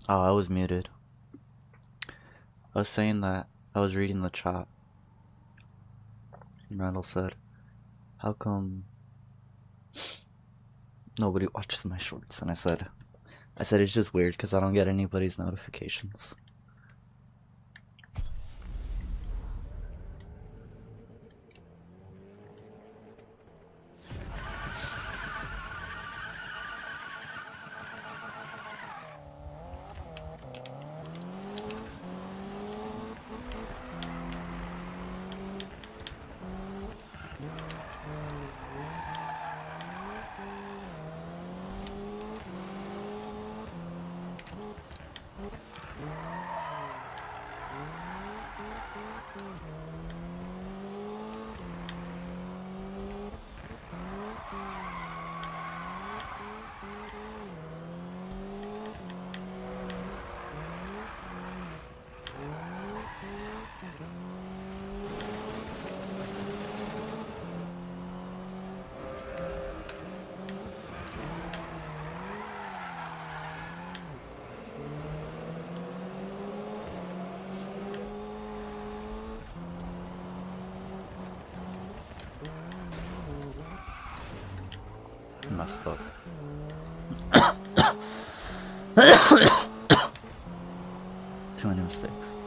Oh, I was muted. I was saying that I was reading the chat. Randall said, "How come nobody watches my shorts?" And I said it's just weird because I don't get anybody's notifications. Messed up. Too many mistakes.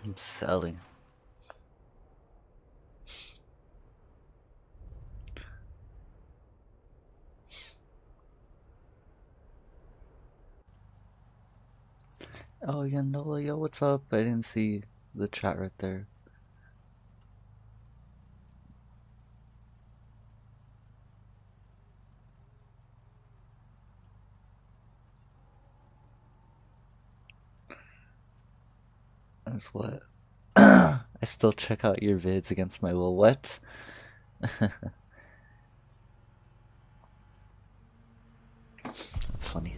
I'm selling. Oh, yeah, Nola, yo, what's up? I didn't see the chat right there. That's what. I still check out your vids against my will. What? That's funny.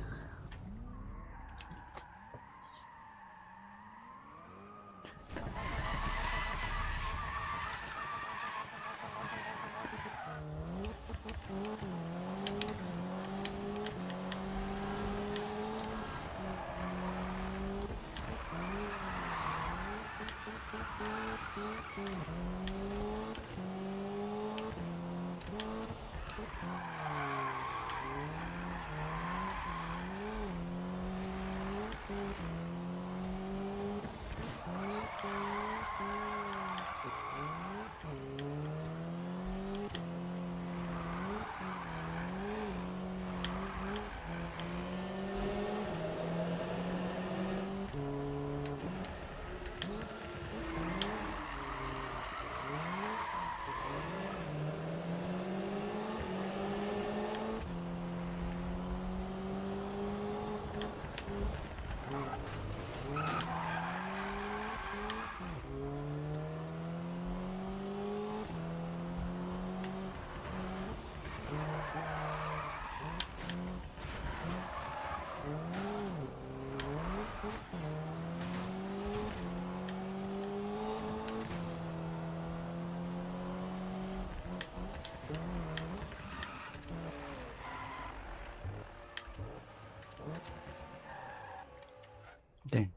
Dang.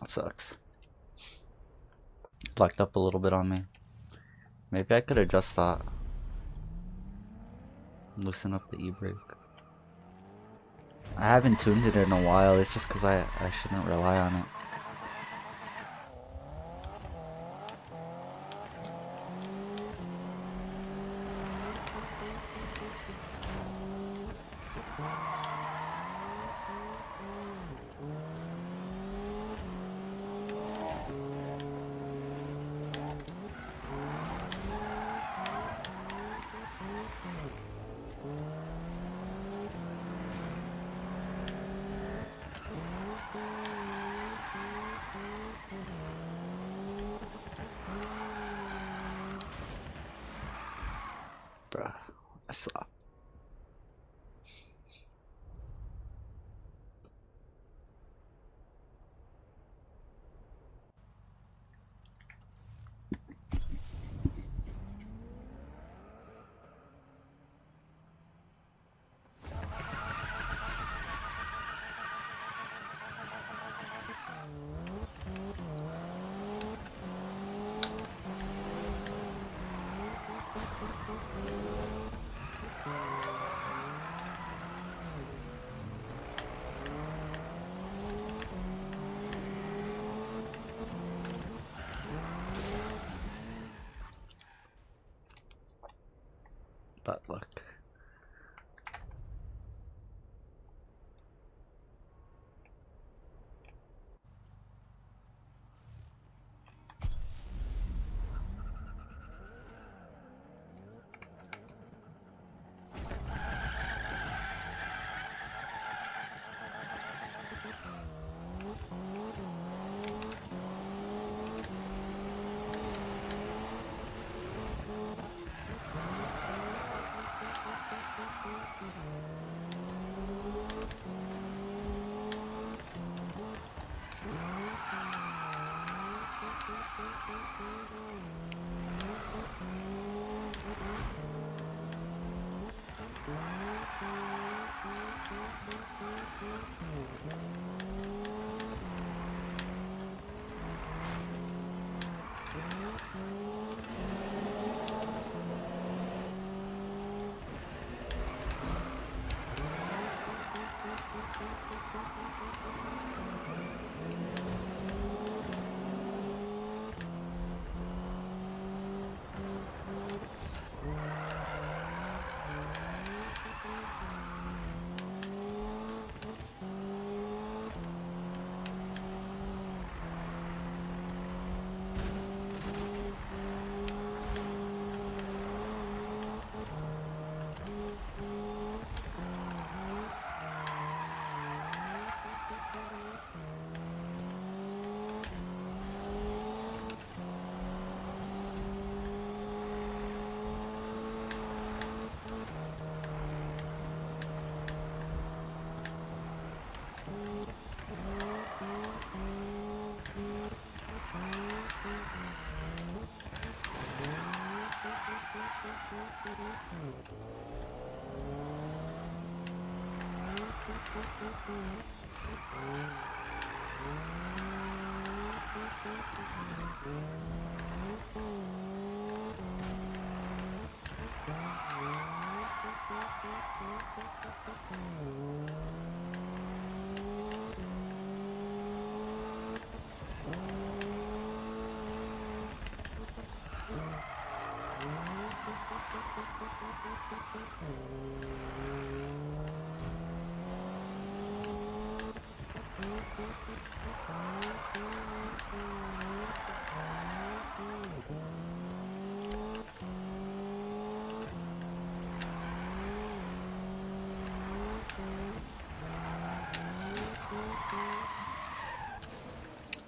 That sucks. Locked up a little bit on me. Maybe I could adjust that. Loosen up the e-brake. I haven't tuned it in a while. It's just because I shouldn't rely on it.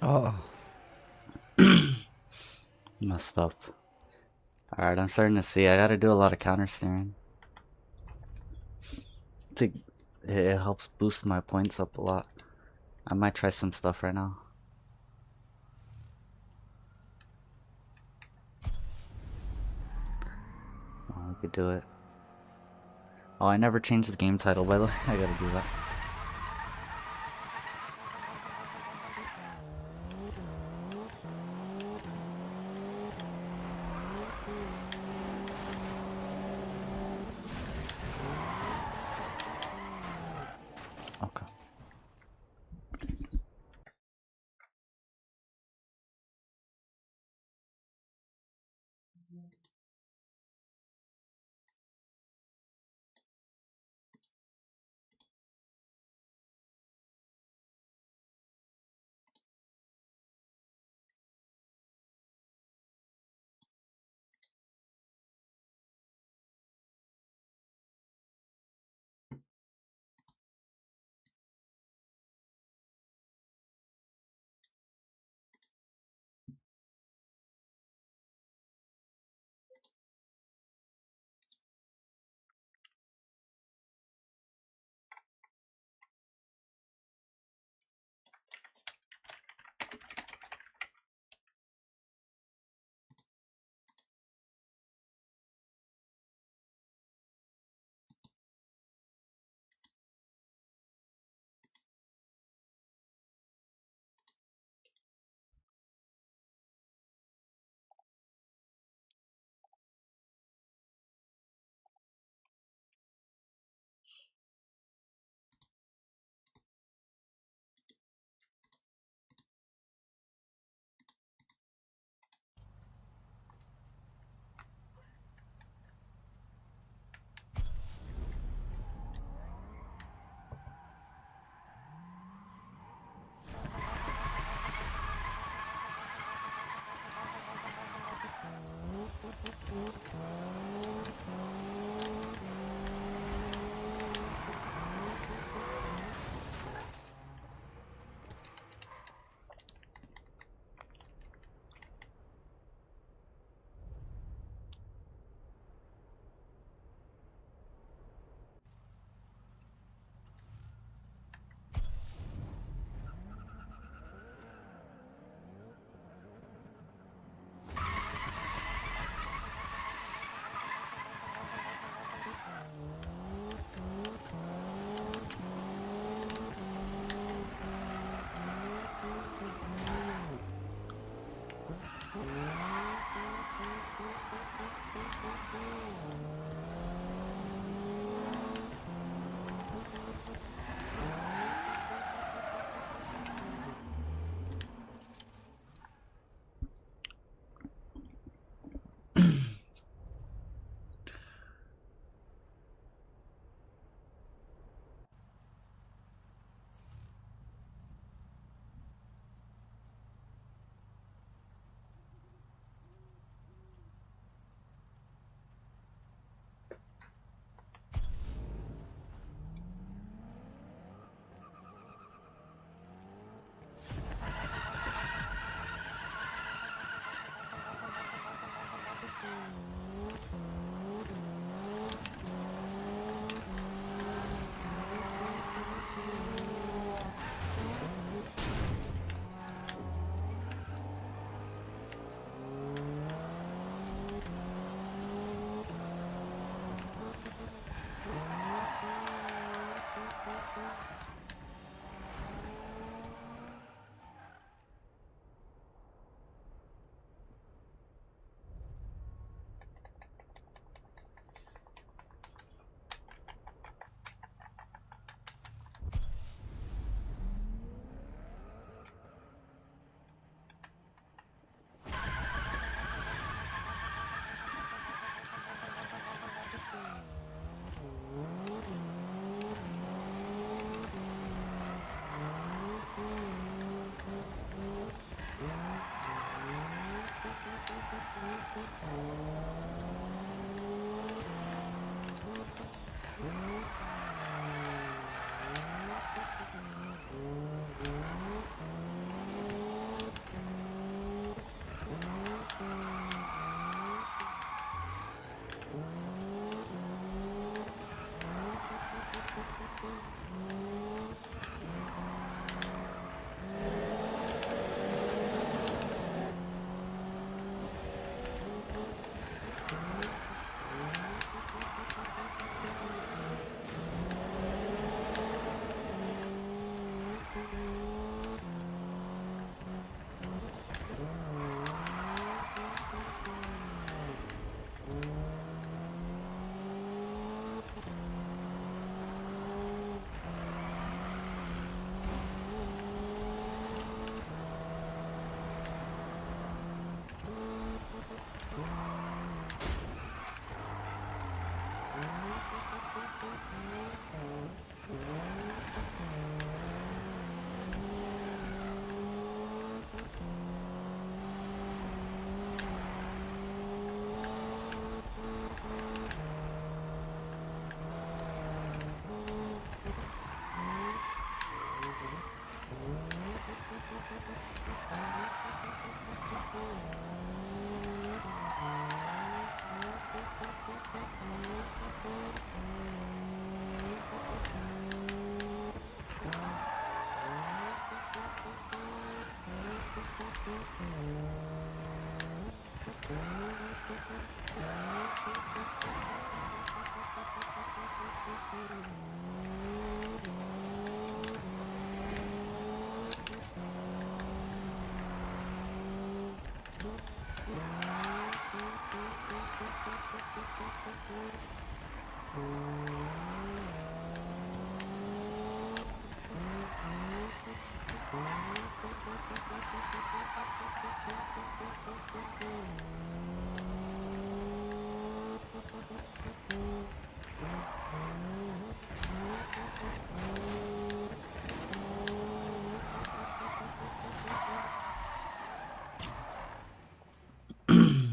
Oh, messed up. Alright, I'm starting to see. I gotta do a lot of counter steering. It helps boost my points up a lot. I might try some stuff right now. Oh, we could do it. Oh, I never changed the game title, by the way. I gotta do that. Okay.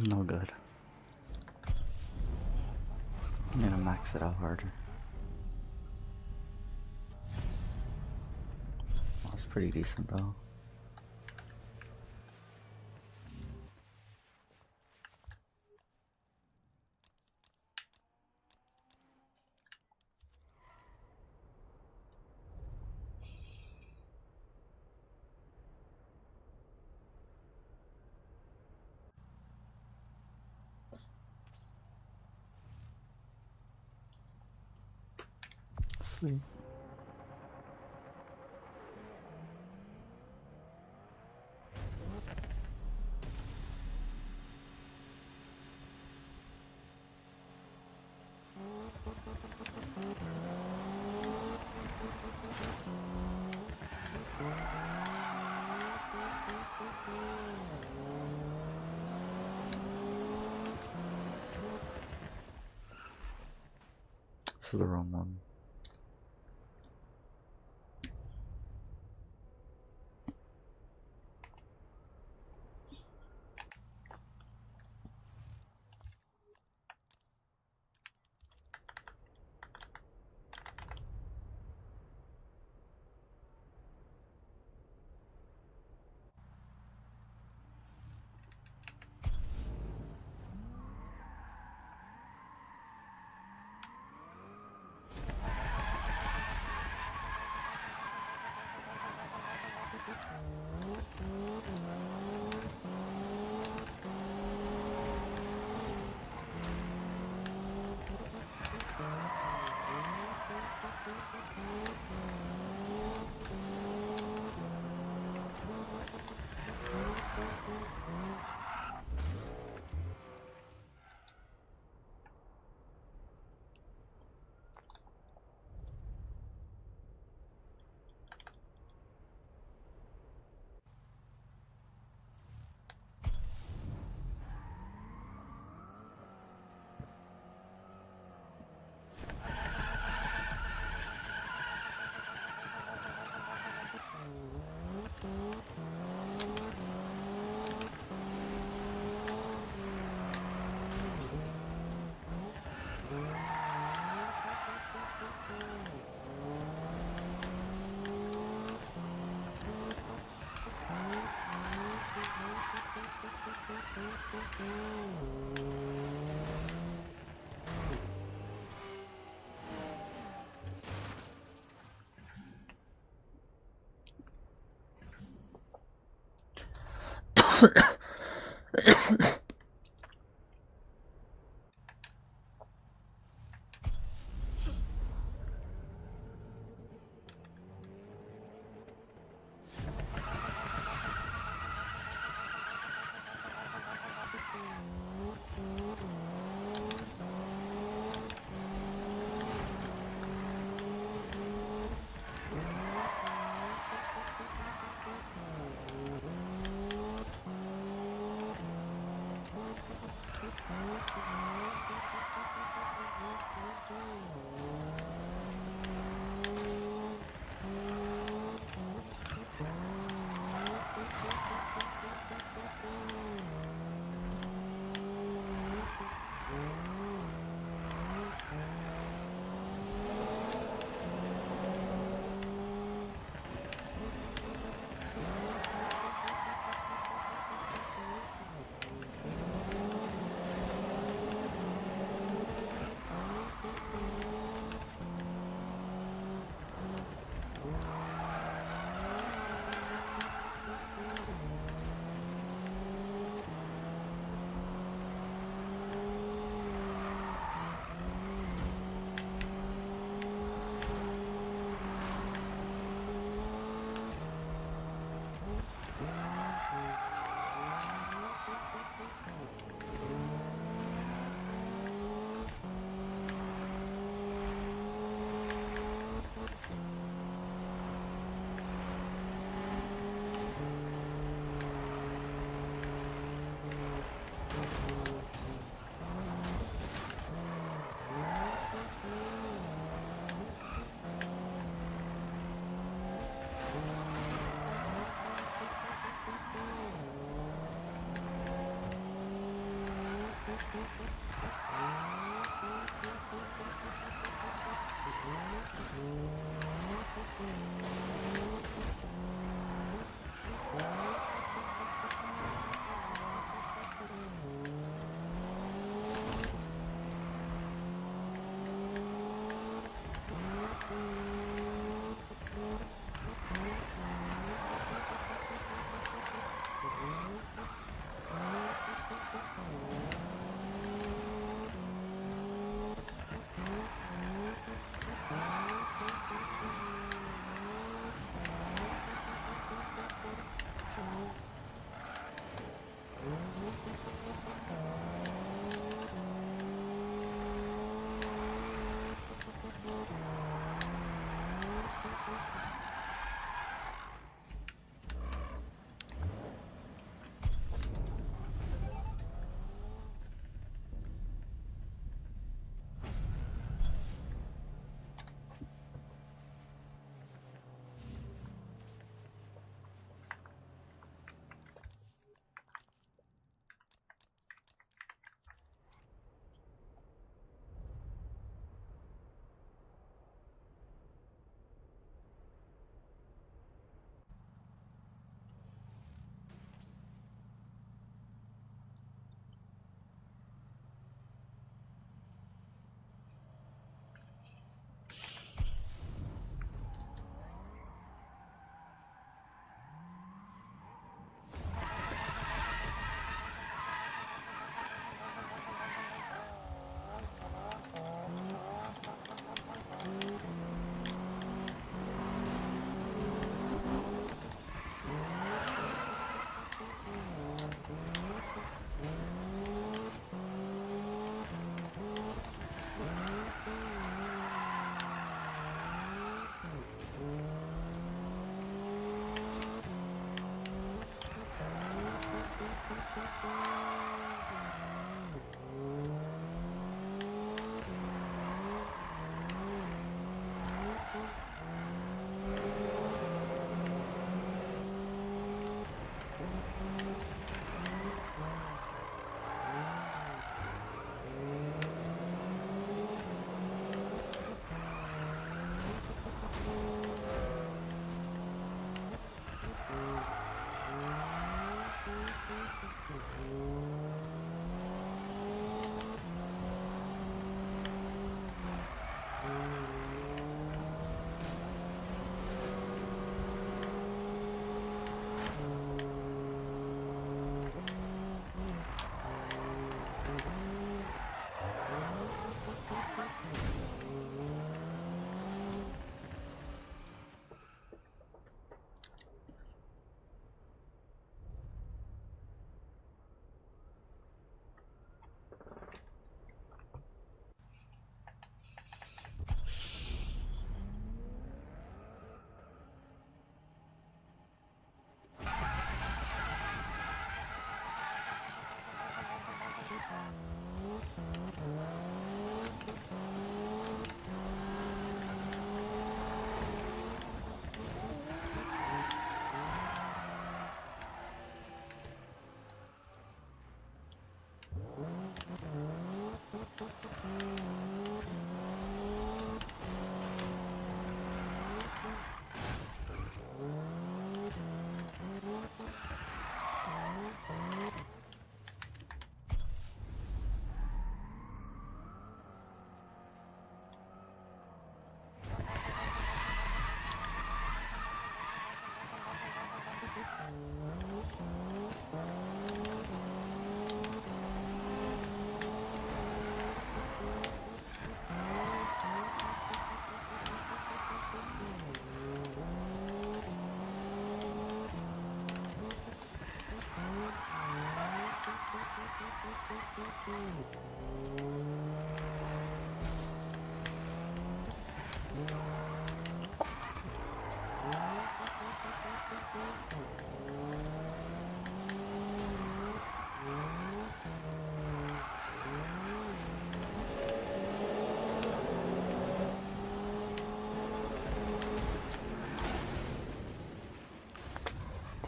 No good. I'm gonna max it out harder. That's pretty decent though. Sweet. This is the wrong one.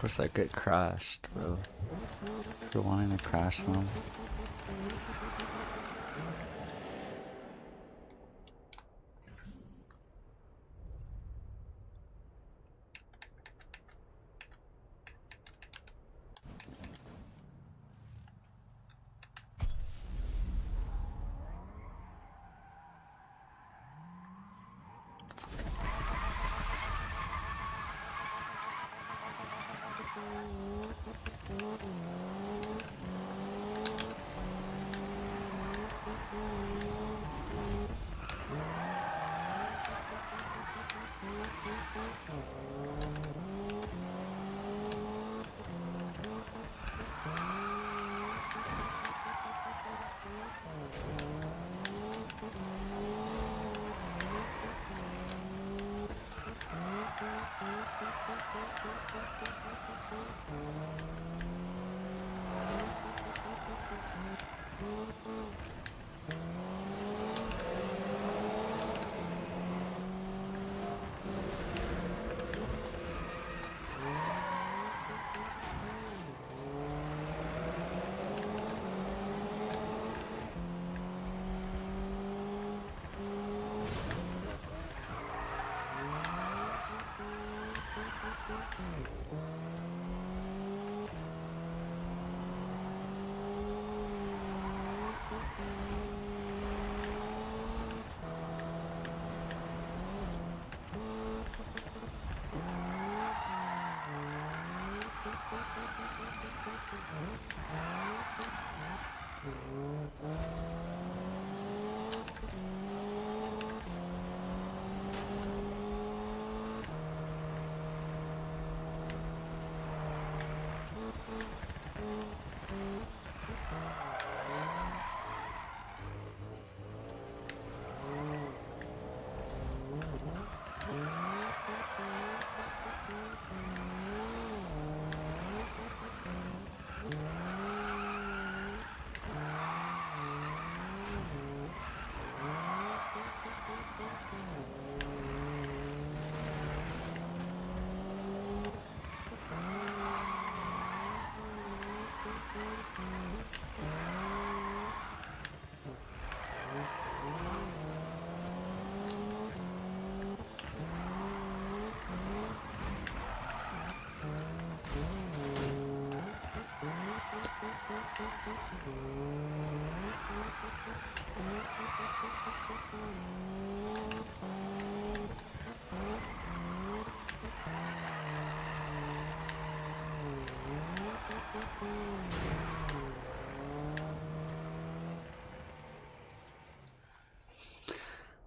course I get crashed, bro. You're wanting to crash them.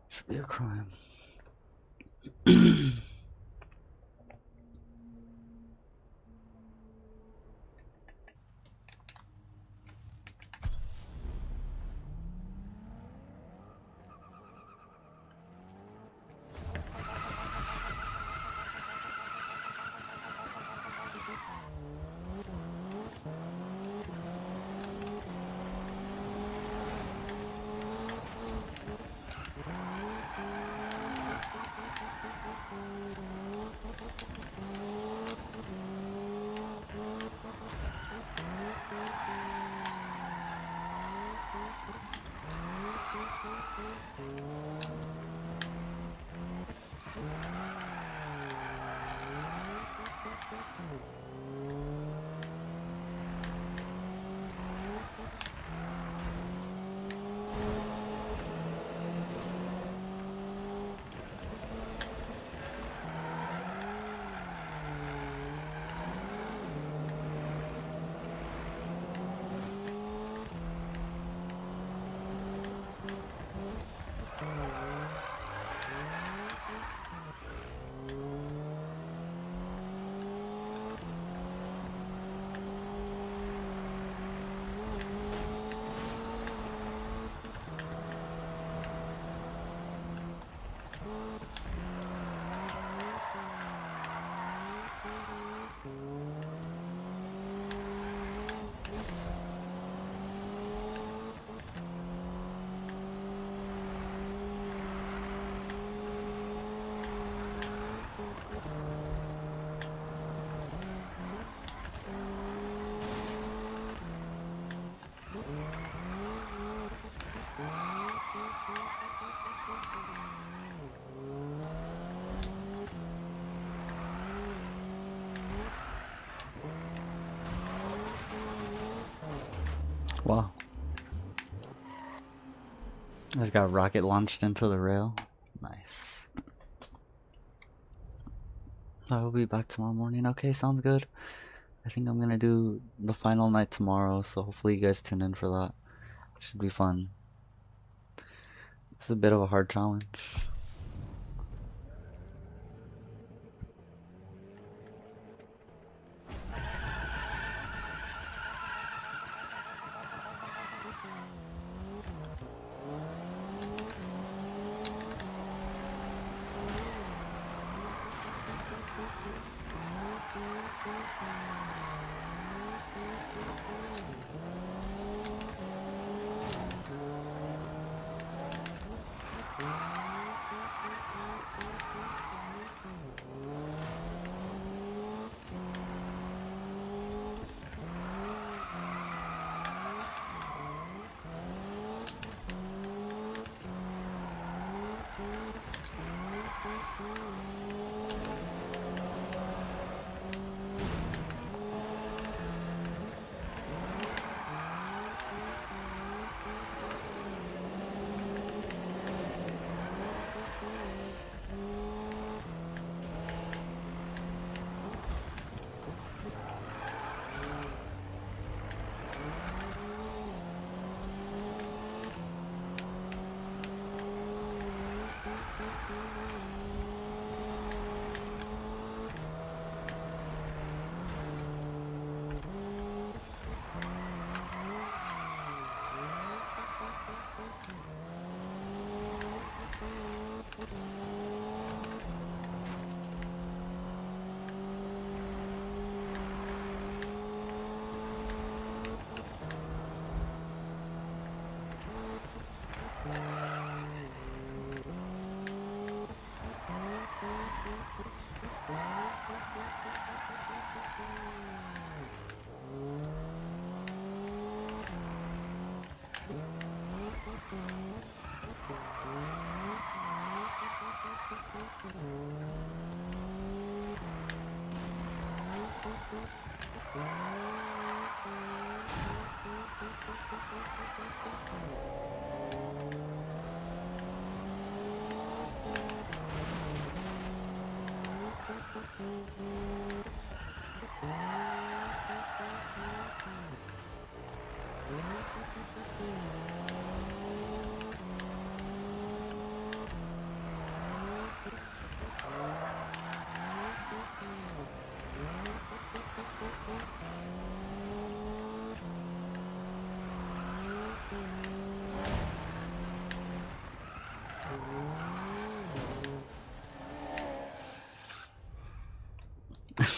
Should be a crime. Wow. I just got rocket launched into the rail. Nice. I will be back tomorrow morning. Okay, sounds good. I think I'm gonna do the final night tomorrow, so hopefully you guys tune in for that. Should be fun. This is a bit of a hard challenge.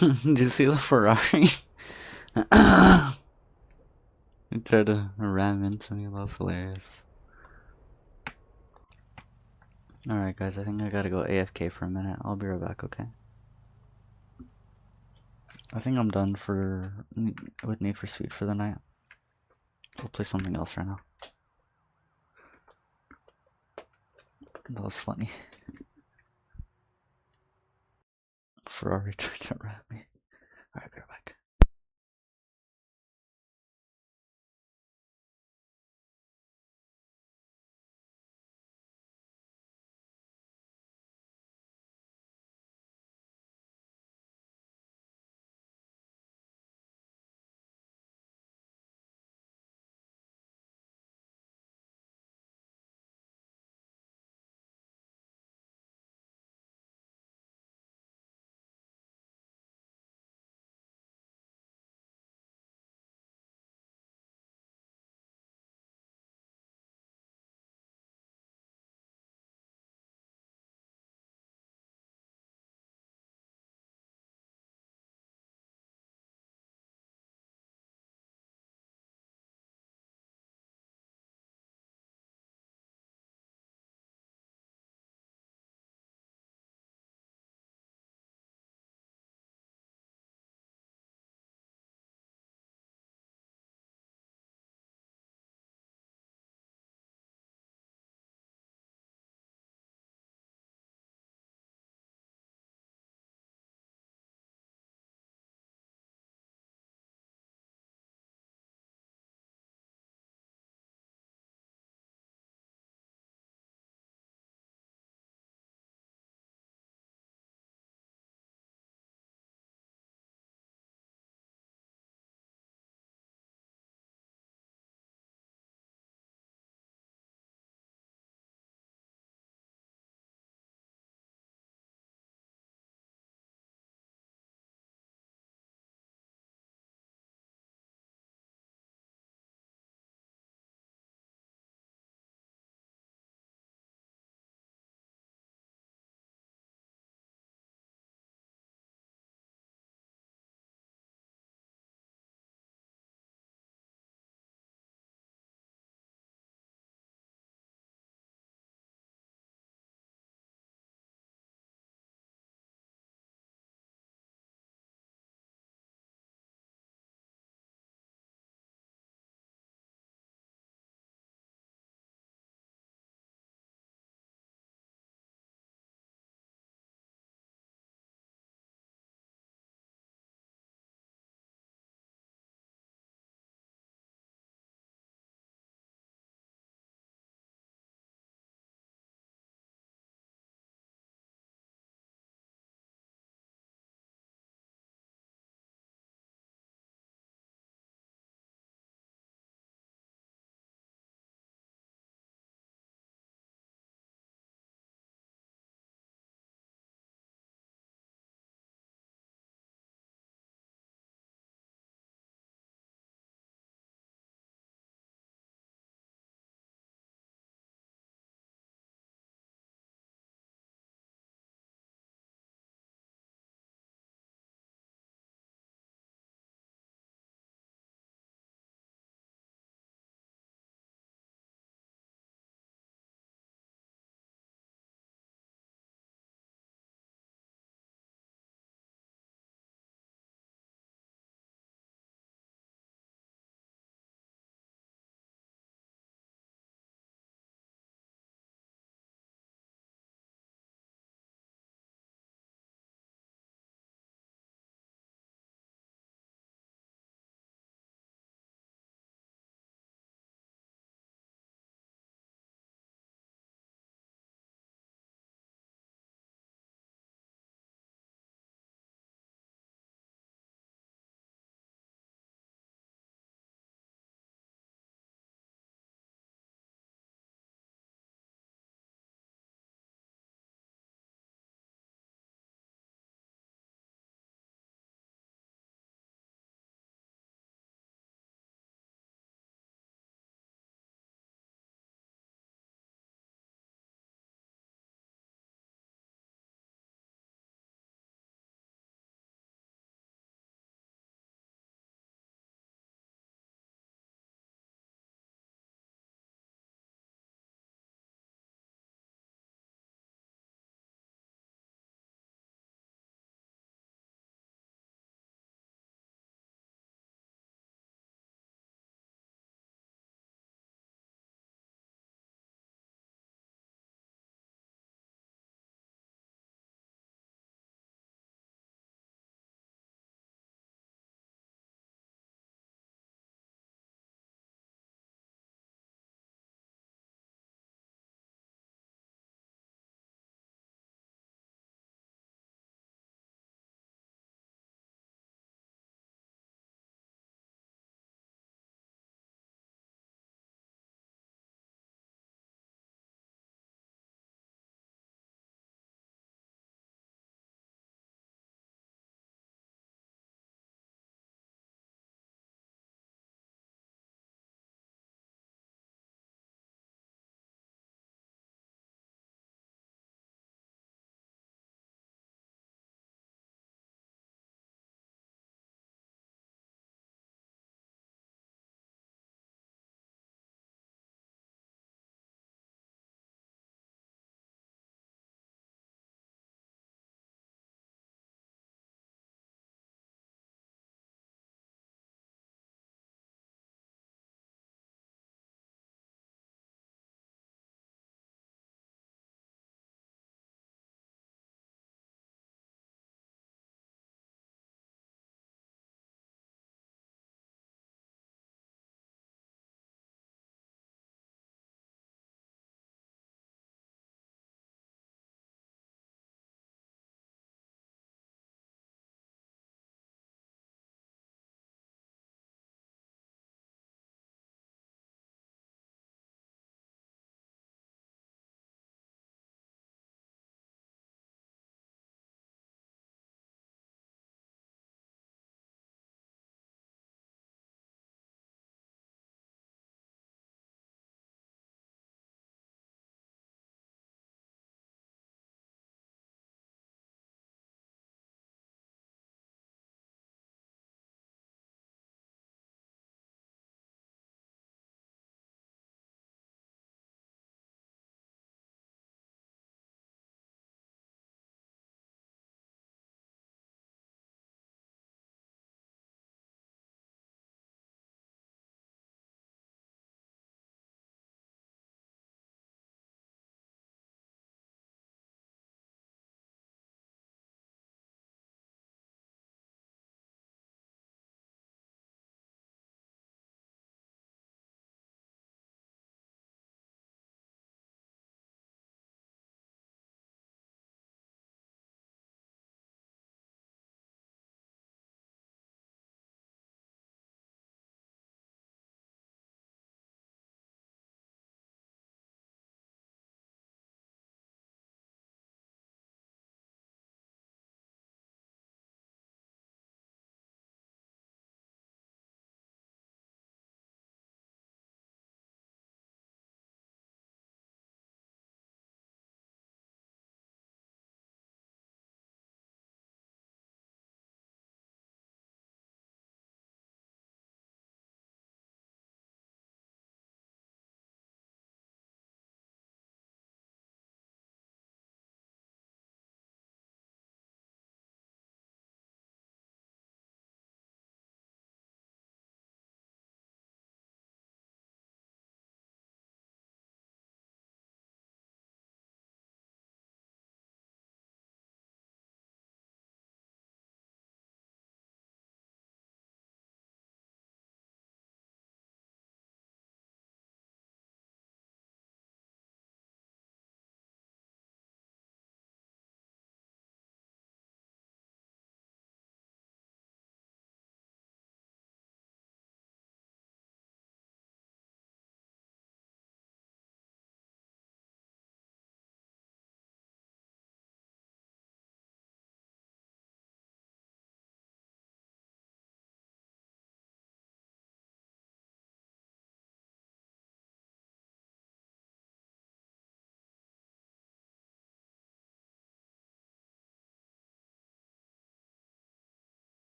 Did you see the Ferrari? He tried to ram into me. That was hilarious. Alright, guys, I think I gotta go AFK for a minute. I'll be right back, okay? I think I'm done with Need for Speed for the night. We'll play something else right now. That was funny. Ferrari tried to ram me. Alright, be right back.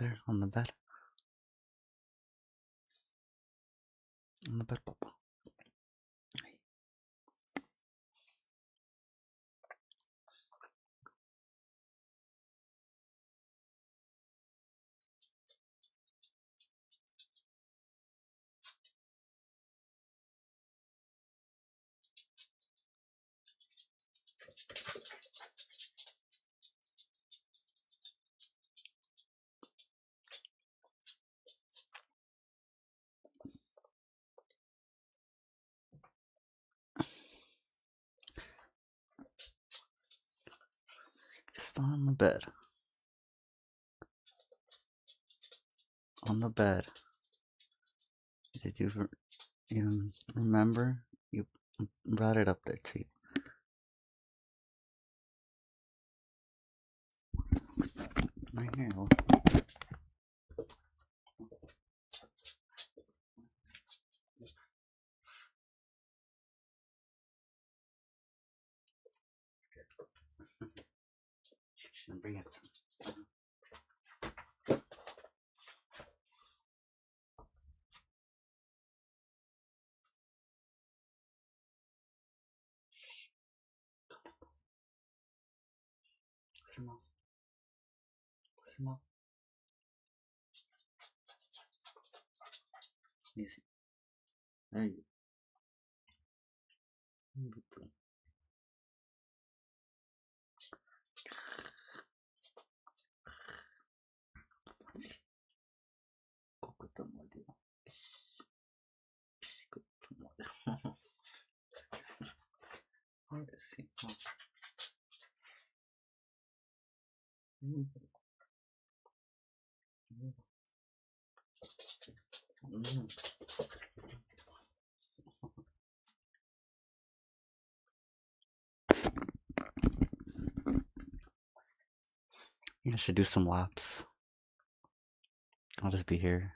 there on the bed. On the bed, Papa. Just on the bed. On the bed. Did you even remember? You brought it up there too. Right here. Look. Should bring it. Close your mouth. Close your mouth. Easy. There you go. Ahora sí. I should do some laps. I'll just be here.